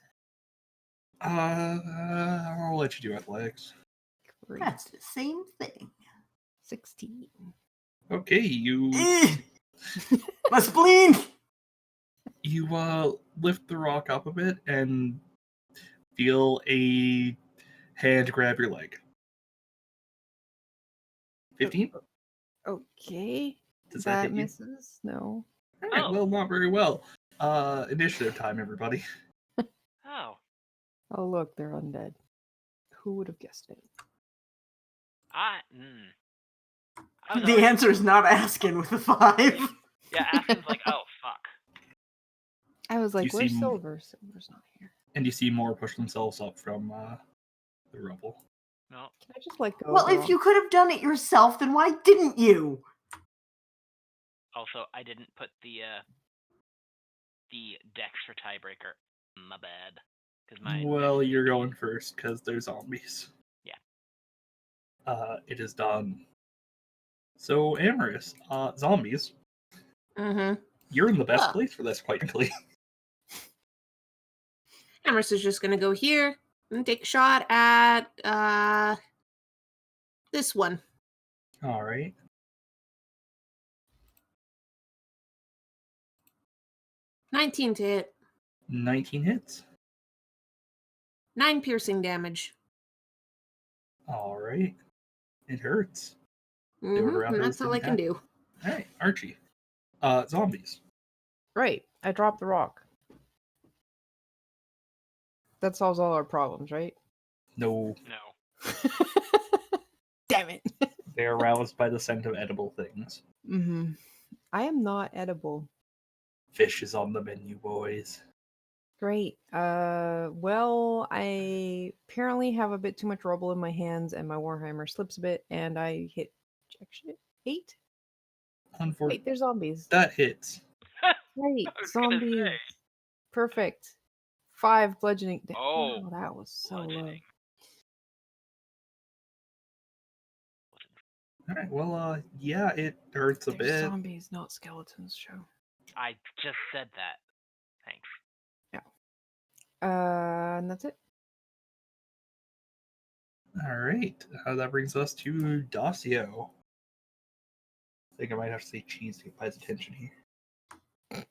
I'll let you do athletics. Great. That's the same thing. 16. Okay, you My spleen! lift the rock up a bit and feel a hand grab your leg. 15? Okay. Does that hit you? misses? No. Alright, Oh. well, not very well. Initiative time, everybody. oh, Oh, look, they're undead. Who would have guessed it? I was The already- answer is not Askin with a 5. Yeah, Aspen's like, oh fuck. I was like, You where's seem- Silver? Silver's not here. And you see more push themselves up from the rubble. No. Can I just let go? Well, of the if you rock? could have done it yourself, then why didn't you? Also, I didn't put the dex for tiebreaker. My bad. Because my Well, dex you're is- going first because they're zombies. Yeah. It is done. So, Amaris, zombies, Mm-hmm. you're in the best Ah. place for this, quite frankly. Amherst is just gonna go here and take a shot at this one. All right. 19 to hit. 19 hits. 9 piercing damage. All right. It hurts. would Mm-hmm. rather And this that's all I didn't can do. All right, Archie. Zombies. Right. I dropped the rock. That solves all our problems, right? No, No. Damn it. they are aroused by the scent of edible things. Mm-hmm. I am not edible. Fish is on the menu, boys. Great. Well, I apparently have a bit too much rubble in my hands, and my Warhammer slips a bit, and I hit jackshot 8. Wait, Unfortunately, they're zombies. that hits. Right, I was gonna zombies. say. Perfect. 5 bludgeoning. Oh, Wow, that was so low. bludgeoning. All right, well, yeah, it hurts a They're bit. zombies, not skeletons. Show. I just said that. Thanks. And that's it. All right, that brings us to Dacio. I think I might have to say cheese to get my attention here.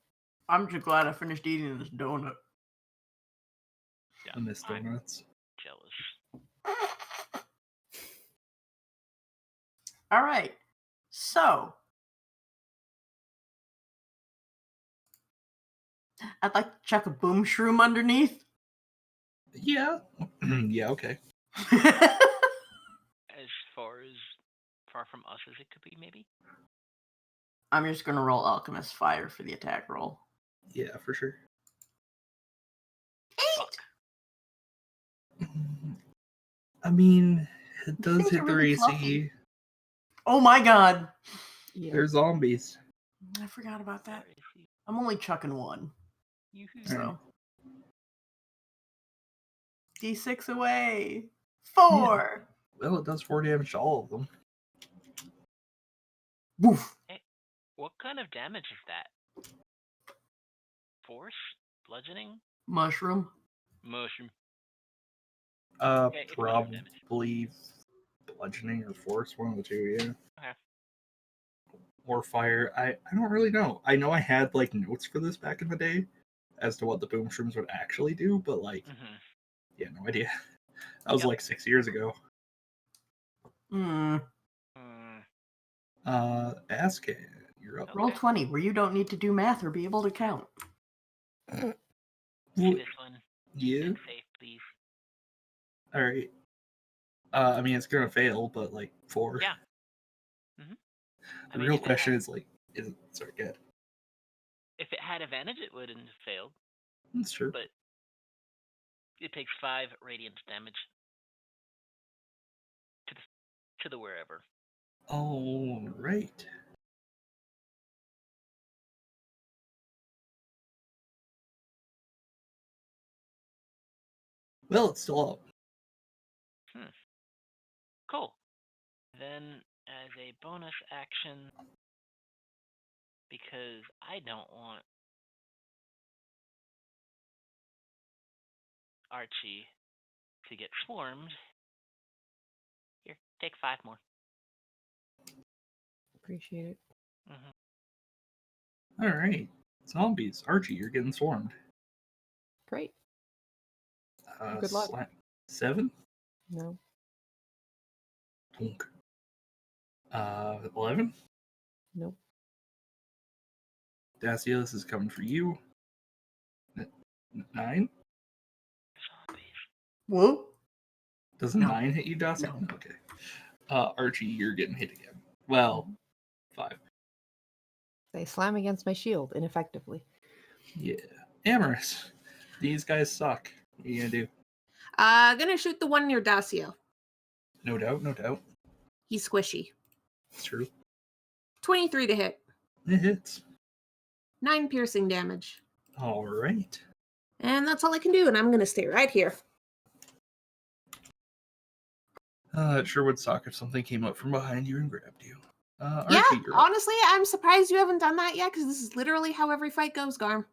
I'm just glad I finished eating this donut. Yeah, I miss I'm donuts. jealous. All right. So, I'd like to chuck a boom shroom underneath. Yeah. Yeah, okay. As far from us as it could be, maybe. I'm just going to roll Alchemist Fire for the attack roll. Yeah, for sure. Eight. I mean, it These does things hit are their really AC. fluffy. Oh my god. Yeah. They're zombies. I forgot about that. Where is he? I'm only chucking one. Yoo-hoo. So. D6 away. 4. Well, it does 4 damage to all of them. Woof. What kind of damage is that? Force? Bludgeoning? Mushroom. Mushroom. Okay, it's mushroom damage. Probably bludgeoning or force, one of the two, yeah. Okay. Or fire. I don't really know. I know I had like notes for this back in the day as to what the boom shrooms would actually do, but like, yeah, no idea. That was Yep. like 6 years ago. Hmm. Askin, you're up. Roll Okay. 20, where you don't need to do math or be able to count. See Well, this one. yeah. Get safe, please. All right. I mean, it's gonna fail, but like 4. Yeah. The real question is like, is it? Sorry, good. If it had advantage, it wouldn't have failed. That's true. But it takes 5 radiant damage to the wherever. All right. Well, it's still up. Cool. Then, as a bonus action, because I don't want Archie to get swarmed, here, take 5 more. Appreciate it. Mm-hmm. All right. Zombies. Archie, you're getting swarmed. Great. Good luck. 7? No. Plunk. 11? Nope. Dacia, this is coming for you. 9? Zombies. Whoa. Does a No. 9 hit you, Dacia? No. Okay. Archie, you're getting hit again. Well, 5. They slam against my shield ineffectively. Yeah. Amaris, these guys suck. What are you gonna do? Gonna shoot the one near Dacio. No doubt, no doubt. He's squishy. It's true. 23 to hit. It hits. 9 piercing damage. All right. And that's all I can do, and I'm going to stay right here. It sure would suck if something came up from behind you and grabbed you. Yeah, Archie, you're up. honestly, I'm surprised you haven't done that yet, because this is literally how every fight goes, Garm.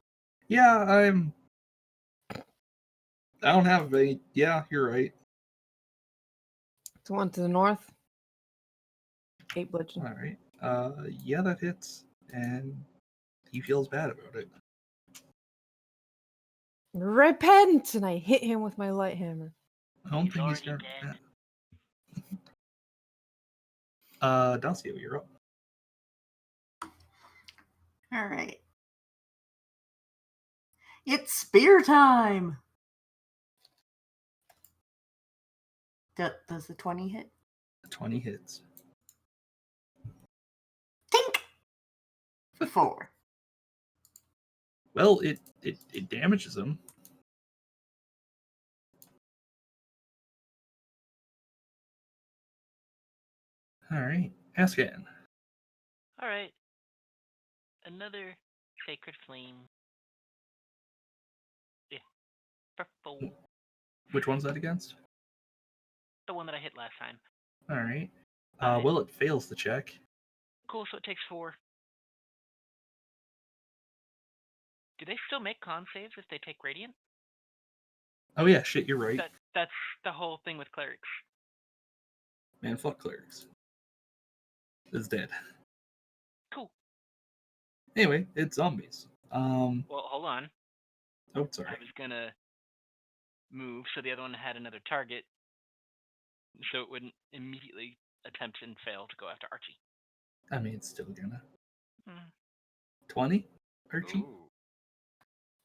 Yeah, I don't have a... Yeah, you're right. The one to the north. 8 bludgeon. All right. Yeah, that hits. And he feels bad about it. Repent! And I hit him with my light hammer. I don't He's think he's already gonna... dead. Dacio, you're up. All right. It's spear time. Does the 20 hit? 20 hits. Tink. 4. Well, it damages him. All right. Ascan. All right. Another sacred flame. Yeah. Purple. Which one's that against? The one that I hit last time. All right. Alright. Well, it fails the check. Cool, so it takes 4. Do they still make con saves if they take radiant? Oh yeah, shit, you're right. That's the whole thing with clerics. Man, fuck clerics. It's dead. Cool. Anyway, it's zombies. Well, hold on. Oh, sorry. I was gonna move so the other one had another target, so it wouldn't immediately attempt and fail to go after Archie. I mean, it's still gonna. Hmm. 20? Archie? Ooh.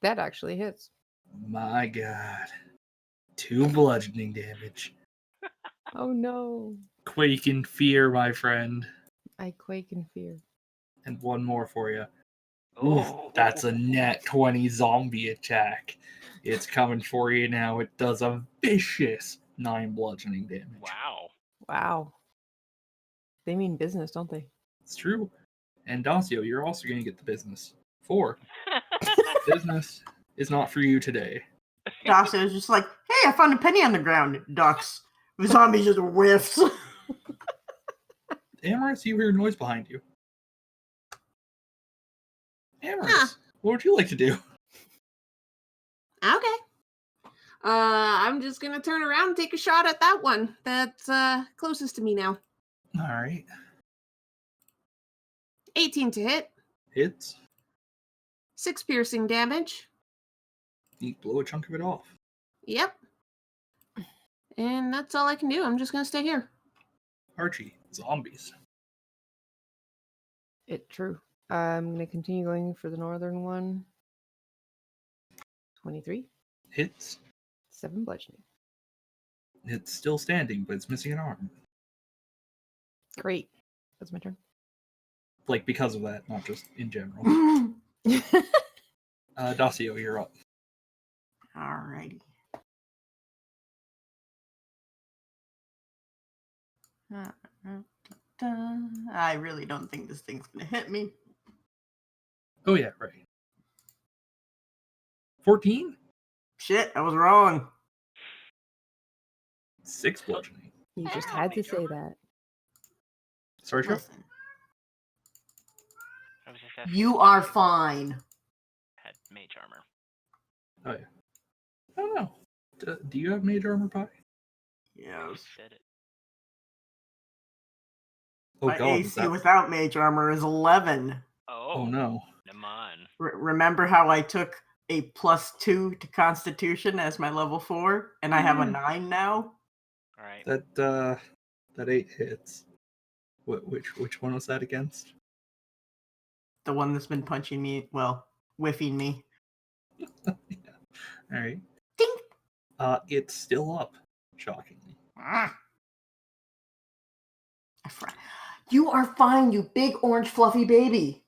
That actually hits. My god. 2 bludgeoning damage. Oh no. Quake in fear, my friend. I quake in fear. And one more for you. Oof, Oh. that's a net 20 zombie attack. It's coming for you now. It does a vicious 9 bludgeoning damage. Wow. Wow. They mean business, don't they? It's true. And Dacio, you're also going to get the business. 4. Business is not for you today. Dacia is just like, hey, I found a penny on the ground. Ducks. The zombie just whiffs. Amaris, you hear noise behind you. Amaris, Huh. what would you like to do? Okay. I'm just going to turn around and take a shot at that one that's closest to me now. All right. 18 to hit. Hits. 6 piercing damage. You blow a chunk of it off. Yep. And that's all I can do. I'm just going to stay here. Archie, zombies. True. I'm going to continue going for the northern one. 23. Hits. 7 bludgeoning. It's still standing, but it's missing an arm. Great. That's my turn. Like, because of that, not just in general. Dacio, you're up. Alrighty. I really don't think this thing's gonna hit me. Oh, yeah, right. 14? Shit, I was wrong. 6 bludgeoning. You just Ow, had to mage say armor. that. Sorry, Chuck? Listen, I was just asking you if are you fine. had mage armor. Oh, yeah. I don't know. Do you have mage armor pie? You Yes. said it. Oh, My God. Is AC that... without mage armor is 11. Oh, no. Come on. Remember how I took a +2 to Constitution as my level 4, and I have a 9 now? All right. That 8 hits. Which one was that against? The one that's been punching me, well, whiffing me. Yeah. All right. Ding! It's still up, shockingly. Ah. You are fine, you big orange fluffy baby.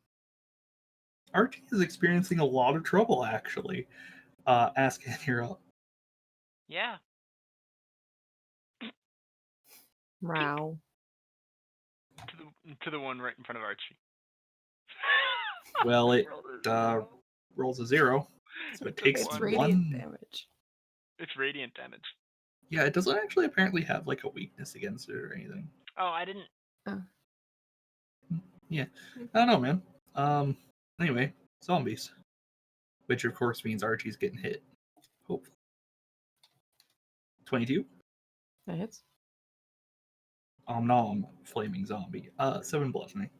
Archie is experiencing a lot of trouble, actually. Asking, you're up. Yeah. Row. To the one right in front of Archie. Well, it Rolled a zero. rolls a 0, so it takes It's one. radiant 1. damage. It's radiant damage. Yeah, it doesn't actually apparently have like a weakness against it or anything. Oh, I didn't. Yeah, I don't know, man. Anyway, zombies, which of course means Archie's getting hit. Hopefully, 22. That hits. Nom, flaming zombie. 7 bludgeoning.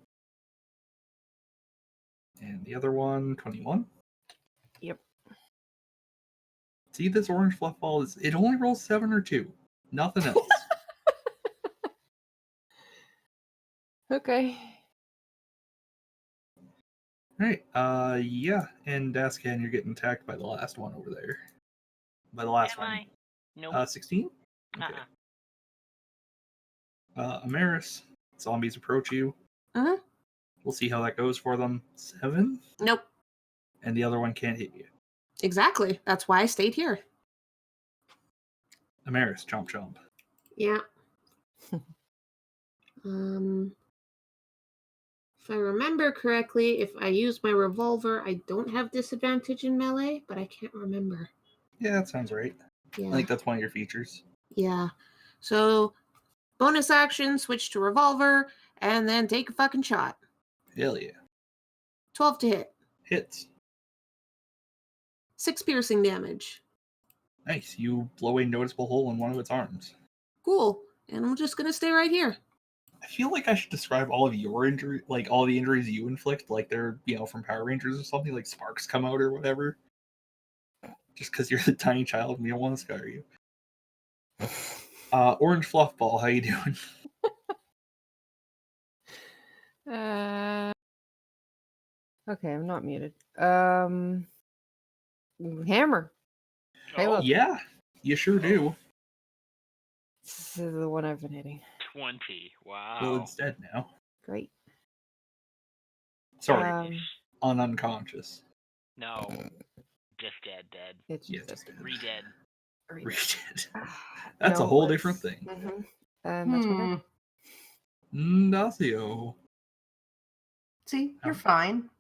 And the other one, 21. Yep. See, this orange fluff ball it only rolls 7 or 2. Nothing else. Okay. Alright, yeah, and Dascan, you're getting attacked by the last one over there. By the last Am one. I? Nope. 16? Okay. Uh-uh. Amaris, zombies approach you. Uh-huh. We'll see how that goes for them. 7? Nope. And the other one can't hit you. Exactly. That's why I stayed here. Amaris, chomp chomp. Yeah. If I remember correctly, if I use my revolver, I don't have disadvantage in melee, but I can't remember. Yeah, that sounds right. Yeah. I think that's one of your features. Yeah. So, bonus action, switch to revolver, and then take a fucking shot. Hell yeah. 12 to hit. Hits. 6 piercing damage. Nice. You blow a noticeable hole in one of its arms. Cool. And I'm just gonna stay right here. I feel like I should describe all of your injury, like all the injuries you inflict, like they're, from Power Rangers or something, like sparks come out or whatever. Just because you're the tiny child and we don't want to scar you. Orange fluff ball, how you doing? Okay, I'm not muted. Hammer. Hey, Oh, look. Yeah, you sure do. This is the one I've been hitting. 20. Wow. Well, it's dead now. Great. Sorry, unconscious. No. Just dead. It's Yeah, just just dead. Re-dead. Redid. Ah, That's a no, whole let's- different thing. Mhm. And that's my turn. Dacio. See, you're Oh. fine.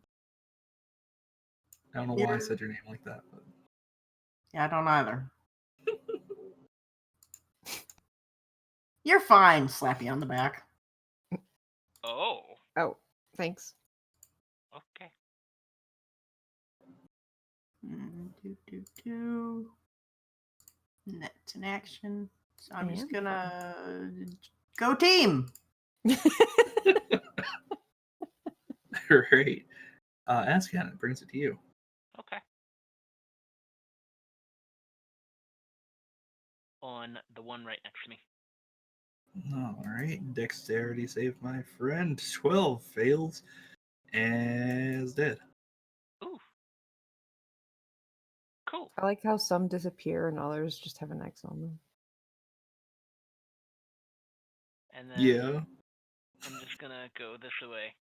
I don't know why I said your name like that. But... Yeah, I don't either. You're fine. Slap you on the back. Oh. Oh, thanks. Okay. That's an action. So I'm I just am gonna go team. Right. Ascan, it brings it to you. Okay. On the one right next to me. All right. Dexterity save, my friend. 12 fails and is dead. Ooh. Cool. I like how some disappear and others just have an X on them. And then Yeah. I'm just gonna go this way.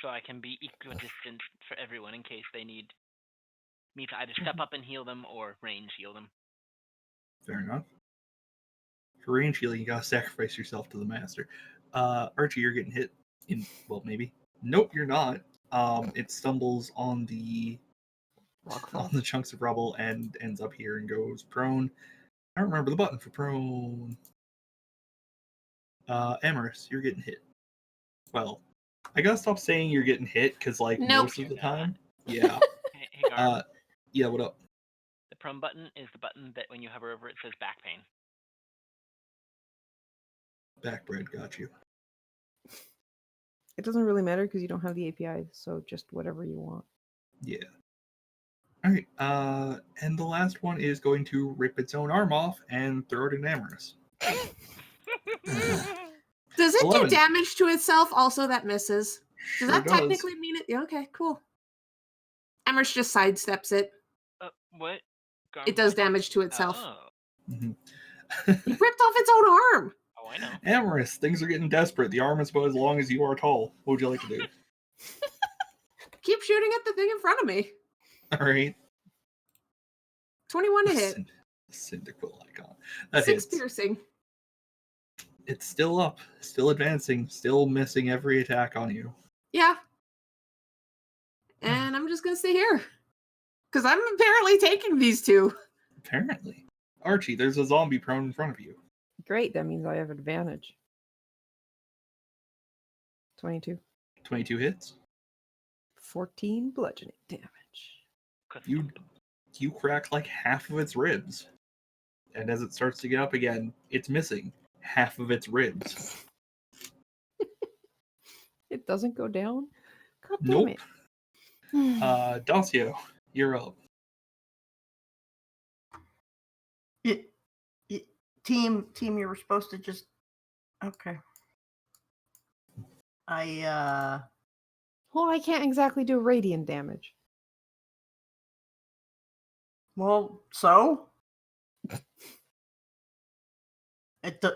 So I can be equidistant for everyone in case they need me to either step up and heal them or range heal them. Fair enough. For range healing, you gotta sacrifice yourself to the master. Archie, you're getting hit in, well, maybe. Nope, you're not. It stumbles on the chunks of rubble and ends up here and goes prone. I don't remember the button for prone. Amaris, you're getting hit. Well, I gotta stop saying you're getting hit because, like, Nope. most of the You're time. Yeah. Hey, Garb. Yeah, what up? The prone button is the button that when you hover over it says back pain. Backbread, got you. It doesn't really matter because you don't have the API, so just whatever you want. Yeah. Alright, and the last one is going to rip its own arm off and throw it in Amaris. Does it 11. do damage to itself? Also, that misses. Does Sure that does. technically mean it? Yeah, okay, cool. Emmerich just sidesteps it. What? It does damage to itself. Oh. Mhm. He ripped off its own arm. Oh, I know. Amaris, things are getting desperate. The arm is about as long as you are tall. What would you like to do? Keep shooting at the thing in front of me. Alright. 21 to hit. Cyndaquil icon. That 6 hits. piercing. It's still up, still advancing, still missing every attack on you. Yeah. And I'm just gonna stay here. Because I'm apparently taking these two. Apparently. Archie, there's a zombie prone in front of you. Great, that means I have advantage. 22. 22 hits. 14 bludgeoning damage. You crack like half of its ribs. And as it starts to get up again, it's missing half of its ribs. It doesn't go down? God damn Nope. it. Dacio, you're up. Team, you were supposed to just... Okay. Well, I can't exactly do radiant damage. Well, so?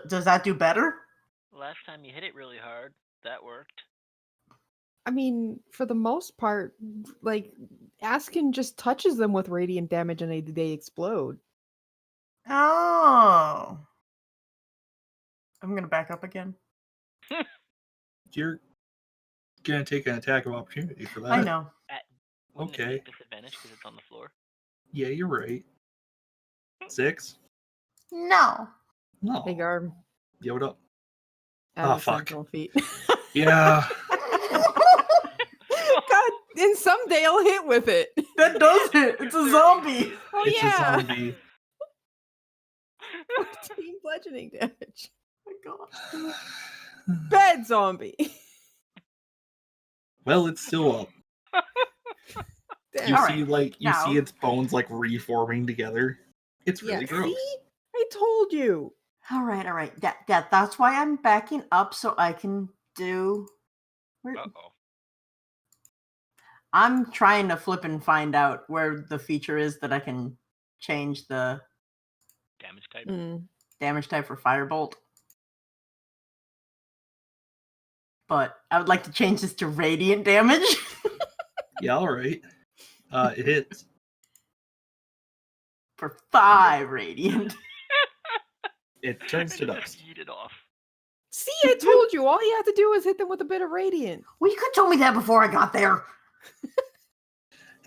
Does that do better? Last time you hit it really hard, that worked. I mean, for the most part, like, Askin just touches them with radiant damage and they explode. Oh. I'm going to back up again. You're gonna take an attack of opportunity for that. I know. Wouldn't it Okay. be a disadvantage because it's on the floor? Yeah, you're right. 6? No. No. Hey, Garb. Yeah, what up? Add Oh, a fuck. sentinel feet. Yeah. God, and someday I'll hit with it. That does it. It's a zombie. Oh, It's yeah. a zombie. 14 bludgeoning damage. Oh my god. Bad zombie. Well, it's still up. Damn. You All see, right, you now- see its bones like reforming together. It's really Yeah, gross. see? I told you. All right. That's why I'm backing up so I can do... Uh-oh. I'm trying to flip and find out where the feature is that I can change the Damage type. damage type for Firebolt. But I would like to change this to radiant damage. Yeah, all right. It hits. For 5 radiant. It turns to Just dust. Eat it off. See, I told you. All you have to do is hit them with a bit of radiant. Well, you could tell me that before I got there.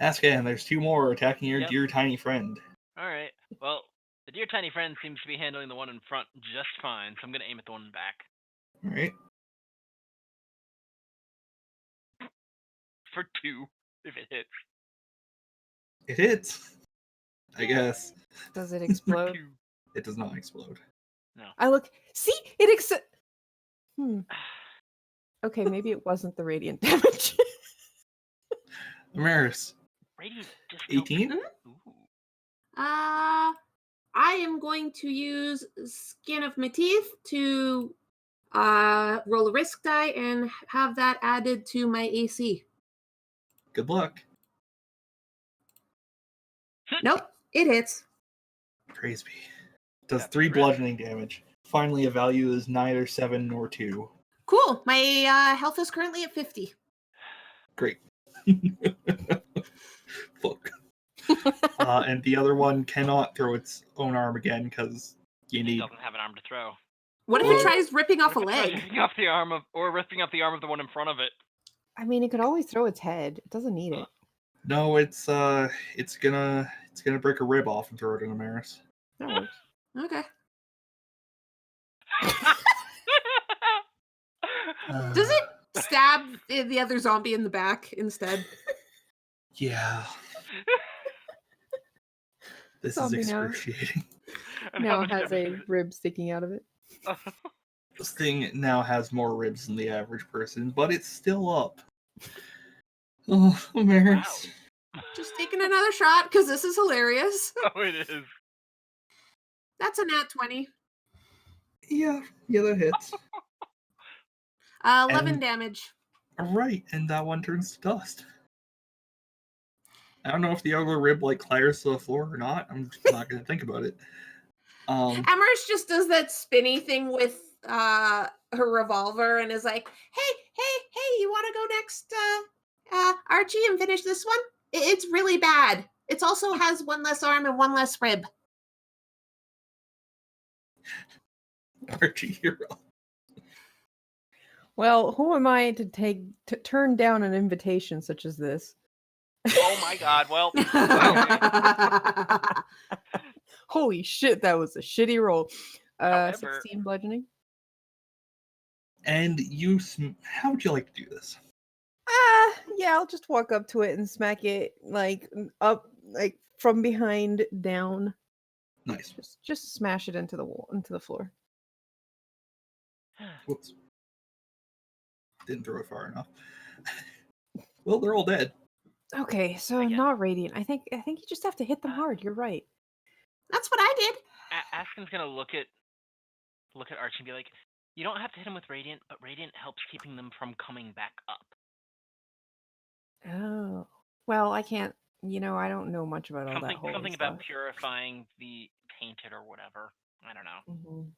Askan, there's 2 more attacking your Yep. dear tiny friend. Alright. Well, the dear tiny friend seems to be handling the one in front just fine, so I'm going to aim at the one in back. All right. For 2, if it hits. It hits. I guess. Does it For explode? 2. It does not explode. I look. See, it Okay, maybe it wasn't the radiant damage. Amaris, Radiant just don't- 18? Ooh. I am going to use Skin of my teeth to roll a risk die and have that added to my AC. Good luck. Nope, it hits. Praise be. Does That's 3 correct. bludgeoning damage. Finally, a value is neither 7 nor 2. Cool. My health is currently at 50. Great. Fuck. And the other one cannot throw its own arm again because you It need. doesn't have an arm to throw. What if Well- it tries ripping off a What if it tries leg? ripping off the arm of, or ripping off the arm of the one in front of it? I mean, it could always throw its head. It doesn't need it. No, it's gonna break a rib off and throw it in Amaris. That works. Okay. Uh, Does it stab the other zombie in the back instead? Yeah. This Zombie is now. excruciating. And Now how it much has a damage rib sticking out of it. is it? This thing now has more ribs than the average person, but it's still up. Oh, Amaris. Just taking another shot because this is hilarious. Oh, it is. That's a nat 20. Yeah, that hits. 11 And- damage. All right, and that one turns to dust. I don't know if the other rib like clatters to the floor or not. I'm just not gonna think about it. Amaris just does that spinny thing with her revolver and is like, hey, you want to go next, Archie, and finish this one? It's really bad. It also has one less arm and one less rib. Archie, you're up. Well, who am I to turn down an invitation such as this? Oh my god, well, okay. Holy shit, that was a shitty roll. However- 16 bludgeoning. And you, how would you like to do this? Yeah, I'll just walk up to it and smack it like up, like from behind down. Nice. Just smash it into the wall, into the floor. Whoops. Didn't throw it far enough. Well, they're all dead. Okay, so Again. not radiant. I think you just have to hit them Uh, hard. You're right. That's what I did. Askin's gonna look at Archie and be like, you don't have to hit him with Radiant, but Radiant helps keeping them from coming back up. Oh. Well, I can't, I don't know much about all that holy Something stuff. about purifying the tainted or whatever. I don't know. Mhm.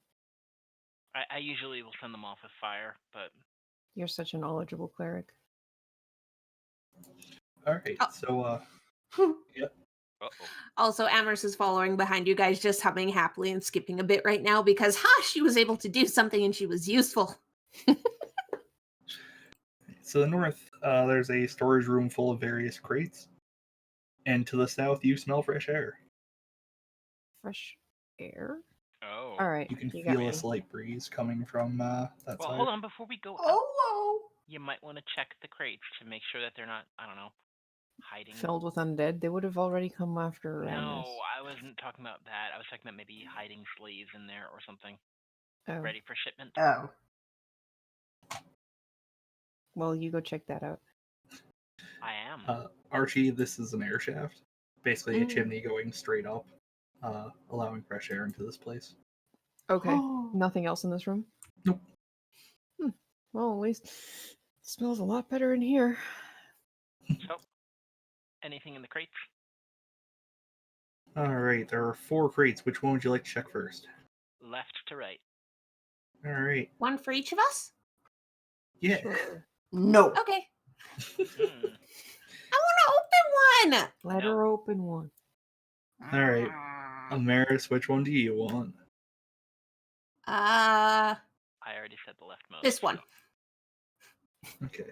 I usually will send them off with fire, but You're such a knowledgeable cleric. All right. Oh. So, yep. uh-oh. Also, Amherst is following behind you guys, just humming happily and skipping a bit right now because, she was able to do something and she was useful. So the north, there's a storage room full of various crates, and to the south, you smell fresh air. Fresh air? Oh. All right. You can got feel me. a slight breeze coming from that Well, side. hold on. Before we go up, Oh, you might want to check the crates to make sure that they're not, I don't know, hiding. Filled with undead. They would have already come after No, Rammus. I wasn't talking about that. I was talking about maybe hiding sleeves in there or something. Oh. Ready for shipment. oh. Well, you go check that out. I am. Archie, this is an air shaft. Basically a Mm. chimney going straight up, allowing fresh air into this place. Okay. Nothing else in this room? Nope. Well, at least it smells a lot better in here. So, anything in the crates? Alright, there are 4 crates. Which one would you like to check first? Left to right. Alright. One for each of us? Yeah. Sure. No. Okay. Hmm. I want to open one. Let her open one. Alright. Amaris, which one do you want? I already said the leftmost. This one. so- Okay,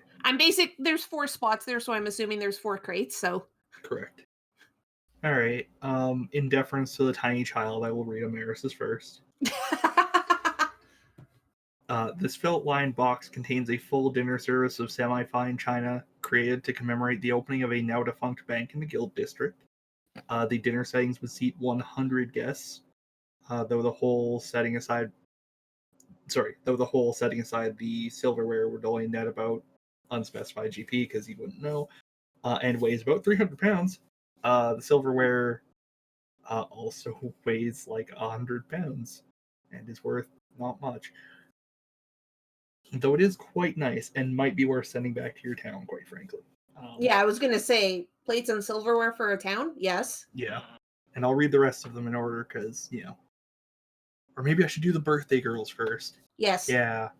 There's 4 spots there, so I'm assuming there's 4 crates, so. correct. Alright, in deference to the tiny child, I will read Amaris's first. This felt-lined box contains a full dinner service of semi-fine china created to commemorate the opening of a now-defunct bank in the Guild District. The dinner settings would seat 100 guests, though the whole setting aside the silverware would only net about unspecified GP because he wouldn't know, and weighs about 300 pounds. The silverware also weighs like 100 pounds and is worth not much. Though it is quite nice and might be worth sending back to your town, quite frankly. Yeah, I was going to say plates and silverware for a town. Yes. Yeah. And I'll read the rest of them in order because, or maybe I should do the birthday girls first. Yes. Yeah.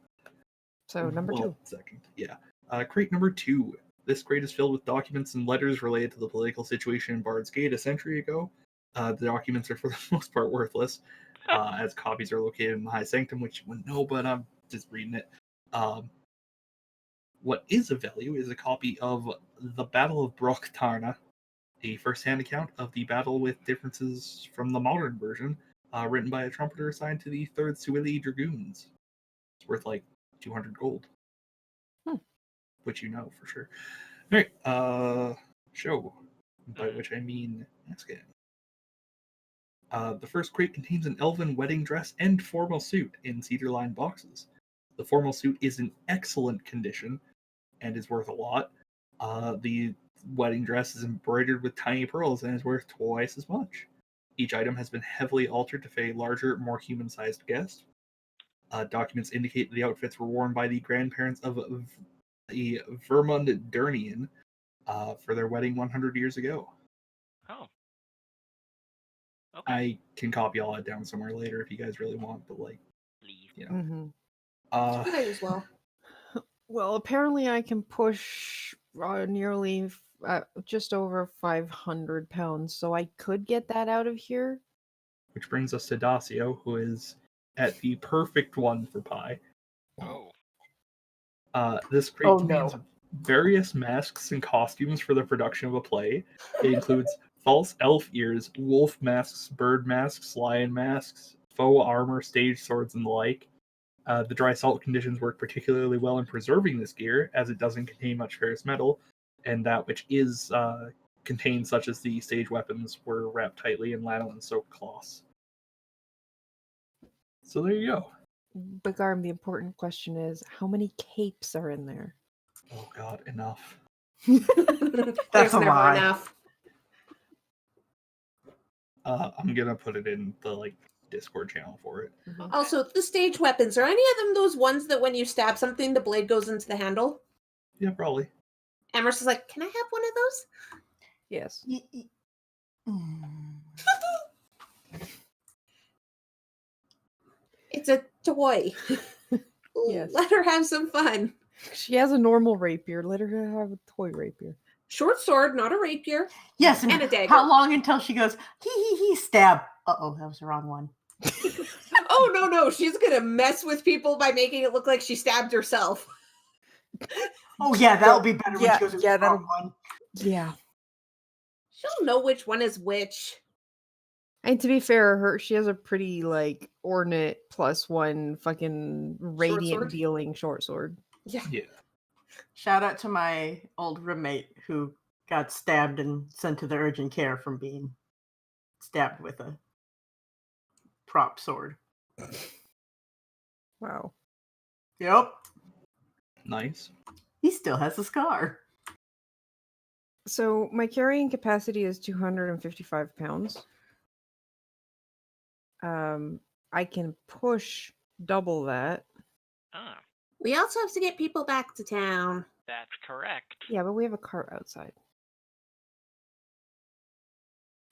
So, number 2. Second. Yeah. Crate number 2. This crate is filled with documents and letters related to the political situation in Bard's Gate a century ago. The documents are for the most part worthless, as copies are located in the High Sanctum, which you wouldn't know, but I'm just reading it. What is of value is a copy of the Battle of Brocktarna, a first-hand account of the battle with differences from the modern version, written by a trumpeter assigned to the 3rd Suili Dragoons. It's worth like 200 gold. Which you know for sure. Alright, show. By which I mean Ascan. The first crate contains an elven wedding dress and formal suit in cedar-lined boxes. The formal suit is in excellent condition and is worth a lot. The wedding dress is embroidered with tiny pearls and is worth twice as much. Each item has been heavily altered to fit a larger, more human-sized guest. Documents indicate the outfits were worn by the grandparents of the Vermund Durnian for their wedding 100 years ago. Oh. Okay. I can copy all that down somewhere later if you guys really want, but Leave. Mm-hmm. You might as well. Well, apparently I can push nearly just over 500 pounds, so I could get that out of here. Which brings us to Dacio, who is at the perfect one for pie. Oh. This crate Oh, contains no. various masks and costumes for the production of a play. It includes false elf ears, wolf masks, bird masks, lion masks, faux armor, stage swords, and the like. The dry salt conditions work particularly well in preserving this gear, as it doesn't contain much ferrous metal, and that which is contained, such as the stage weapons, were wrapped tightly in lanolin-soaked cloths. So there you go. Bagarm, the important question is, how many capes are in there? Oh god, enough. There's a never lie. enough. I'm gonna put it in the Discord channel for it. Also, the stage weapons, are any of them those ones that when you stab something, the blade goes into the handle? Yeah, probably. Amherst is like, can I have one of those? Yes. Mm. It's a toy. Yes. Let her have some fun. She has a normal rapier. Let her have a toy rapier. Short sword, not a rapier. Yes, And a dagger. how long until she goes, hee, stab. Uh-oh, that was the wrong one. Oh, no. She's going to mess with people by making it look like she stabbed herself. Oh, yeah, that'll be better when Yeah, she goes, yeah, the wrong one. Yeah. She'll know which one is which. And to be fair, she has a pretty ornate +1 fucking radiant sword? dealing short sword. Yeah. Yeah. Shout out to my old roommate who got stabbed and sent to the urgent care from being stabbed with a prop sword. Wow. Yep. Nice. He still has a scar. So my carrying capacity is 255 pounds. I can push double that. Ah, We also have to get people back to town. that's correct. Yeah, but we have a cart outside.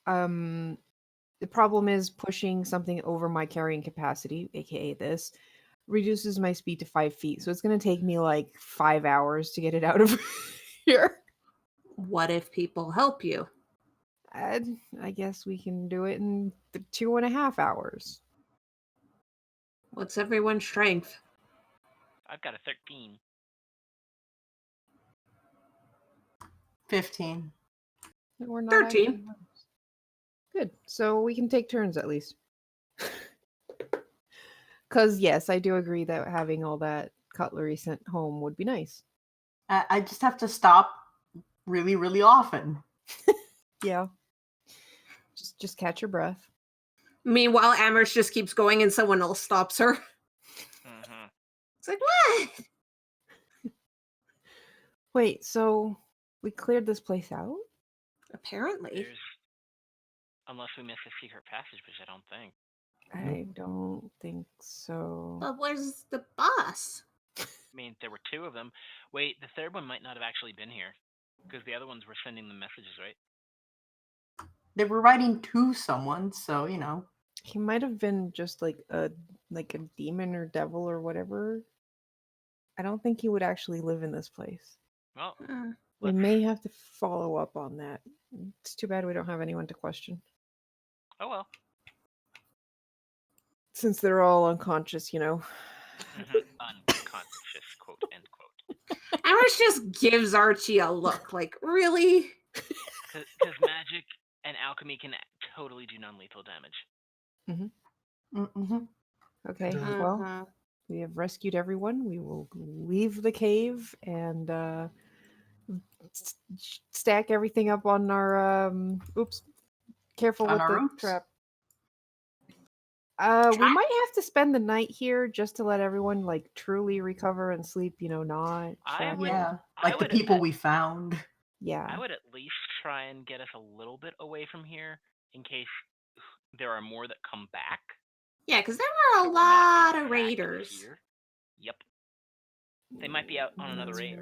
The problem is pushing something over my carrying capacity, aka this, reduces my speed to 5 feet. So it's going to take me 5 hours to get it out of here. What if people help you? I guess we can do it in 2.5 hours. What's everyone's strength? I've got a 13. 15. We're not 13. actually close. Good. So we can take turns at least. Because, yes, I do agree that having all that cutlery sent home would be nice. I just have to stop really, really often. Yeah. Just catch your breath. Meanwhile, Amherst just keeps going and someone else stops her. Mm-hmm. It's like, what? Wait, so we cleared this place out? Apparently. Unless we missed a secret passage, which I don't think. I don't think so. But where's the boss? I mean, there were 2 of them. Wait, the third one might not have actually been here. Because the other ones were sending them messages, right? They were writing to someone, so, He might have been just a demon or devil or whatever. I don't think he would actually live in this place. Well, We may have to follow up on that. It's too bad we don't have anyone to question. oh well. Since they're all unconscious, Unconscious, quote, end quote. Amherst just gives Archie a look like, really? Because magic and alchemy can totally do non-lethal damage. Mm-hmm. Okay, Uh-huh. well, we have rescued everyone. We will leave the cave and stack everything up on our careful On with our the ropes? trap. We might have to spend the night here just to let everyone truly recover and sleep, not shackled. Yeah, I like the would- people we found. Yeah. I would at least try and get us a little bit away from here in case there are more that come back. Yeah, because there So were a we're not lot of exactly raiders. here. Yep. They might be out on another raid.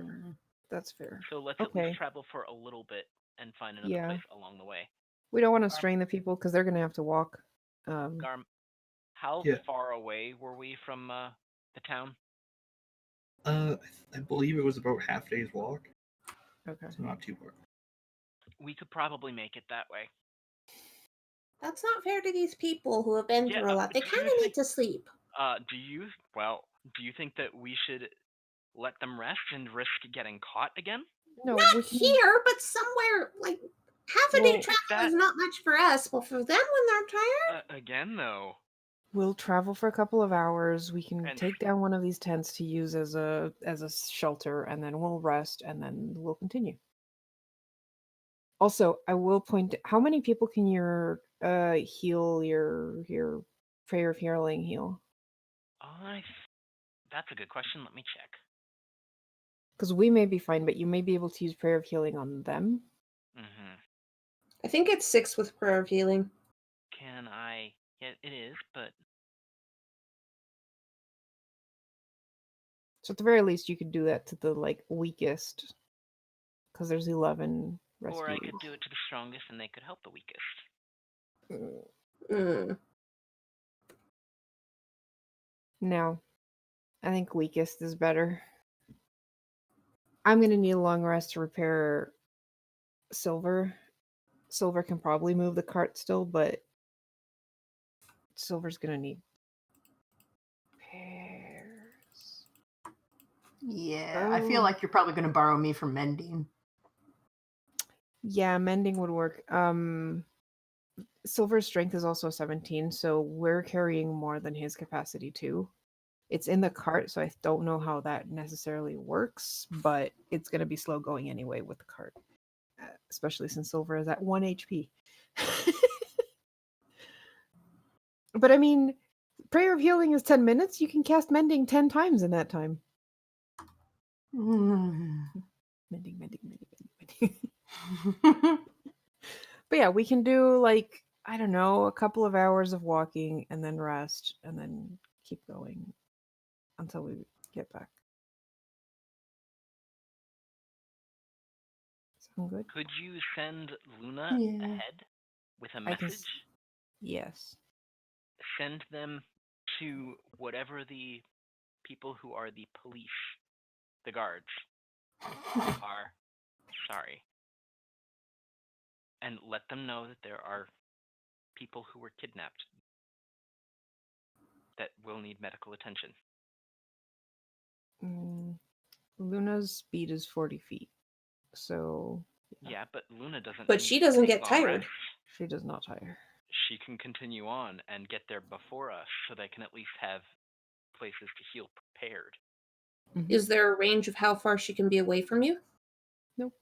That's fair. So let's at Okay. least travel for a little bit and find another Yeah. place along the way. We don't want to strain the people because they're going to have to walk. Garm, how Yeah. far away were we from the town? I believe it was about half day's walk, Okay. so not too far. We could probably make it that way. That's not fair to these people who have been Yeah, through a lot. They do you kind of need think- to sleep. Do you think that we should let them rest and risk getting caught again? No, Not we can. here, but somewhere like half a day Well, travel is not much for us, but for them when they're tired. Again, though. We'll travel for a couple of hours. We can And- take down one of these tents to use as a shelter, and then we'll rest, and then we'll continue. Also, I will point. How many people can your heal your prayer of healing heal? That's a good question. Let me check. Because we may be fine, but you may be able to use prayer of healing on them. Mm-hmm. I think it's 6 with prayer of healing. Can I? Yeah, it is, but So at the very least, you could do that to the weakest, because there's 11 rescuees. or I could do it to the strongest, and they could help the weakest. Mm. No, I think weakest is better. I'm gonna need a long rest to repair Silver. Silver can probably move the cart still, but Silver's gonna need repairs. Yeah, I feel like you're probably going to borrow me for mending. Yeah, mending would work. Silver's strength is also 17, so we're carrying more than his capacity too. It's in the cart, so I don't know how that necessarily works, but it's going to be slow going anyway with the cart, especially since Silver is at 1 HP. But I mean, Prayer of Healing is 10 minutes. You can cast Mending 10 times in that time. Mm. Mending. But yeah, we can do I don't know, a couple of hours of walking and then rest and then keep going until we get back. Sound good? Could you send Luna Yeah. ahead with a I can message? Yes. Send them to whatever the people who are the police, the guards, are. Sorry. And let them know that there are people who were kidnapped that will need medical attention. Luna's speed is 40 feet. So. Yeah, but Luna doesn't. But need she doesn't any get long tired. rest. She does not tire. She can continue on and get there before us, so they can at least have places to heal prepared. Mhm. Is there a range of how far she can be away from you? Nope.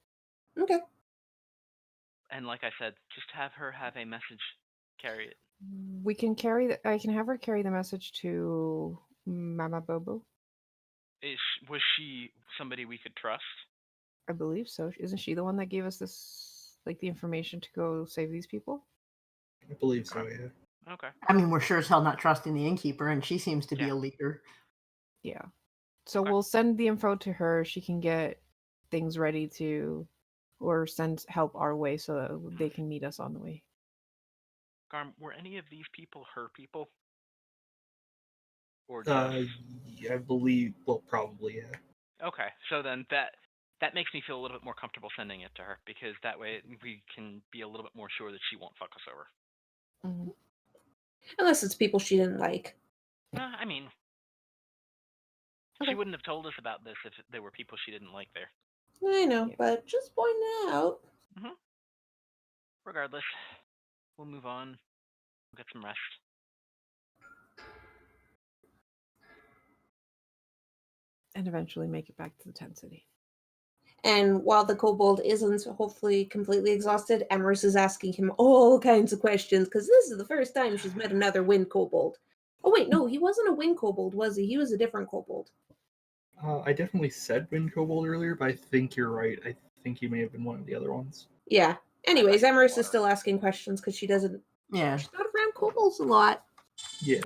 Okay. And like I said, just have her have a message, carry it. We can carry I can have her carry the message to Mama Bobo. Was she somebody we could trust? I believe so. Isn't she the one that gave us this, the information to go save these people? I believe so, yeah. Okay. I mean, we're sure as hell not trusting the innkeeper, and she seems to be Yeah. a leader. Yeah. So Okay. we'll send the info to her. She can get things ready to, or send help our way so that they can meet us on the way. Garm, were any of these people her people? Or just... Yeah, I believe, well, probably, yeah. Okay, so then that makes me feel a little bit more comfortable sending it to her, because that way we can be a little bit more sure that she won't fuck us over. Mm-hmm. Unless it's people she didn't like. I mean, Okay. she wouldn't have told us about this if there were people she didn't like there. I know, Yeah. but just pointing it out. Mm-hmm. Regardless, we'll move on. We'll get some rest. And eventually make it back to the tent city. And while the kobold isn't hopefully completely exhausted, Emerus is asking him all kinds of questions because this is the first time she's met another wind kobold. Oh wait, no, he wasn't a wind kobold, was he? He was a different kobold. I definitely said Wind Kobold earlier, but I think you're right. I think you may have been one of the other ones. Yeah. Anyways, I Emerus is water. still asking questions because she's not Yeah. around kobolds a lot. Yeah.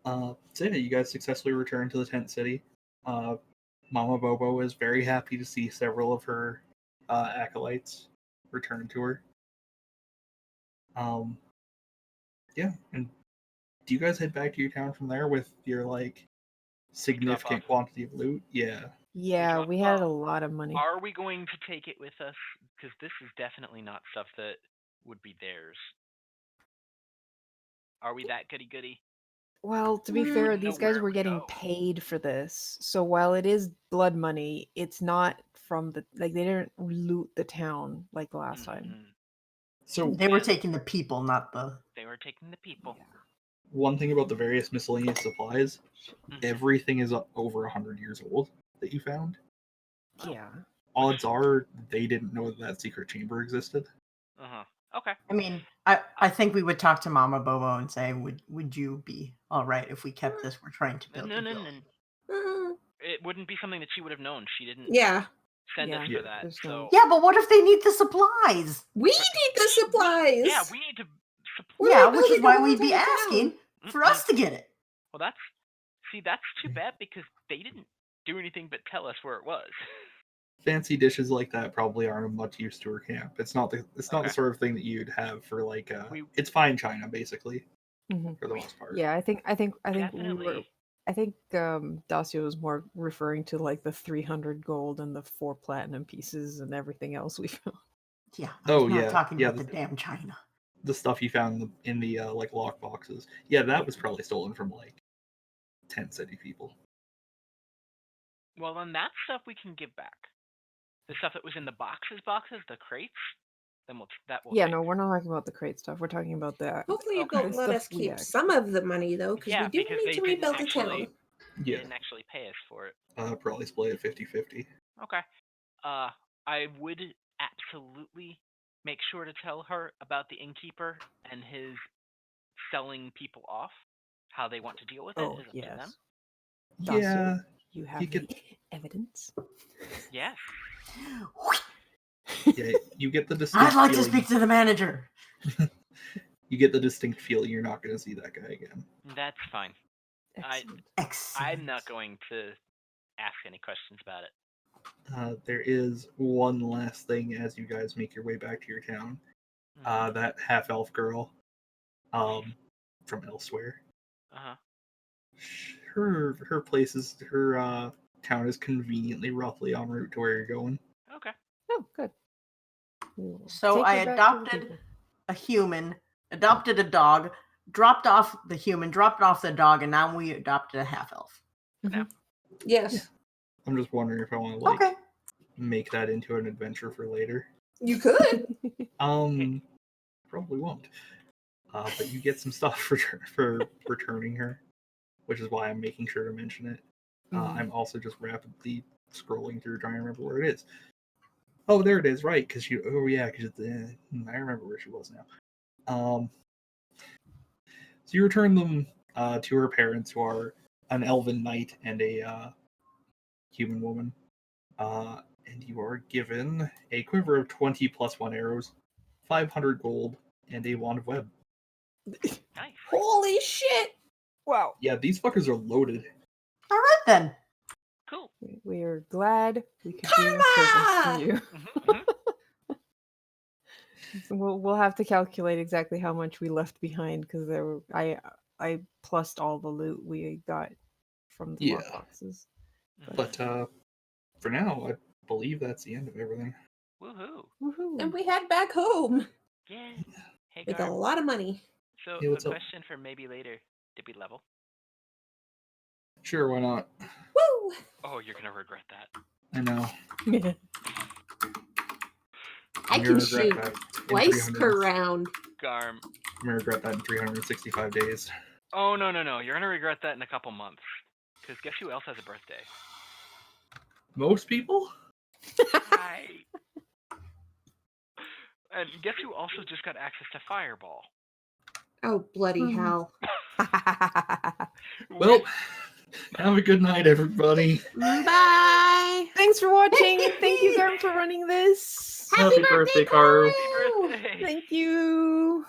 So yeah, you guys successfully returned to the tent city. Mama Bobo is very happy to see several of her acolytes return to her. Yeah, and do you guys head back to your town from there with your significant quantity of loot? Yeah. Yeah, we had a lot of money. Are we going to take it with us? Because this is definitely not stuff that would be theirs. Are we that goody-goody? Well, to be fair, Wouldn't know these guys where it were would getting go. paid for this. So while it is blood money, it's not from the like they didn't loot the town like the last time. Mhm. So They were Yeah. taking the people, not the. They were taking the people. one thing about the various miscellaneous supplies, Mhm. everything is over 100 years old that you found. Oh. Yeah. Odds are they didn't know that secret chamber existed. Uh-huh. Okay. I mean, I think we would talk to Mama Bobo and say, would you be all right if we kept this? We're trying to build No, a no, building. no. Mm, It wouldn't be something that she would have known. She didn't yeah, send us Yeah, for that. there's So no- Yeah, but what if they need the supplies? we need the supplies. yeah, we need to supply. We're Yeah, which is rebuilding why the we'd be whole town. asking for us to get it. Well, that's too bad because they didn't do anything but tell us where it was. Fancy dishes like that probably aren't of much use to her camp. It's not the Okay. sort of thing that you'd have for like We- it's fine china basically Mhm. for the most part. Yeah, I think we were. Definitely. I think Dacio was more referring to like the 300 gold and the 4 platinum pieces and everything else we found. Yeah. Oh, I'm not yeah, talking yeah, about the damn China. The stuff you found in the like lock boxes. Yeah, that was probably stolen from like 10 city people. Well, then that stuff we can give back. The stuff that was in the boxes, the crates, then that will Yeah, take. no, we're not talking about the crate stuff. We're talking about the Hopefully, Okay. they'll the let stuff us we keep actually- some of the money though, because Yeah, we do because need they to didn't rebuild the actually- town. They Yeah, didn't actually pay us for it. probably split it 50-50. Okay. I would absolutely make sure to tell her about the innkeeper and his selling people off. How they want to deal with it Oh, is up to them. yes. Yeah, Dacio, you have you the evidence. Yes. yeah, you get the distinct I'd like to feeling, speak to the manager. you get the distinct feeling you're not going to see that guy again. That's fine. Excellent. Excellent. I'm not going to ask any questions about it. There is one last thing as you guys make your way back to your town. Mhm. That half elf girl, from elsewhere. Uh-huh. Her place is her town is conveniently roughly en route to where you're going. Okay. Oh, good. We will So take I her back to the adopted people. a human, adopted a dog, dropped off the human, dropped off the dog, and now we adopted a half elf. Yes, I'm just wondering if I want to like Okay. make that into an adventure for later. you could. Probably won't. But you get some stuff for returning her, which is why I'm making sure to mention it. Mhm. I'm also just rapidly scrolling through trying to remember where it is. Oh, there it is. Right, because you. Oh yeah, because I remember where she was now. So you return them to her parents, who are an elven knight and a human woman. And you are given a quiver of 20 plus 1 arrows, 500 gold, and a wand of web. Nice. Holy shit! Wow. Yeah, these fuckers are loaded. All right then. Cool. We are glad we could be of service to you. Mhm. So we'll have to calculate exactly how much we left behind because I plussed all the loot we got from the Yeah. lockboxes. But for now, I believe that's the end of everything. Woohoo. Woohoo! And we head back home Yeah. Hey, with a Garm. lot of money. So, Hey, what's a up? question for maybe later. Did we level? Sure, why not? Woo! Oh, you're gonna regret that. I know. I I'm can gonna regret shoot that in twice 300 per round. Garm. I'm gonna regret that in 365 days. Oh, no. You're gonna regret that in a couple months. Because guess who else has a birthday? Most people? Hi. And guess who also just got access to Fireball? Oh, bloody Mhm. hell. Well, have a good night, everybody. Bye! Thanks for watching and thank you, Garm, for running this. Happy birthday, Carl. Happy birthday! Thank you.